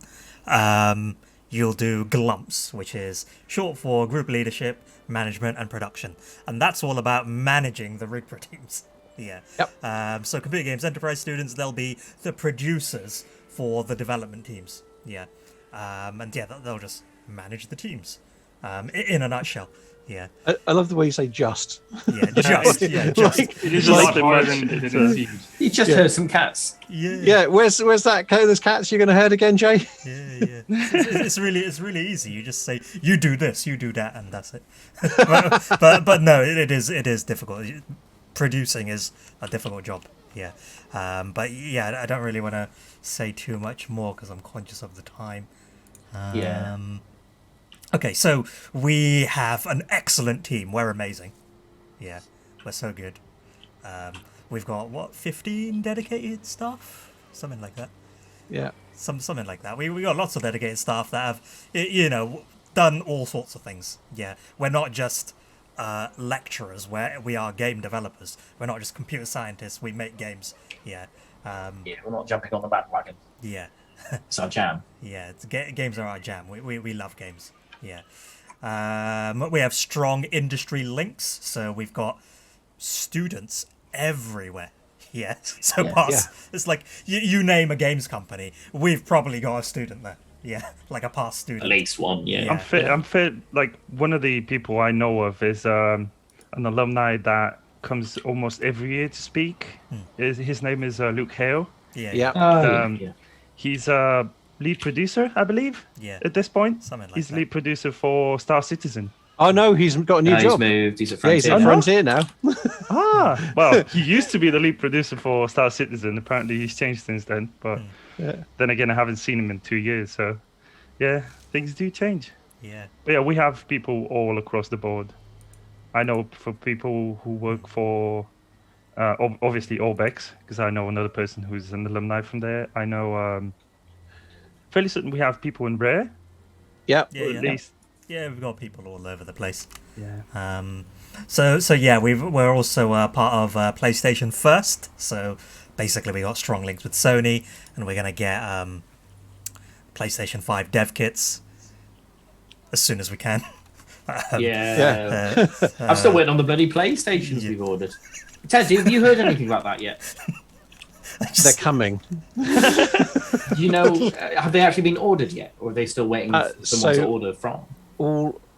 you'll do GLUMPS, which is short for Group Leadership, Management, and Production, and that's all about managing the Rigpa teams. Yeah. Yep. So Computer Games Enterprise students, they'll be the producers for the development teams. Yeah. And yeah, they'll just manage the teams. In a nutshell. Yeah. I love the way you say just. Yeah, just. Yeah, just. Like, It is a lot harder than it seems. You just heard some cats. yeah, where's that those cats you're going to herd again, Jay? Yeah. It's really easy. You just say you do this, you do that, and that's it. but no, it is difficult. Producing is a difficult job. Yeah. But yeah, I don't really want to say too much more because I'm conscious of the time. Yeah. Okay, so we have an excellent team. We're amazing. Yeah, we're so good. We've got 15 dedicated staff, something like that. Yeah. Something like that. We got lots of dedicated staff that have, done all sorts of things. Yeah, we're not just lecturers. We are game developers. We're not just computer scientists. We make games. Yeah. Yeah, we're not jumping on the bandwagon. Yeah. It's our jam. Yeah, games are our jam. We love games. Yeah. We have strong industry links, so we've got students everywhere. Yeah. So it's like you name a games company, we've probably got a student there. Yeah, like a past student. At least one, yeah. I'm fit. Like one of the people I know of is an alumni that comes almost every year to speak. His name is Luke Hale. Yeah. He's a lead producer, I believe. Yeah. At this point, something like he's that. lead producer for Star Citizen. Oh no, he's got a new job. He's moved. He's at Yeah, he's Frontier. at Frontier now. Well, he used to be the lead producer for Star Citizen. Apparently, he's changed since then. But then again, I haven't seen him in 2 years. So, yeah, things do change. Yeah. But yeah, we have people all across the board. I know for people who work for, obviously, Orbex, because I know another person who's an alumni from there. I know, fairly certain we have people in Rare. Yeah. At least. Yeah, we've got people all over the place. Yeah. So yeah, we're also part of PlayStation First. So basically, we got strong links with Sony, and we're gonna get PlayStation 5 dev kits as soon as we can. I'm still waiting on the bloody PlayStations we've ordered. Ted, have you heard anything about that yet? They're coming. Have they actually been ordered yet, or are they still waiting for someone to order from?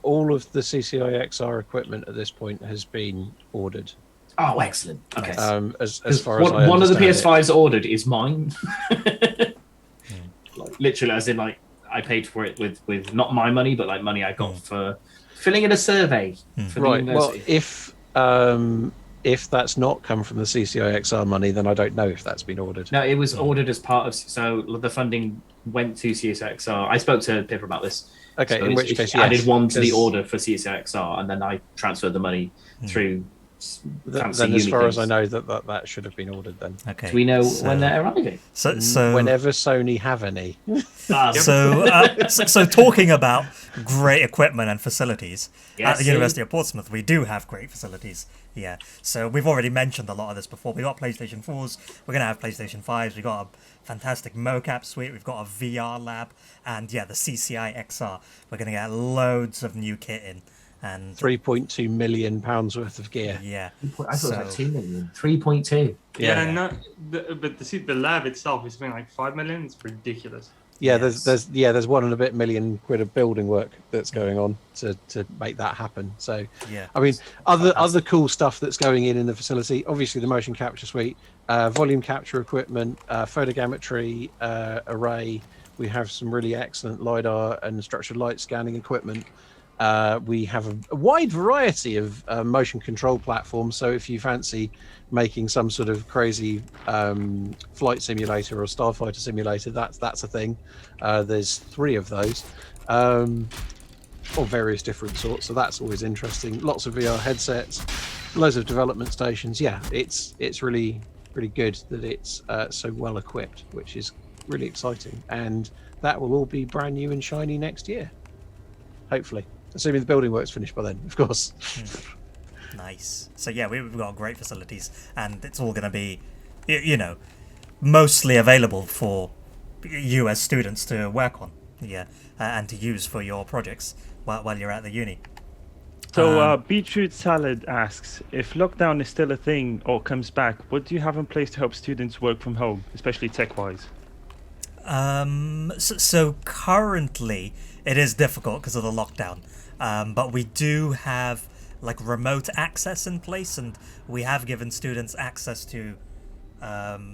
All of the CCI XR equipment at this point has been ordered. Oh, excellent. Okay. As far as I one of the understand PS5s ordered is mine. Like, literally, as in, like, I paid for it with not my money, but like money I got for filling in a survey for the university. Well, if that's not come from the CCI XR money, then I don't know if that's been ordered. No, it was ordered as part of. So the funding went to CCI XR. I spoke to Pippa about this. Okay, so in which case, I added one to the order for CCI XR, and then I transferred the money through. Then, as far as I know, that should have been ordered. Then. Okay. Do we know when they're arriving? So whenever Sony have any. So talking about great equipment and facilities at the University of Portsmouth, we do have great facilities. Yeah. So we've already mentioned a lot of this before. We got PlayStation 4s. We're gonna have PlayStation 5s. We got a fantastic mocap suite. We've got a VR lab, and the CCI XR. We're gonna get loads of new kit in. And £3.2 million worth of gear. Yeah, I thought it was like 2 million. 3.2. But the lab itself is something like 5 million. It's ridiculous. Yeah, there's £1 and a bit million quid of building work that's going on to make that happen. So I mean, other cool stuff that's going in the facility. Obviously, the motion capture suite, volume capture equipment, photogrammetry array. We have some really excellent lidar and structured light scanning equipment. We have a wide variety of motion control platforms. So if you fancy making some sort of crazy flight simulator or starfighter simulator, that's a thing. There's 3 of those. of various different sorts. So that's always interesting. Lots of VR headsets, loads of development stations. Yeah, it's really good that it's so well equipped, which is really exciting. And that will all be brand new and shiny next year, hopefully, assuming the building work's finished by then, of course. Nice. So yeah, we've got great facilities, and it's all going to be, mostly available for you as students to work on, and to use for your projects while you're at the uni. So Beetroot Salad asks, if lockdown is still a thing or comes back, what do you have in place to help students work from home, especially tech-wise? So currently it is difficult because of the lockdown, but we do have like remote access in place, and we have given students access to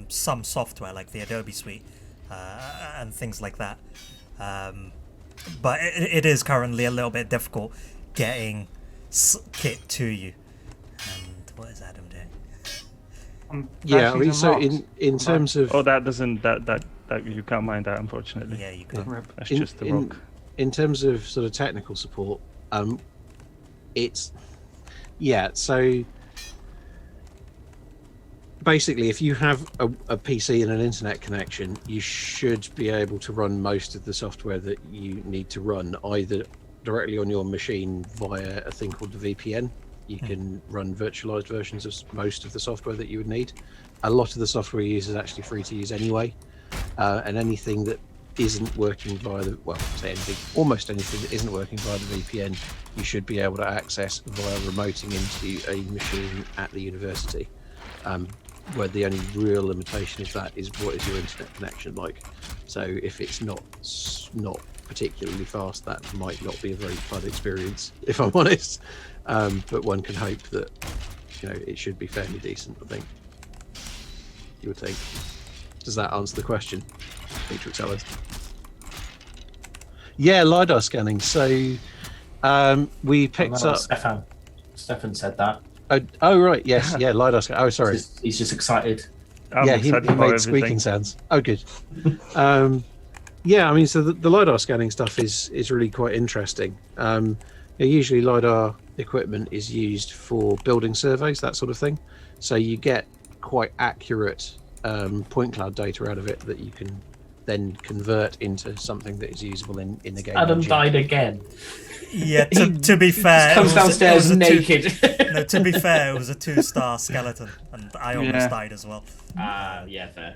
some software like the Adobe Suite and things like that. But it is currently a little bit difficult getting kit to you. And what is Adam doing? Yeah, I mean, so in terms of that doesn't that you can't mind that, unfortunately. Yeah, you can. That's just the rock. In terms of sort of technical support, it's so basically, if you have a PC and an internet connection, you should be able to run most of the software that you need to run either directly on your machine via a thing called the VPN. You can run virtualized versions of most of the software that you would need. A lot of the software you use is actually free to use anyway, and anything that isn't working via almost anything that isn't working via the VPN, you should be able to access via remoting into a machine at the university. Where the only real limitation of that is what is your internet connection like. So if it's not particularly fast, that might not be a very fun experience, if I'm honest. But one can hope that it should be fairly decent, I think. You would think. Does that answer the question, Beatrix Ellis? Yeah, LiDAR scanning. So we picked up... Stefan said that. Oh right, yes, yeah, LiDAR scanning. Oh, sorry. He's just excited. He made squeaking sounds. Oh, good. Yeah, I mean, so the LiDAR scanning stuff is really quite interesting. Usually LiDAR equipment is used for building surveys, that sort of thing. So you get quite accurate point cloud data out of it that you can then convert into something that is usable in the game. Adam engine. died again. Yeah, to be fair, comes downstairs naked. No, to be fair, it was a 2-star skeleton, and I almost died as well. Yeah, fair.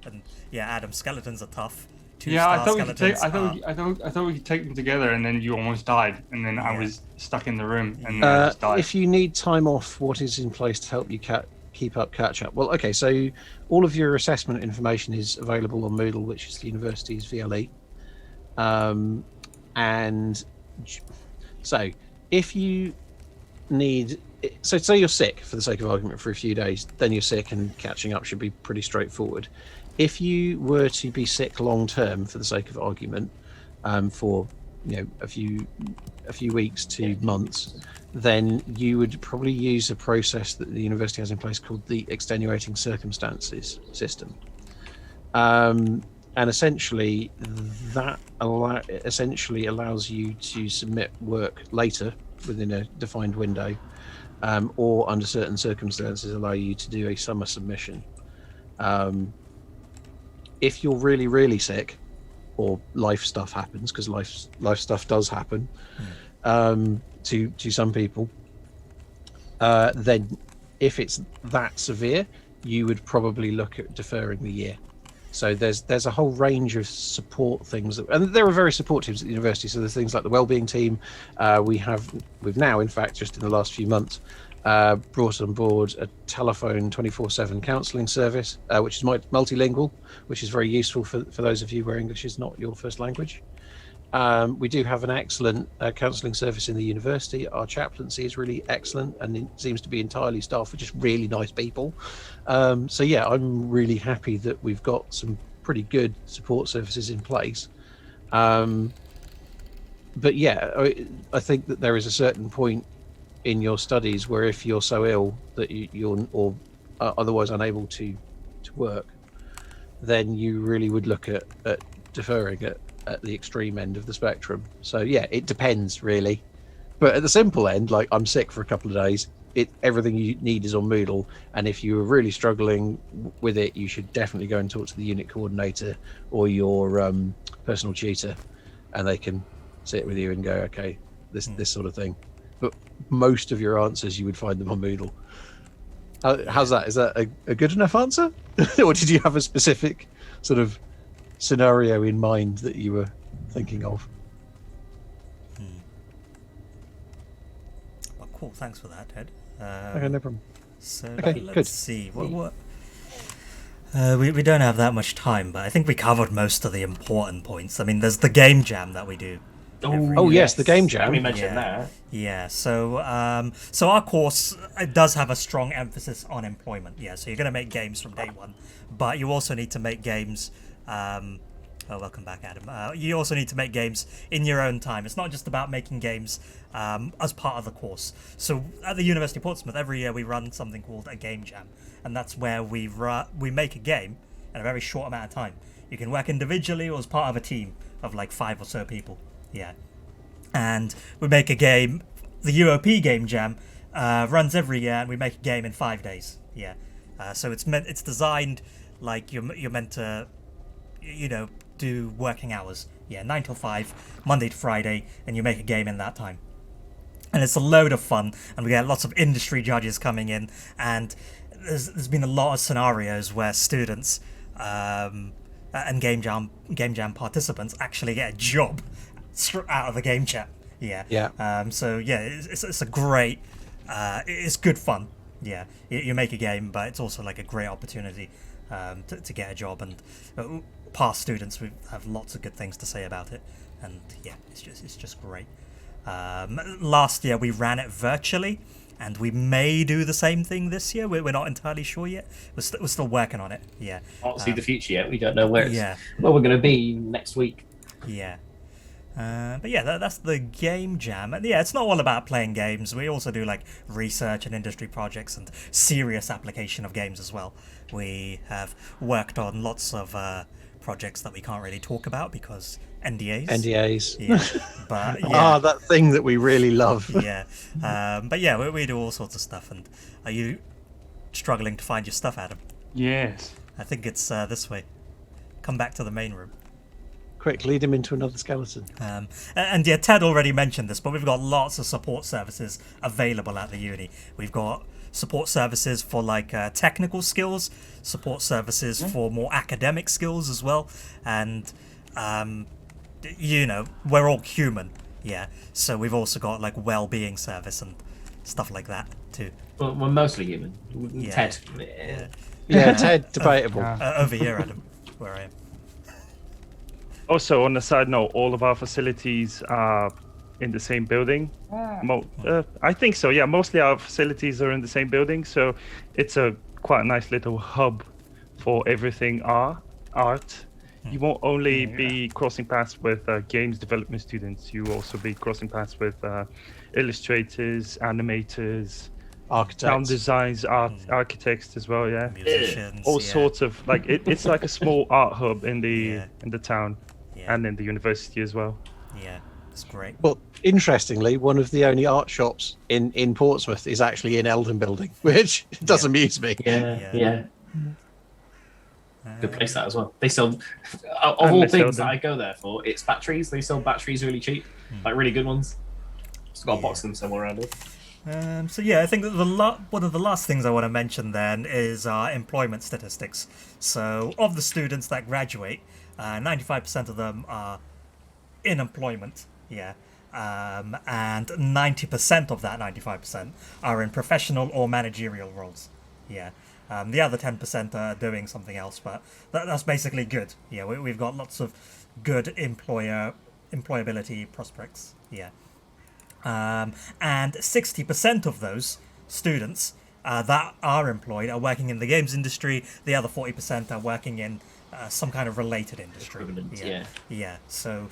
And yeah, Adam, skeletons are tough. I thought we could take them together, and then you almost died, and then I was stuck in the room, and then I just died. If you need time off, what is in place to help you keep up catch up? Well, okay, so all of your assessment information is available on Moodle, which is the university's VLE. And so if you need, so say you're sick, for the sake of argument, for a few days, then you're sick and catching up should be pretty straightforward. If you were to be sick long term, for the sake of argument, for a few weeks to months, then you would probably use a process that the university has in place called the extenuating circumstances system. And essentially, that allows you to submit work later within a defined window, or under certain circumstances allow you to do a summer submission. If you're really, really sick, or life stuff happens, because life stuff does happen to some people, then if it's that severe, you would probably look at deferring the year. So there's a whole range of support things, and there are various support teams at the university. So there's things like the wellbeing team. We've now, in fact, just in the last few months, brought on board a telephone 24/7 counselling service, which is multilingual, which is very useful for those of you where English is not your first language. We do have an excellent counselling service in the university. Our chaplaincy is really excellent, and it seems to be entirely staffed with just really nice people. So yeah, I'm really happy that we've got some pretty good support services in place. But yeah, I think that there is a certain point in your studies where if you're so ill that you're or otherwise unable to work, then you really would look at deferring it. at the extreme end of the spectrum. So yeah, it depends really. But at the simple end, like I'm sick for a couple of days, everything you need is on Moodle, and if you are really struggling with it, you should definitely go and talk to the unit coordinator or your personal tutor, and they can sit with you and go, okay, this sort of thing. But most of your answers, you would find them on Moodle. How's that? Is that a good enough answer? Or did you have a specific sort of scenario in mind that you were thinking of? Well, cool. Thanks for that, Ted. Okay, no problem. So Okay, let's good. see. What? We don't have that much time, but I think we covered most of the important points. I mean, there's the game jam that we do. Oh yes, the game jam. We mentioned that. Yeah. So our course, it does have a strong emphasis on employment. Yeah. So you're going to make games from day one, but you also need to make games. Welcome back, Adam. You also need to make games in your own time. It's not just about making games as part of the course. So at the University of Portsmouth, every year we run something called a game jam, and that's where we make a game in a very short amount of time. You can work individually or as part of a team of like 5 or so people. Yeah, and we make a game. The UOP game jam runs every year, and we make a game in 5 days. Yeah, so it's designed like you're meant to, do working hours. Yeah, 9 till 5, Monday to Friday, and you make a game in that time. And it's a load of fun, and we get lots of industry judges coming in, and there's been a lot of scenarios where students and game jam participants actually get a job out of the game chat. Yeah. So yeah, it's a great, it's good fun. Yeah, you make a game, but it's also like a great opportunity to get a job, and past students we have lots of good things to say about it, and yeah, it's just great. Last year we ran it virtually, and we may do the same thing this year. We're not entirely sure yet. We're still working on it. Yeah. Can't see the future yet. We don't know where we're going to be next week. Yeah. But yeah, that's the game jam. And yeah, it's not all about playing games. We also do like research and industry projects and serious application of games as well. We have worked on lots of projects that we can't really talk about because NDAs. Yeah, but yeah. That thing that we really love. Yeah, but yeah, we do all sorts of stuff. And are you struggling to find your stuff, Adam? Yes. I think it's this way. Come back to the main room. Quick, lead him into another skeleton. And yeah, Ted already mentioned this, but we've got lots of support services available at the uni. We've got support services for like technical skills, support services for more academic skills as well, and we're all human. Yeah, so we've also got like well-being service and stuff like that too. Well, we're mostly human. Yeah. Ted. Yeah, Ted, debatable. Over here, Adam, where I am. Also, on a side note, all of our facilities are in the same building. I think so. Yeah, mostly our facilities are in the same building, so it's quite a nice little hub for everything art. You won't only be crossing paths with games development students. You will also be crossing paths with illustrators, animators, Architects. sound designs, architects as well. Yeah, Musicians. all sorts of like it's like a small art hub in the town. Yeah. And in the university as well. Yeah, it's great. Well, interestingly, one of the only art shops in Portsmouth is actually in Eldon Building, which does amuse me. Yeah. Good place that as well. They sell, of all things that I go there for, it's batteries. They sell batteries really cheap, like really good ones. Just got a box of them somewhere around it. So yeah, I think that one of the last things I want to mention then is employment statistics. So of the students that graduate, 95% of them are in employment, and 90% of that 95% are in professional or managerial roles, the other 10% are doing something else, but that's basically good. Yeah, we've got lots of good employability prospects, and 60% of those students that are employed are working in the games industry. The other 40% are working in some kind of related industry. Yeah. So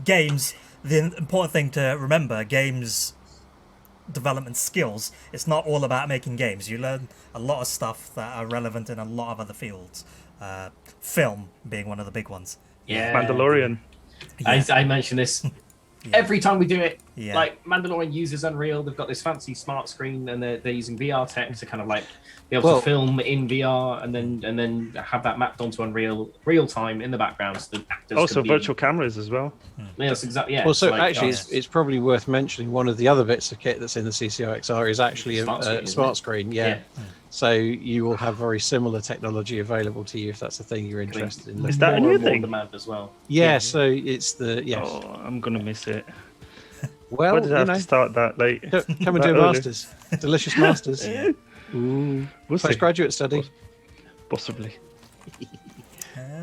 games, the important thing to remember, games development skills, it's not all about making games. You learn a lot of stuff that are relevant in a lot of other fields, film being one of the big ones. Yeah. Mandalorian. Yeah. I mention this Yeah. every time we do it. Yeah. Like Mandalorian uses Unreal. They've got this fancy smart screen, and they're using VR tech to kind of like be able to film in VR, and then have that mapped onto Unreal real time in the background. So the actors Also, can be... virtual cameras as well. Yeah, that's exactly. Yeah. Well, so like, actually, it's probably worth mentioning one of the other bits of kit that's in the CCIXR is actually a smart screen. Yeah. So you will have very similar technology available to you if that's the thing you're interested in. Is that a new thing? Demand as well. Yeah. So it's the Oh, I'm gonna miss it. Well, Why did I have to start that late? come and That do early? masters, delicious masters. Ooh, We'll see. postgraduate study. Possibly.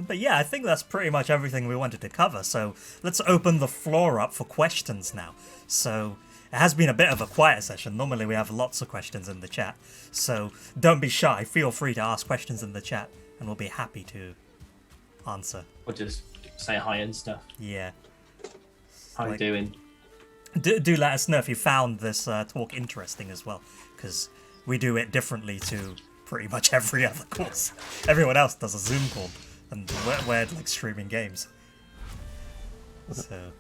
But yeah, I think that's pretty much everything we wanted to cover. So let's open the floor up for questions now. So it has been a bit of a quiet session. Normally we have lots of questions in the chat. So don't be shy. Feel free to ask questions in the chat and we'll be happy to answer. Or just say hi and stuff. Yeah. How you doing? Do let us know if you found this talk interesting as well, because we do it differently to pretty much every other course. Everyone else does a Zoom call, and we're like streaming games. So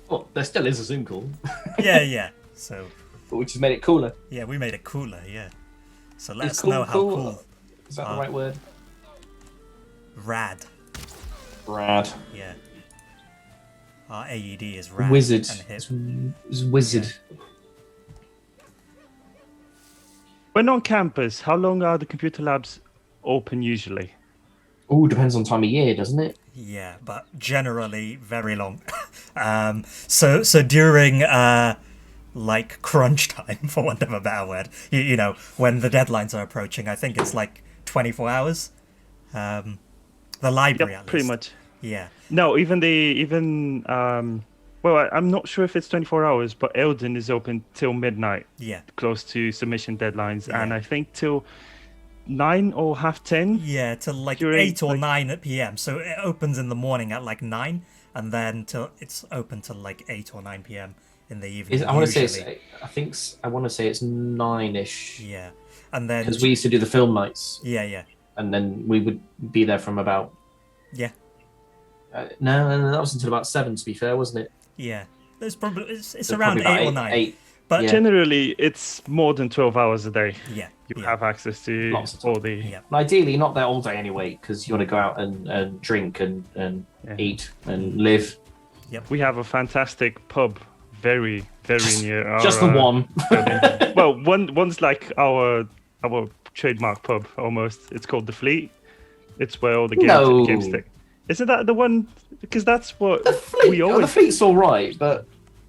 Well, there still is a Zoom call, yeah. So but we just made it cooler. yeah, we made it cooler. Yeah. So let Is us know how cool? cool. Is that the right word? Rad. Rad. Yeah. Our AED is rad. Wizard. And hip. It's wizard. When on campus, how long are the computer labs open usually? Oh, depends on time of year, doesn't it? Yeah, but generally very long. So during like crunch time, for want of a better word, you know, when the deadlines are approaching, I think it's like 24 hours. The library, at least. Pretty much. Yeah. No, well, I'm not sure if it's 24 hours, but Eldon is open till midnight. Yeah. Close to submission deadlines, Yeah. and I think till 9 or half 10. Yeah, till like During, 8 or like- 9 p.m. So it opens in the morning at like 9, and then till it's open till like 8 or 9 p.m. in the evening. I want to say usually. I want to say it's 9ish. Yeah, and then Because we used to do the film nights, yeah, and then we would be there from about. yeah, No, that was until about 7. To be fair, wasn't it? yeah. There's probably it's So around probably about 8 or 9. 8. But Yeah. Generally, it's more than 12 hours a day. yeah, You yeah, have access to Lots of all the. yeah. And ideally, not there all day anyway, because you want to go out and drink and Yeah. eat and live. We have a fantastic pub, very near our. Just the one. building. Well, one's like our trademark pub almost. It's called the Fleet. It's where all the games stick. Isn't that the one? Because that's what The fleet. we The always. fleet's all right, but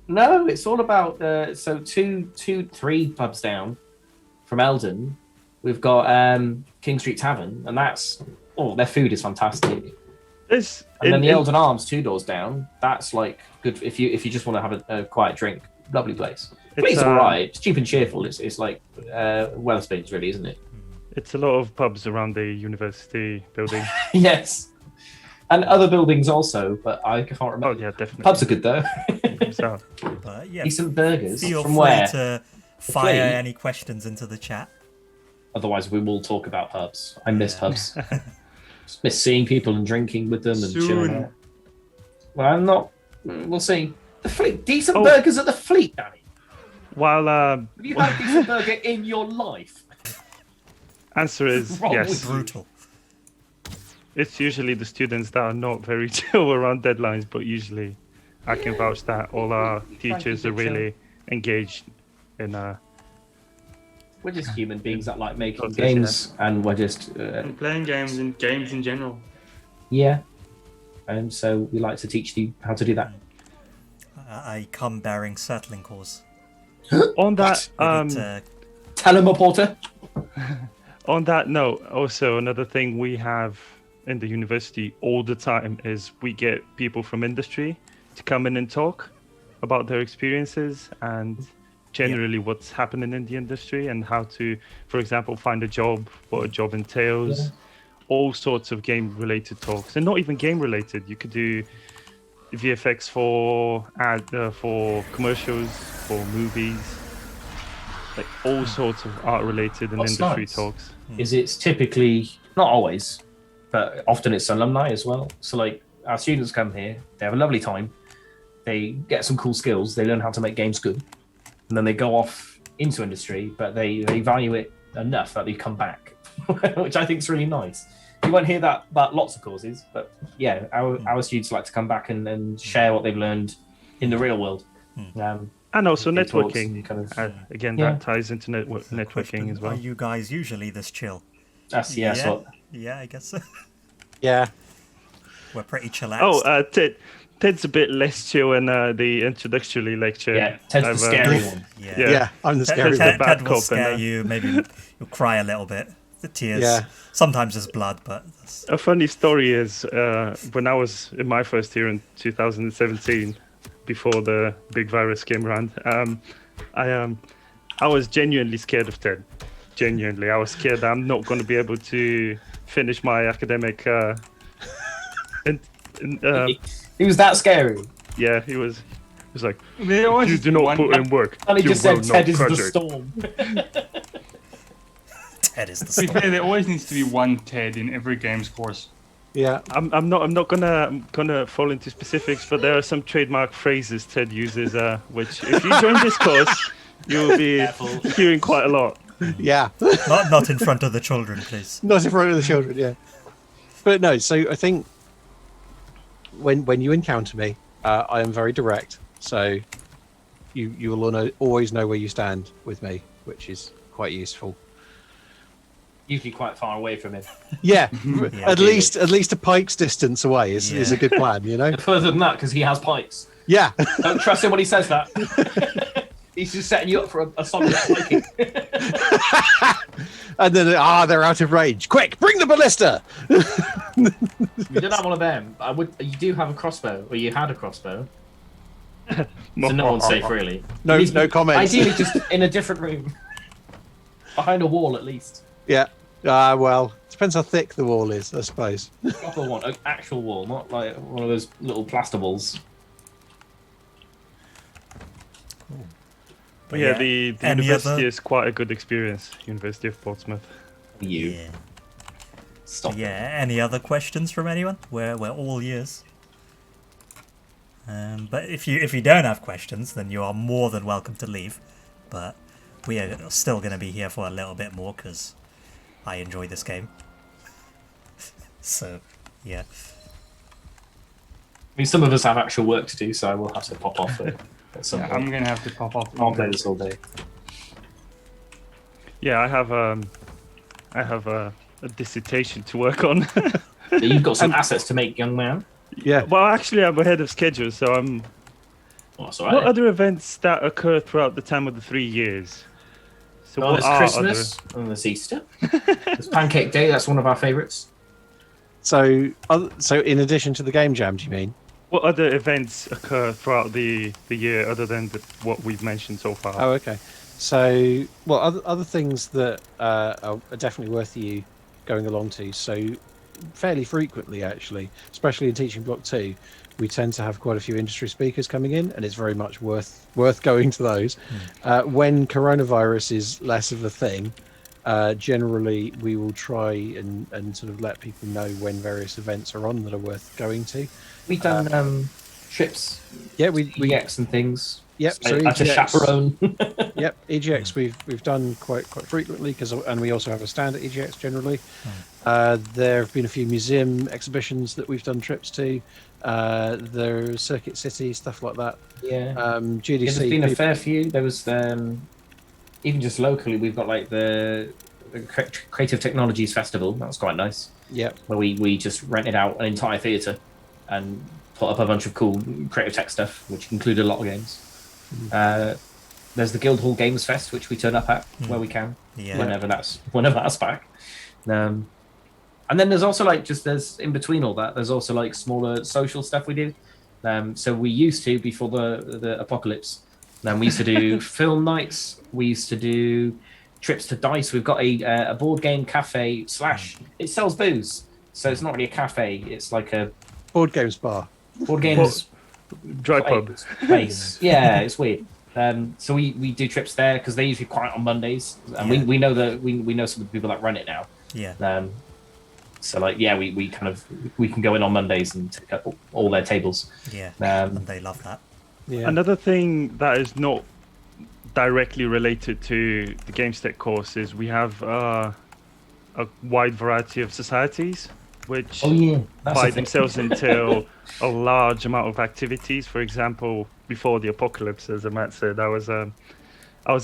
no, it's all about. So three pubs down from Eldon, we've got King Street Tavern, and that's their food is fantastic. There's, And then the Eldon Arms 2 doors down. That's like good if you just want to have a quiet drink. Lovely place. Fleet's all right. It's cheap and cheerful. It's like Wetherspoons, really, isn't it? It's a lot of pubs around the university building. Yes. And other buildings also, but I can't remember. Oh yeah, definitely. Pubs are good though. So, But yeah, Decent burgers. feel From free where? to fire Fleet? any questions into the chat. Otherwise, we will talk about pubs. I miss pubs. Just miss seeing people and drinking with them and chilling Soon. out. Well, I'm not. We'll see. The Fleet. Decent Oh. burgers at the Fleet, Danny. while Have you had a decent burger in your life? answer is Wrong yes, with you. Brutal. it's usually the students that are not very chill around deadlines, but usually I can vouch that all our teachers are really engaged in. We're just human beings that like making Process, games, and we're just And playing games and games in general. yeah. And so we like to teach you how to do that. I come bearing settling cause. On that, We need to- Tell him, Porter. on that note, also another thing we have in the university all the time is we get people from industry to come in and talk about their experiences and generally what's happening in the industry and how to, for example, find a job, what a job entails, Yeah. all sorts of game-related talks, and not even game-related. You could do VFX for for commercials, for movies, like all sorts of art-related and That's industry nice. talks. Is it's typically not always, but often it's alumni as well. So like our students come here, they have a lovely time, they get some cool skills, they learn how to make games good, and then they go off into industry, but they value it enough that they come back, which I think is really nice. You won't hear that about lots of courses, but yeah, our students like to come back and share what they've learned in the real world. And also in talks networking. and kind of, Again, Yeah. that ties into networking as Are well. you guys usually this chill? that's Yeah. what Yeah, I guess so. Yeah. We're pretty chillaxed. Oh, Ted's a bit less chill in the introductory lecture. yeah, Ted's the I've, scary one. yeah. Yeah, I'm the Ted, scary Ted- one. Ted, bad Ted will cop and, scare you. Maybe you'll cry a little bit. The tears. Yeah. Sometimes there's blood, but that's, A funny story is when I was in my first year in 2017, before the big virus came around, I was genuinely scared of Ted. Genuinely, I was scared that I'm not going to be able to finish my academic. He was that scary. Yeah, he was. He was like, They always "You do not one- put in work. And he you just will said not Ted is the graduate." storm. Ted is the To be storm. fair, there always needs to be one Ted in every games course. Yeah. I'm not gonna fall into specifics, but there are some trademark phrases Ted uses, which if you join this course, you'll be Careful. hearing quite a lot. Yeah. Not in front of the children, please. Not in front of the children, yeah. But no, so I think when you encounter me, I am very direct. So you will always know where you stand with me, which is quite useful. Usually quite far away from him. Yeah, Yeah. at least a pike's distance away is a good plan, you know. Further than that, because he has pikes. Yeah, Don't trust him when he says that. He's just setting you up for a solid spiking. and then they're out of range. Quick, bring the ballista. We did have one of them. You do have a crossbow, or you had a crossbow. So no one's safe, really. No, He's- no comments. Ideally, just in a different room, behind a wall at least. Yeah. Well, depends how thick the wall is, I suppose. Proper one, an actual wall, not like one of those little plaster walls. But yeah, the any university other- is quite a good experience. University of Portsmouth. You Yeah. stop. Yeah. Any other questions from anyone? We're all ears. But if you don't have questions, then you are more than welcome to leave. But we are still going to be here for a little bit more because I enjoy this game. So, yeah. I mean, some of us have actual work to do, so I will have to pop off at some Yeah, point. I'm gonna have to pop off. I can't play this all day. Yeah, I have a dissertation to work on. So you've got some assets to make, young man. Yeah. Well, actually, I'm ahead of schedule, so I'm. Oh, that's What alright. other events that occur throughout the time of the 3 years? So Oh, what there's are Christmas and there's Easter. There's Pancake Day. That's one of our favourites. So in addition to the game jam, do you mean? what other events occur throughout the year other than what we've mentioned so far? Oh, okay. So, well, other things that are definitely worth you going along to. So, fairly frequently, actually, especially in Teaching Block 2, we tend to have quite a few industry speakers coming in, and it's very much worth going to those. When coronavirus is less of a thing, generally we will try and sort of let people know when various events are on that are worth going to. We've done trips, Yeah, we EX and things. Yep. So That's a EGX chaperone. Yep, EGX we've done quite frequently and we also have a stand at EGX generally. There have been a few museum exhibitions that we've done trips to. There's Circuit City, stuff like that. Yeah. GDC. Yeah, there's been a people- fair few. There was even just locally, we've got like the Creative Technologies Festival. That was quite nice. Yep. Where we just rented out an entire theatre and put up a bunch of cool creative tech stuff, which included a lot of games. There's the Guildhall Games Fest, which we turn up at where we can, Yeah. whenever that's back. And then there's also there's in between all that, there's also like smaller social stuff we do. So we used to, before the apocalypse, we used to do film nights. We used to do trips to Dice. We've got a board game cafe / it sells booze, so it's not really a cafe. It's like a Board games bar. board games Dry pub. place. Yeah, it's weird. So we do trips there because they're usually quiet on Mondays, and Yeah. we know that we know some of the people that run it now. Yeah. So we can go in on Mondays and take up all their tables. Yeah. Um, And they love that. Yeah. Another thing that is not directly related to the Games Tech course is we have a wide variety of societies, which Oh yeah, that's by a thing. themselves entail a large amount of activities. For example, before the apocalypse, as Matt said, I was in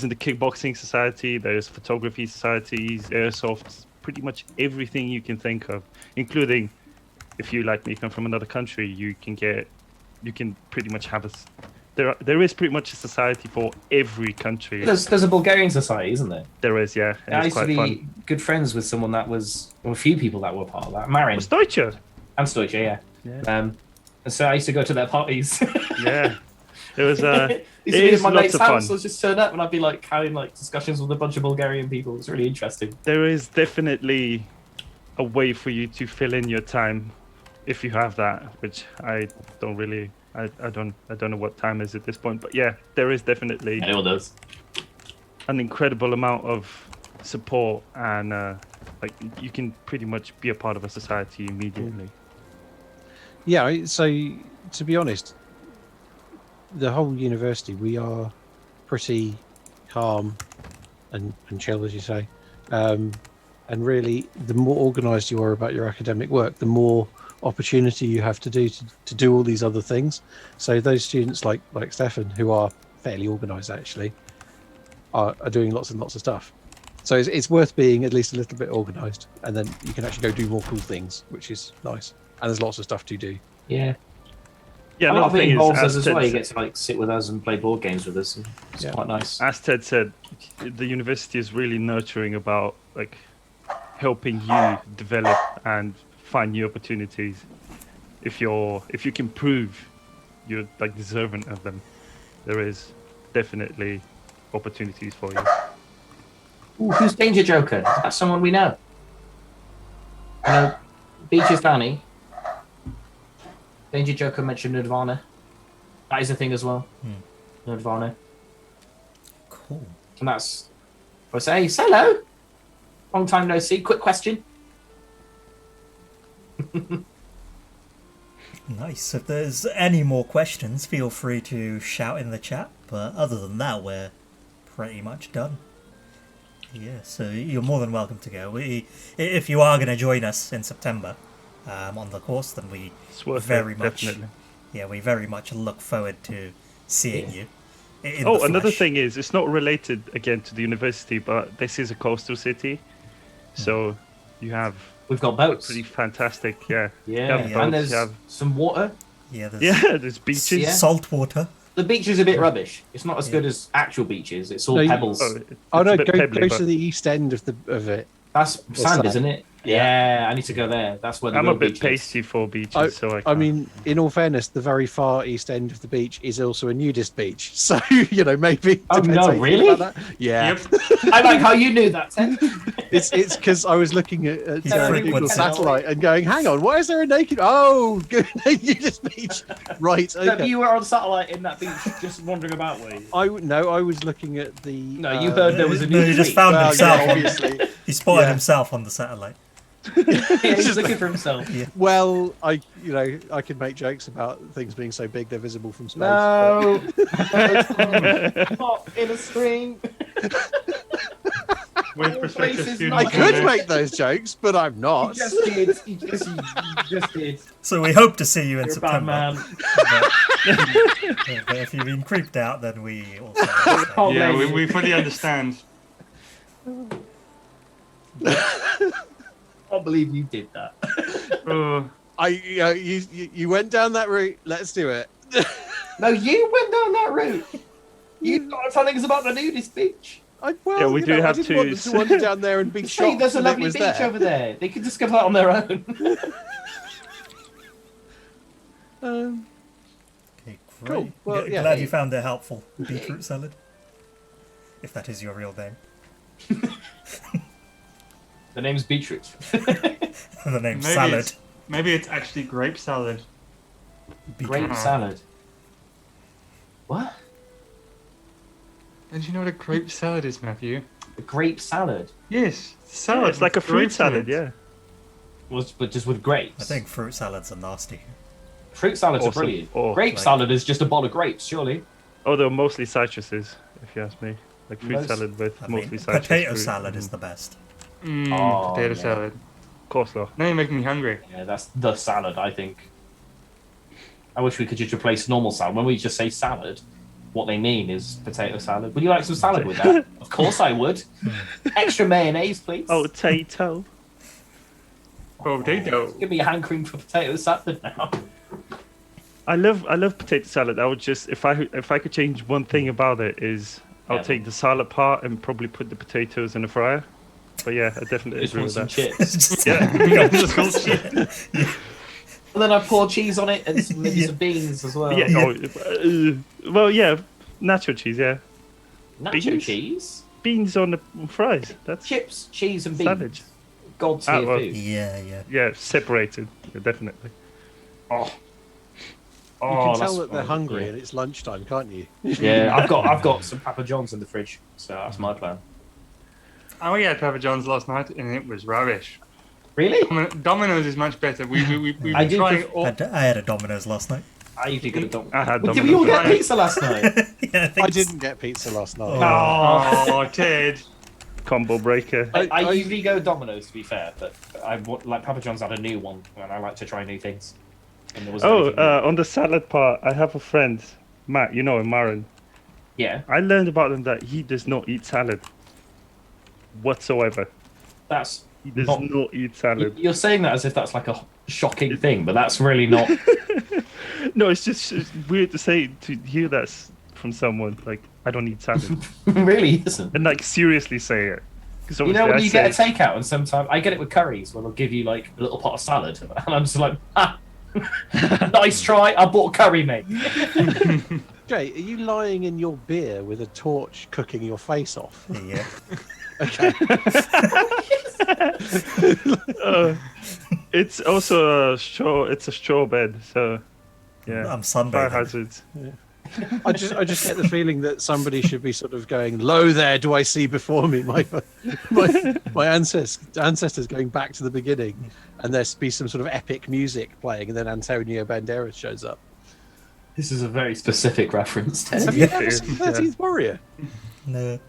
the kickboxing society. There's photography societies, airsoft, pretty much everything you can think of, including if you like me come from another country, you can pretty much have there is pretty much a society for every country. There's a Bulgarian society, isn't there? There is, yeah, and I it's used to quite be fun. good friends with someone that was, or a few people that were part of that. Marin Was Deutsche? and Stoicha, yeah. Yeah. And so I used to go to their parties. Yeah, it was. Used It to be is at my lots mate's of house. fun. I'd just turn up and I'd be like having like discussions with a bunch of Bulgarian people. It's really interesting. There is definitely a way for you to fill in your time if you have that, which I don't really. I don't know what time is at this point, but yeah, there is definitely Anyone does. an incredible amount of support and like you can pretty much be a part of a society immediately. Yeah, so to be honest, the whole university, we are pretty calm and chill, as you say. And really, the more organised you are about your academic work, the more opportunity you have to do all these other things. So those students like Stefan, who are fairly organised actually, are doing lots and lots of stuff. So it's worth being at least a little bit organised, and then you can actually go do more cool things, which is nice. And there's lots of stuff to do. Yeah. Yeah, A lot of another it thing involves is, us as well. You Ted get to like sit with us and play board games with us. And it's Yeah. quite nice. as Ted said, the university is really nurturing about like helping you develop and find new opportunities. If you can prove you're like deserving of them, there is definitely opportunities for you. Ooh, who's Danger Joker? Is that someone we know? I know Beach is Danny. Danger Joker mentioned Nirvana. That is a thing as well. Nirvana. Cool. And that's I say, hello. Long time no see. Quick question. Nice. If there's any more questions, feel free to shout in the chat. But other than that, we're pretty much done. Yeah, so you're more than welcome to go. If you are going to join us in September on the course, then we It's worth very it, much, definitely. yeah, we very much look forward to seeing you. In Oh, the another flesh. thing is, it's not related again to the university, but this is a coastal city, so you have We've got boats. pretty fantastic, yeah. Yeah, You have Yeah. boats, and there's you have, some water. Yeah, there's yeah, there's beaches. Yeah. salt water. The beach is a bit rubbish. It's not as Yeah. good as actual beaches. It's all No, you- pebbles. It's Oh a no, bit go pebbly, to but the east end of it. That's sand, sand. isn't it? Yeah, I need to go there. That's where the I'm a real bit beach is. pasty for beaches, so I I can't. mean, in all fairness, the very far east end of the beach is also a nudist beach. So, maybe. Oh, depends no, how you feel really? about that. Yeah. Yep. I like how you knew that, Ted. It's because I was looking at He Google frequents it. satellite and going, hang on, why is there a naked? Oh, good nudist beach. Right. So Okay. you were on satellite in that beach, just wandering about, were you? I was looking at the. No, you heard there was a No, new he just tweet. found Well, himself. yeah, obviously. He spotted Yeah. himself on the satellite. Yeah, he's looking for himself. Well, I can make jokes about things being so big they're visible from space. No, not in a string. With All prospective places students. I not- could make those jokes, but I'm You not. just did. You just did. So we hope to see you in You're a bad September. man. But if you've been creeped out, then we also. Oh, Yeah, man. we fully understand. I can't believe you did that. Oh, You went down that route. Let's do it. No, you went down that route. You got to tell things about the nudist beach. Yeah, we do have I didn't to want them to wander down there and be Hey, shocked. there's a that it lovely was beach there. over there. They could discover that on their own. Um, Okay, great. Cool. Well, yeah. Glad you found it helpful. Beetroot salad, if that is your real name. The name's Beetroot. The name maybe salad. it's actually grape salad. Beetroot. Grape salad. What? Don't you know what a grape salad is, Matthew? A grape salad? Yes, Yeah, salad. it's like a with fruit grapes in salad, it. yeah. But just with grapes. I think fruit salads are nasty. Fruit salads Awesome. are brilliant. Or, Grape like- salad is just a bowl of grapes, surely. Oh, they're mostly citruses, if you ask me. Like fruit Most- salad with I mean, mostly citrus potato fruit. salad is the best. Oh, Potato yeah. salad. Coleslaw. Now you're making me hungry. Yeah, that's the salad, I think. I wish we could just replace normal salad. When we just say salad, what they mean is potato salad. Would you like some salad with that? Of course I would. Extra mayonnaise, please. Oh, potato. Potato. Give me a hankering for potato salad now. I love potato salad. I would just if I could change one thing about it is I'll Yeah. take the salad part and probably put the potatoes in the fryer. But yeah, I definitely Just agree want with some that. chips. Just- Yeah. Just called shit. And then I pour cheese on it and maybe some beans as well. Yeah. Well, yeah, nacho cheese. Yeah, Nacho beans? cheese, beans on the fries. That's chips, cheese, and beans. Savage. God's tier well, food. yeah. separated. Yeah, definitely. Oh, You can tell that's that they're fun, hungry yeah. and it's lunchtime, can't you? Yeah, I've got some Papa John's in the fridge, so that's my plan. Oh, we had Papa John's last night and it was rubbish. Really? Domino's is much better. We've I been do trying pref- all. I had a Domino's last night. I usually get a dog. I had Did we all Domino's. get pizza last night? Yeah, I didn't get pizza last night. Oh. Oh, Ted. Combo breaker. I usually go Domino's, to be fair, but like Papa John's had a new one, and I like to try new things. And there was On the salad part, I have a friend, Matt. You know him, Marin. yeah, I learned about him that he does not eat salad whatsoever. that's He does Not- not eat salad. you're saying that as if that's like a shocking thing, but that's really not. No, it's weird to say to hear that from someone. Like, I don't eat salad, really isn't. and like seriously say it. 'Cause You know obviously when I you get a say- takeout, and sometimes I get it with curries, where they'll give you like a little pot of salad, and I'm just like, ah, nice try. I bought curry, mate. Jay, are you lying in your beer with a torch cooking your face off? Yeah. It's also a straw. It's a straw bed, so yeah. I'm Fire sunbathing. hazards. I just get the feeling that somebody should be sort of going, "Lo there, do I see before me my ancestors going back to the beginning," and there be some sort of epic music playing, and then Antonio Banderas shows up. This is a very specific reference, Ted. Have you ever seen 13th Warrior? No.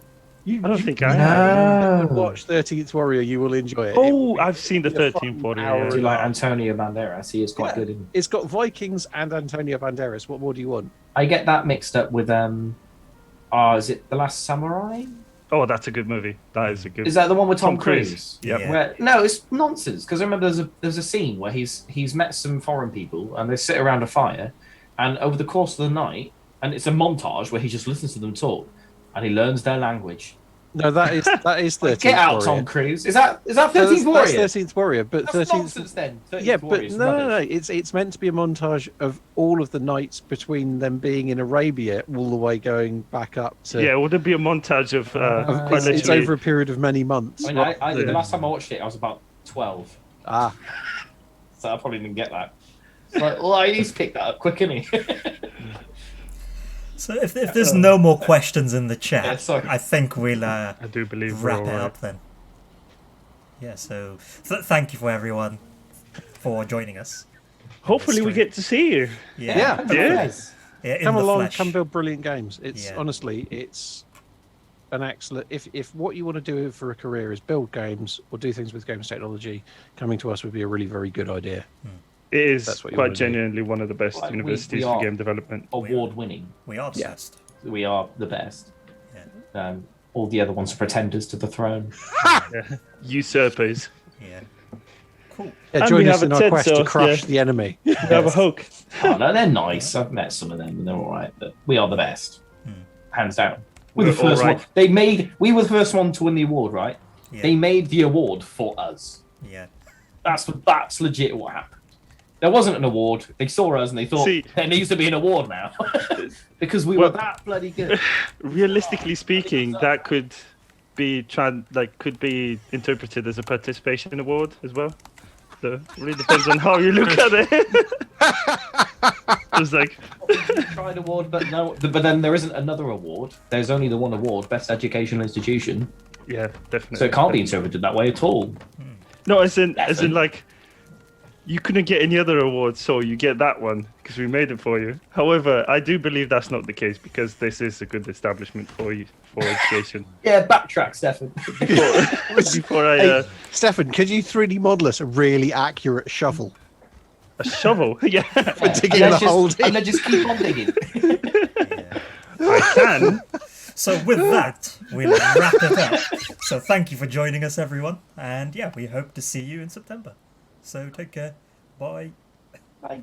You, I don't you- think I have. watch 13th Warrior, you will enjoy it. Oh, I've seen the It'll be a 13th fucking Warrior. hour yeah. Do you like Antonio Banderas? He is quite Yeah. good. Isn't It's got Vikings and Antonio Banderas. What more do you want? he? I get that mixed up with is it The Last Samurai? Oh, that's a good movie. That is a good. Is that the one with Tom Tom Cruise. Cruise? Yep. Yeah. Where, no, it's nonsense. Because I remember there's a scene where he's met some foreign people and they sit around a fire, and over the course of the night, and it's a montage where he just listens to them talk, and he learns their language. No, that is 13th Get out, Warrior. Tom Cruise. Is that No, 13th Warrior? That's 13th Warrior, but That's 13th. nonsense then. 13th Yeah, Warrior but is no, rubbish. it's meant to be a montage of all of the nights between them being in Arabia, all the way going back up to. Yeah, would it be a montage of quite it's literally? over a period of many months. I mean, the last time I watched it, I was about 12, Ah, so I probably didn't get that. It's like, well, I need to pick that up quick, innit? So if there's no more questions in the chat, Yeah, sorry. I think we'll I do believe we're wrap all it right. up then. Yeah, so thank you for everyone for joining us. Hopefully, we get to see you. Yeah. Yes. Yeah, in come the along, flesh. come build brilliant games. It's Yeah. honestly, it's an excellent. If what you want to do for a career is build games or do things with games technology, coming to us would be a really very good idea. It is That's what you quite wanna do. genuinely one of the best Like, we universities are- for game development. Award-winning. We are obsessed. We are the best. Yeah. All the other ones are pretenders to the throne. Usurpers. Yeah. Cool. Yeah, And join we us have in a our TED quest to Talk, crush yeah. the enemy. We have a hook. Oh no, they're nice. I've met some of them, and they're all right. But we are the best, hands down. We're the We're all first right. one. We were the first one to win the award, right? Yeah. They made the award for us. Yeah. That's legit what happened. There wasn't an award. They saw us and they thought See- there needs to be an award now because we were Well- that bloody good. Realistically speaking, that could be could be interpreted as a participation award as well. So it really depends on how you look at it. It's like Tried award, but no. But then there isn't another award. There's only the one award, best educational institution. yeah, definitely. So it can't be interpreted that way at all. No, as in like you couldn't get any other awards, so you get that one because we made it for you. However, I do believe that's not the case because this is a good establishment for you for education. Yeah, backtrack, Stefan. Before I Hey, Stefan, could you 3D model us a really accurate shovel? a shovel, yeah, For digging the hole deep? And then just keep on digging. I can. So with that, we'll wrap it up. So thank you for joining us, everyone. And yeah, we hope to see you in September. So take care. Bye. Bye.